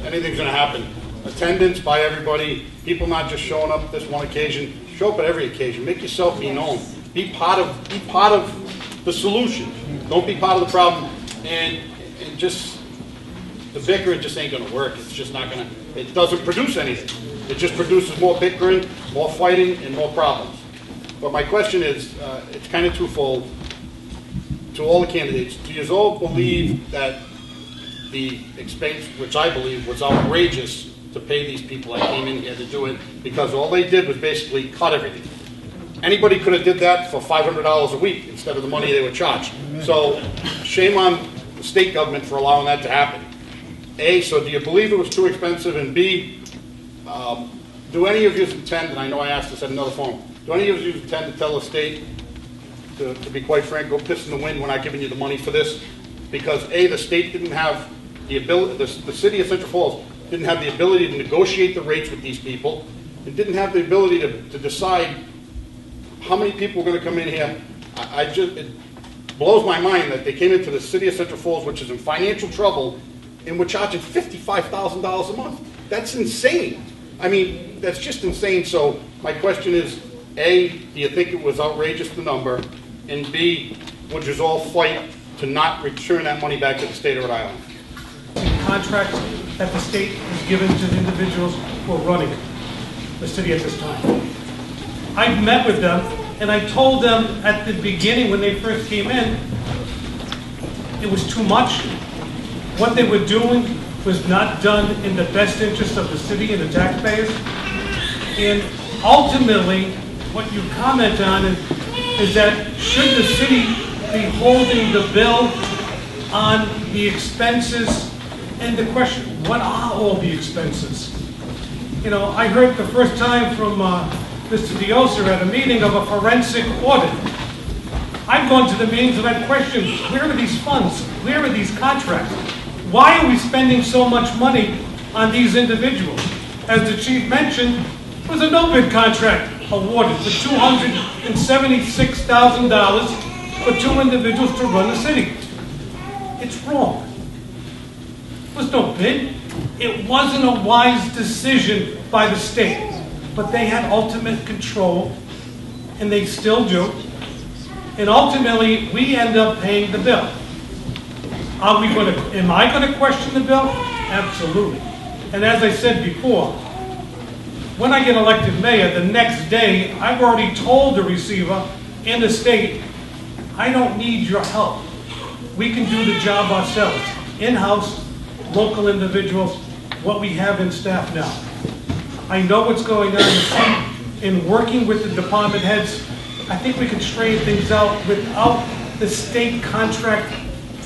anything's going to happen. Attendance by everybody, people not just showing up this one occasion. Show up at every occasion. Make yourself be known. Be part of the solution. Don't be part of the problem. And just the bickering just ain't going to work. It's just not going to. It doesn't produce anything. It just produces more bickering, more fighting, and more problems. But my question is, it's kind of twofold. To all the candidates, do you all believe that the expense, which I believe was outrageous, to pay these people that came in here to do it, because all they did was basically cut everything? Anybody could have did that for $500 a week instead of the money they were charged. So shame on the state government for allowing that to happen. A, so do you believe it was too expensive? And B, do any of you intend, and I know I asked this at another forum, do any of you intend to tell the state, to be quite frank, go piss in the wind, we're not giving you the money for this? Because A, the state didn't have the ability, the city of Central Falls didn't have the ability to negotiate the rates with these people, and didn't have the ability to decide how many people were going to come in here. It blows my mind that they came into the city of Central Falls, which is in financial trouble, and we're charging $55,000 a month. That's insane. I mean, that's just insane. So my question is, A, do you think it was outrageous, the number? And B, would you all fight to not return that money back to the state of Rhode Island? Contracts that the state has given to the individuals who are running the city at this time. I met with them, and I told them at the beginning when they first came in, it was too much. What they were doing was not done in the best interest of the city and the taxpayers. And ultimately, what you comment on is that should the city be holding the bill on the expenses? And the question, what are all the expenses? You know, I heard the first time from Mr. Diossa at a meeting of a forensic audit. I've gone to the meetings and I've questioned, where are these funds? Where are these contracts? Why are we spending so much money on these individuals? As the chief mentioned, there was a no-bid contract awarded for $276,000 for 2 individuals to run the city. It's wrong. There was no bid. It wasn't a wise decision by the state, but they had ultimate control, and they still do. And ultimately, we end up paying the bill. Am I going to question the bill? Absolutely. And as I said before, when I get elected mayor, the next day, I've already told the receiver and the state, I don't need your help. We can do the job ourselves. In-house, local individuals, what we have in staff now. I know what's going on in working with the department heads. I think we can straighten things out without the state contract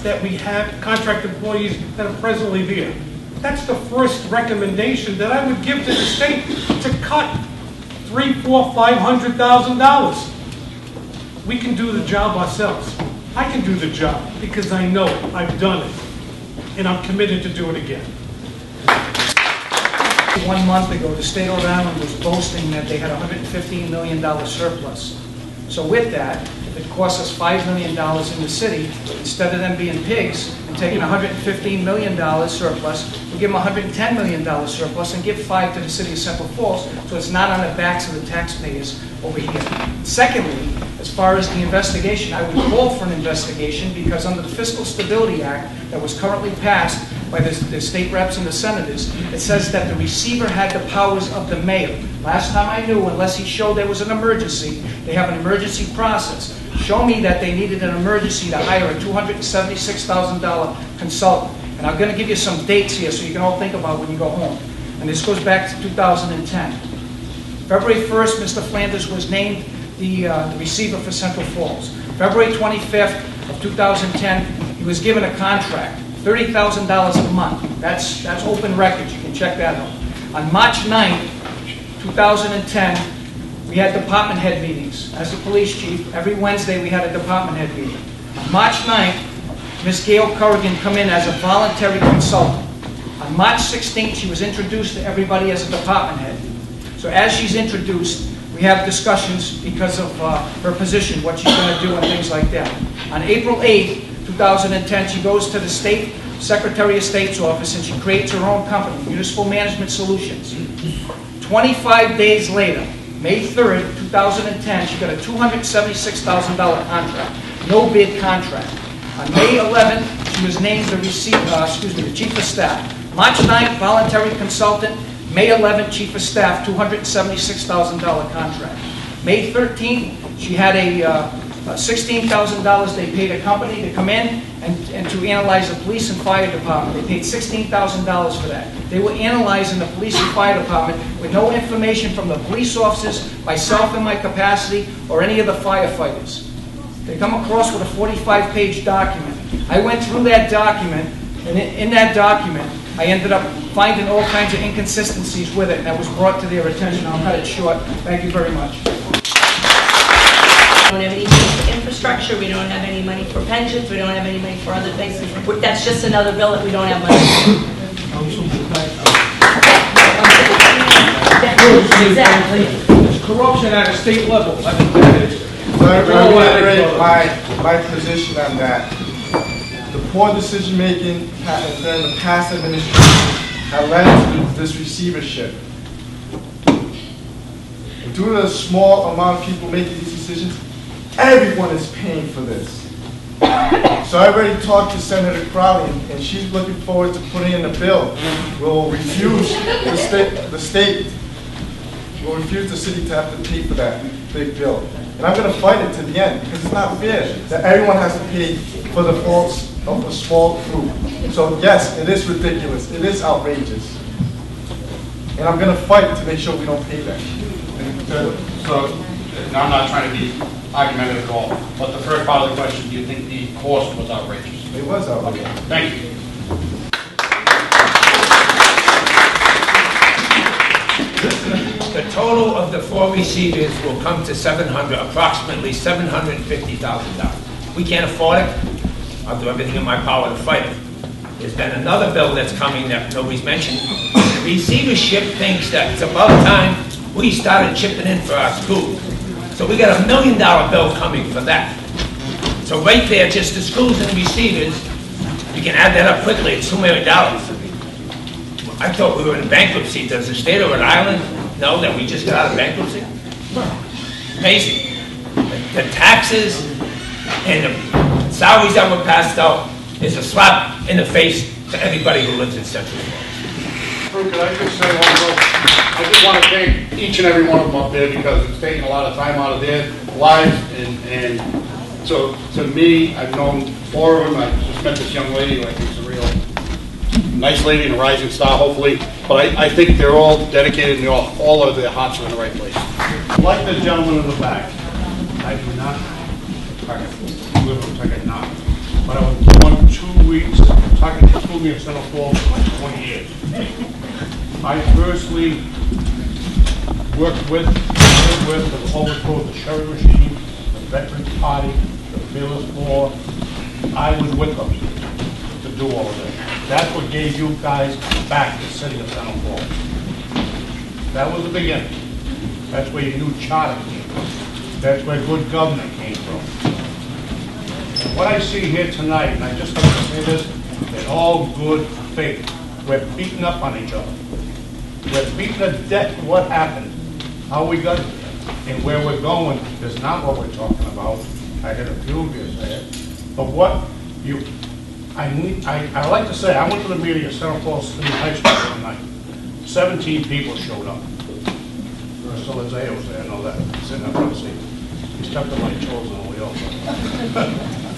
that we have, contract employees that are presently there. That's the first recommendation that I would give to the state, to cut $300,000, $400,000, $500,000. We can do the job ourselves. I can do the job because I know it. I've done it. and I'm committed to do it again. 1 month ago, the state of Rhode Island was boasting that they had a $115 million surplus. So with that, if it costs us $5 million in the city, instead of them being pigs and taking $115 million surplus, we give them $110 million surplus and give $5 to the city of Central Falls, so it's not on the backs of the taxpayers over here. Secondly, as far as the investigation, I would call for an investigation because under the Fiscal Stability Act that was currently passed by the state reps and the senators, it says that the receiver had the powers of the mayor. Last time I knew, unless he showed there was an emergency, they have an emergency process. Show me that they needed an emergency to hire a $276,000 consultant. And I'm going to give you some dates here so you can all think about when you go home. And this goes back to 2010. February 1st, Mr. Flanders was named the receiver for Central Falls. February 25th of 2010, he was given a contract, $30,000 a month. That's open records. You can check that out. On March 9th, 2010, we had department head meetings. As the police chief, every Wednesday we had a department head meeting. On March 9th, Ms. Gail Corrigan come in as a voluntary consultant. On March 16th, she was introduced to everybody as a department head. So as she's introduced, we have discussions because of her position, what she's going to do and things like that. On April 8th, 2010, she goes to the State Secretary of State's office and she creates her own company, Municipal Management Solutions. 25 days later, May 3rd, 2010, she got a $276,000 contract, no bid contract. On May 11th, she was named the Chief of Staff. March 9th, voluntary consultant. May 11th, Chief of Staff, $276,000 contract. May 13th, she had a $16,000 they paid a company to come in and to analyze the police and fire department. They paid $16,000 for that. They were analyzing the police and fire department with no information from the police officers, myself in my capacity, or any of the firefighters. They come across with a 45-page document. I went through that document, and in that document, I ended up finding all kinds of inconsistencies with it, and that was brought to their attention. I'll cut it short. Thank you very much. We don't have any money for infrastructure, we don't have any money for pensions, we don't have any money for other things. That's just another bill that we don't have money for. Exactly. There's corruption at a state level. I think that is. So I reiterate my position on that. The poor decision-making during the past administration had led to this receivership. Due to the small amount of people making these decisions, everyone is paying for this. So I already talked to Senator Crowley, and she's looking forward to putting in a bill. We'll refuse the state will refuse the city to have to pay for that big bill. And I'm going to fight it to the end because it's not fair that everyone has to pay for the faults of a small group. So yes, it is ridiculous. It is outrageous. And I'm going to fight to make sure we don't pay that. So, now I'm not trying to be argumentative at all, but the first part of the question, do you think the cost was outrageous? It was outrageous. Okay, thank you. The total of the 4 receivers will come to approximately $750,000. We can't afford it. I'll do everything in my power to fight it. There's been another bill that's coming that nobody's mentioned. The receivership thinks that it's about time we started chipping in for our schools. So we got $1 million bill coming for that. So right there, just the schools and receivers, you can add that up quickly, it's $2 million. I thought we were in bankruptcy. Does the state of Rhode Island know that we just got out of bankruptcy? Amazing. The taxes and the salaries that were passed out is a slap in the face to everybody who lives in Central Falls. Could I just say one word? I just want to thank each and every one of them up there because it's taken a lot of time out of their lives, and so to me, I've known 4 of them. I just met this young lady who I think is a real nice lady and a rising star, hopefully. But I think they're all dedicated and all of their hearts are in the right place. Like the gentleman in the back, I do not live in Tucket now. But I was born 2 weeks. Tucket schooled me in Central Falls for 20 years. I personally worked with, and overthrew the Sherry regime, the Veterans Party, the Fearless War. I was with them to do all of that. That's what gave you guys back the city of Center Falls. That was the beginning. That's where your new charter came from. That's where good government came from. And what I see here tonight, and I just have to say this, in all good faith, we're beating up on each other. We're beating to death what happened, how we got here, and where we're going is not what we're talking about. I had a few of you say it. But what you, I like to say, I went to the meeting at Center Falls City High School tonight. 17 people showed up. Mr. Lizzie was there, I know that, sitting up front seat. He stepped on my toes and we all.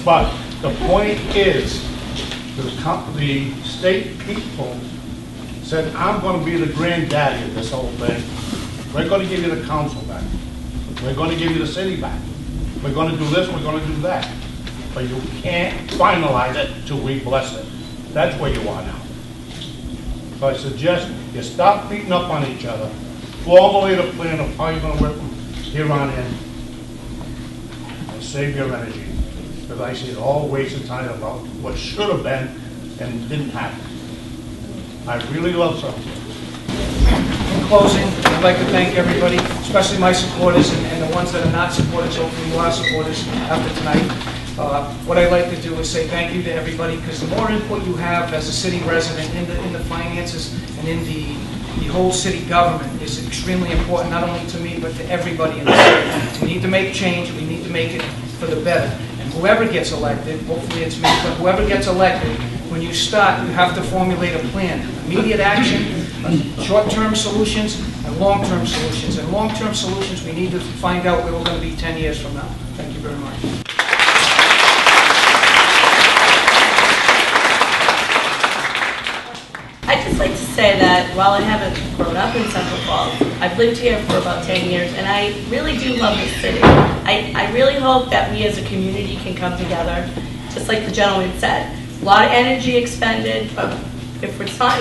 But the point is, the state people said, I'm going to be the granddaddy of this whole thing. We're going to give you the council back. We're going to give you the city back. We're going to do this, we're going to do that. But you can't finalize it till we bless it. That's where you are now. So I suggest you stop beating up on each other, formulate a plan of how you're going to work from here on in, and save your energy. Because I see it all wasted time about what should have been and didn't happen. I really love something. In closing, I'd like to thank everybody, especially my supporters and the ones that are not supporters. Hopefully you are supporters after tonight. What I'd like to do is say thank you to everybody, because the more input you have as a city resident in the finances and in the whole city government is extremely important, not only to me, but to everybody in the city. We need to make change. We need to make it for the better. And whoever gets elected, hopefully it's me, but whoever gets elected, when you start, you have to formulate a plan. Immediate action, short-term solutions, and long-term solutions. And long-term solutions, we need to find out where we're going to be 10 years from now. Thank you very much. I'd just like to say that while I haven't grown up in Central Falls, I've lived here for about 10 years, and I really do love this city. I really hope that we as a community can come together, just like the gentleman said. A lot of energy expended, but if it's not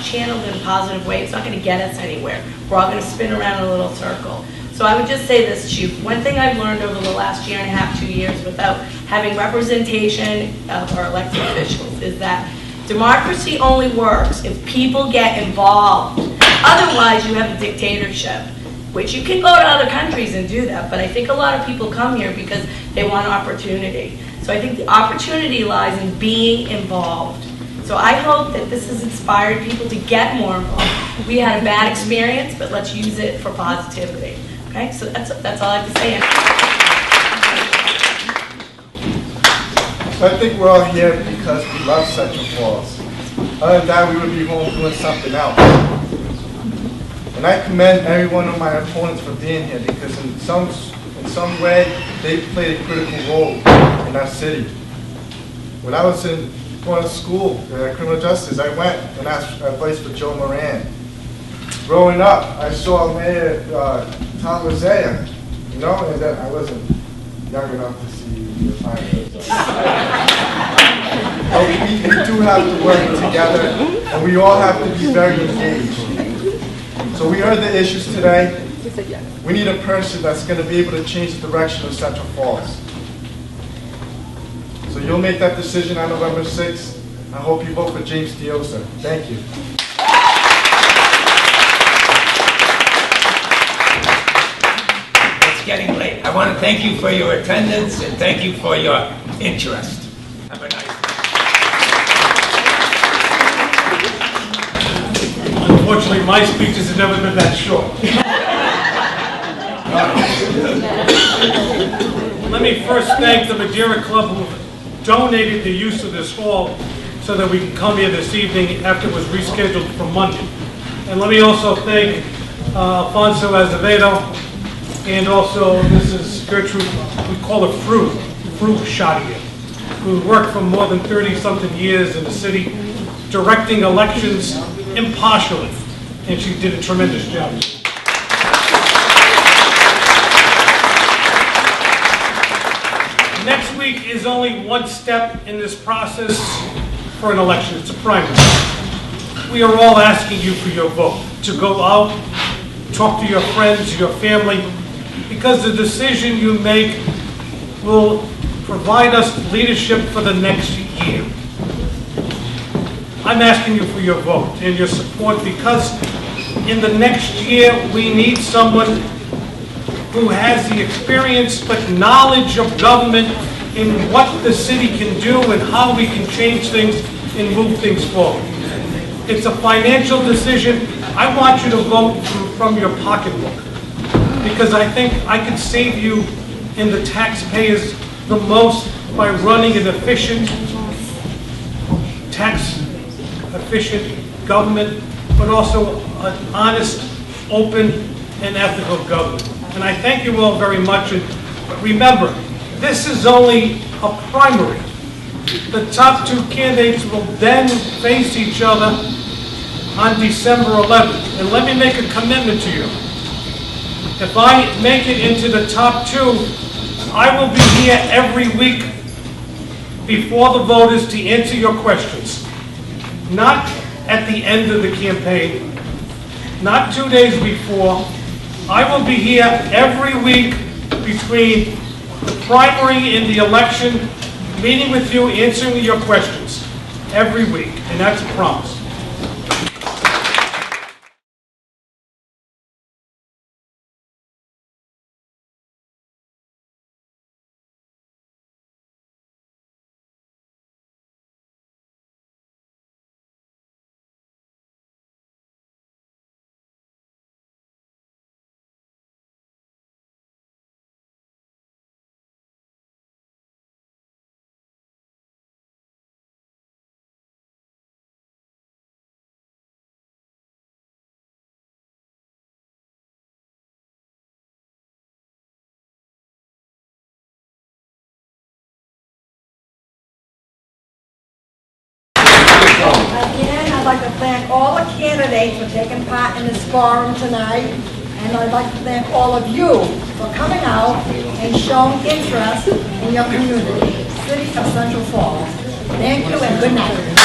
channeled in a positive way, it's not going to get us anywhere. We're all going to spin around in a little circle. So I would just say this, Chief. One thing I've learned over the last year and a half, 2 years, without having representation of our elected officials, is that democracy only works if people get involved. Otherwise, you have a dictatorship, which you can go to other countries and do that, but I think a lot of people come here because they want opportunity. So I think the opportunity lies in being involved. So I hope that this has inspired people to get more involved. We had a bad experience, but let's use it for positivity. Okay, so that's all I have to say. So I think we're all here because we love Central Falls. Other than that, we would be home doing something else. And I commend every one of my opponents for being here, because in some way, they played a critical role in our city. When I was going to school, criminal justice, I went and asked advice for Joe Moran. Growing up, I saw Mayor Tom Lizzie, you know, and then I wasn't young enough to see the finals. But we do have to work together, and we all have to be very engaged. So we heard the issues today. We need a person that's going to be able to change the direction of Central Falls. So you'll make that decision on November 6th. I hope you vote for James Diossa. Thank you. It's getting late. I want to thank you for your attendance and thank you for your interest. Have a nice day. Unfortunately, my speeches have never been that short. Let me first thank the Madeira Club who donated the use of this hall so that we can come here this evening after it was rescheduled for Monday. And let me also thank Alfonso Azevedo and also Mrs. Gertrude, we call her Fruit Shadia, who worked for more than 30-something years in the city, directing elections impartially, and she did a tremendous job. Next week is only one step in this process for an election. It's a primary. We are all asking you for your vote, to go out, talk to your friends, your family, because the decision you make will provide us leadership for the next year. I'm asking you for your vote and your support, because in the next year, we need someone who has the experience but knowledge of government in what the city can do and how we can change things and move things forward. It's a financial decision. I want you to vote from your pocketbook, because I think I can save you and the taxpayers the most by running an efficient, tax-efficient government, but also an honest, open, and ethical government. And I thank you all very much. But remember, this is only a primary. The top two candidates will then face each other on December 11th. And let me make a commitment to you. If I make it into the top two, I will be here every week before the voters to answer your questions. Not at the end of the campaign, not 2 days before. I will be here every week between the primary and the election, meeting with you, answering your questions every week, and that's a promise. Again, I'd like to thank all the candidates for taking part in this forum tonight, and I'd like to thank all of you for coming out and showing interest in your community, City of Central Falls. Thank you and good night.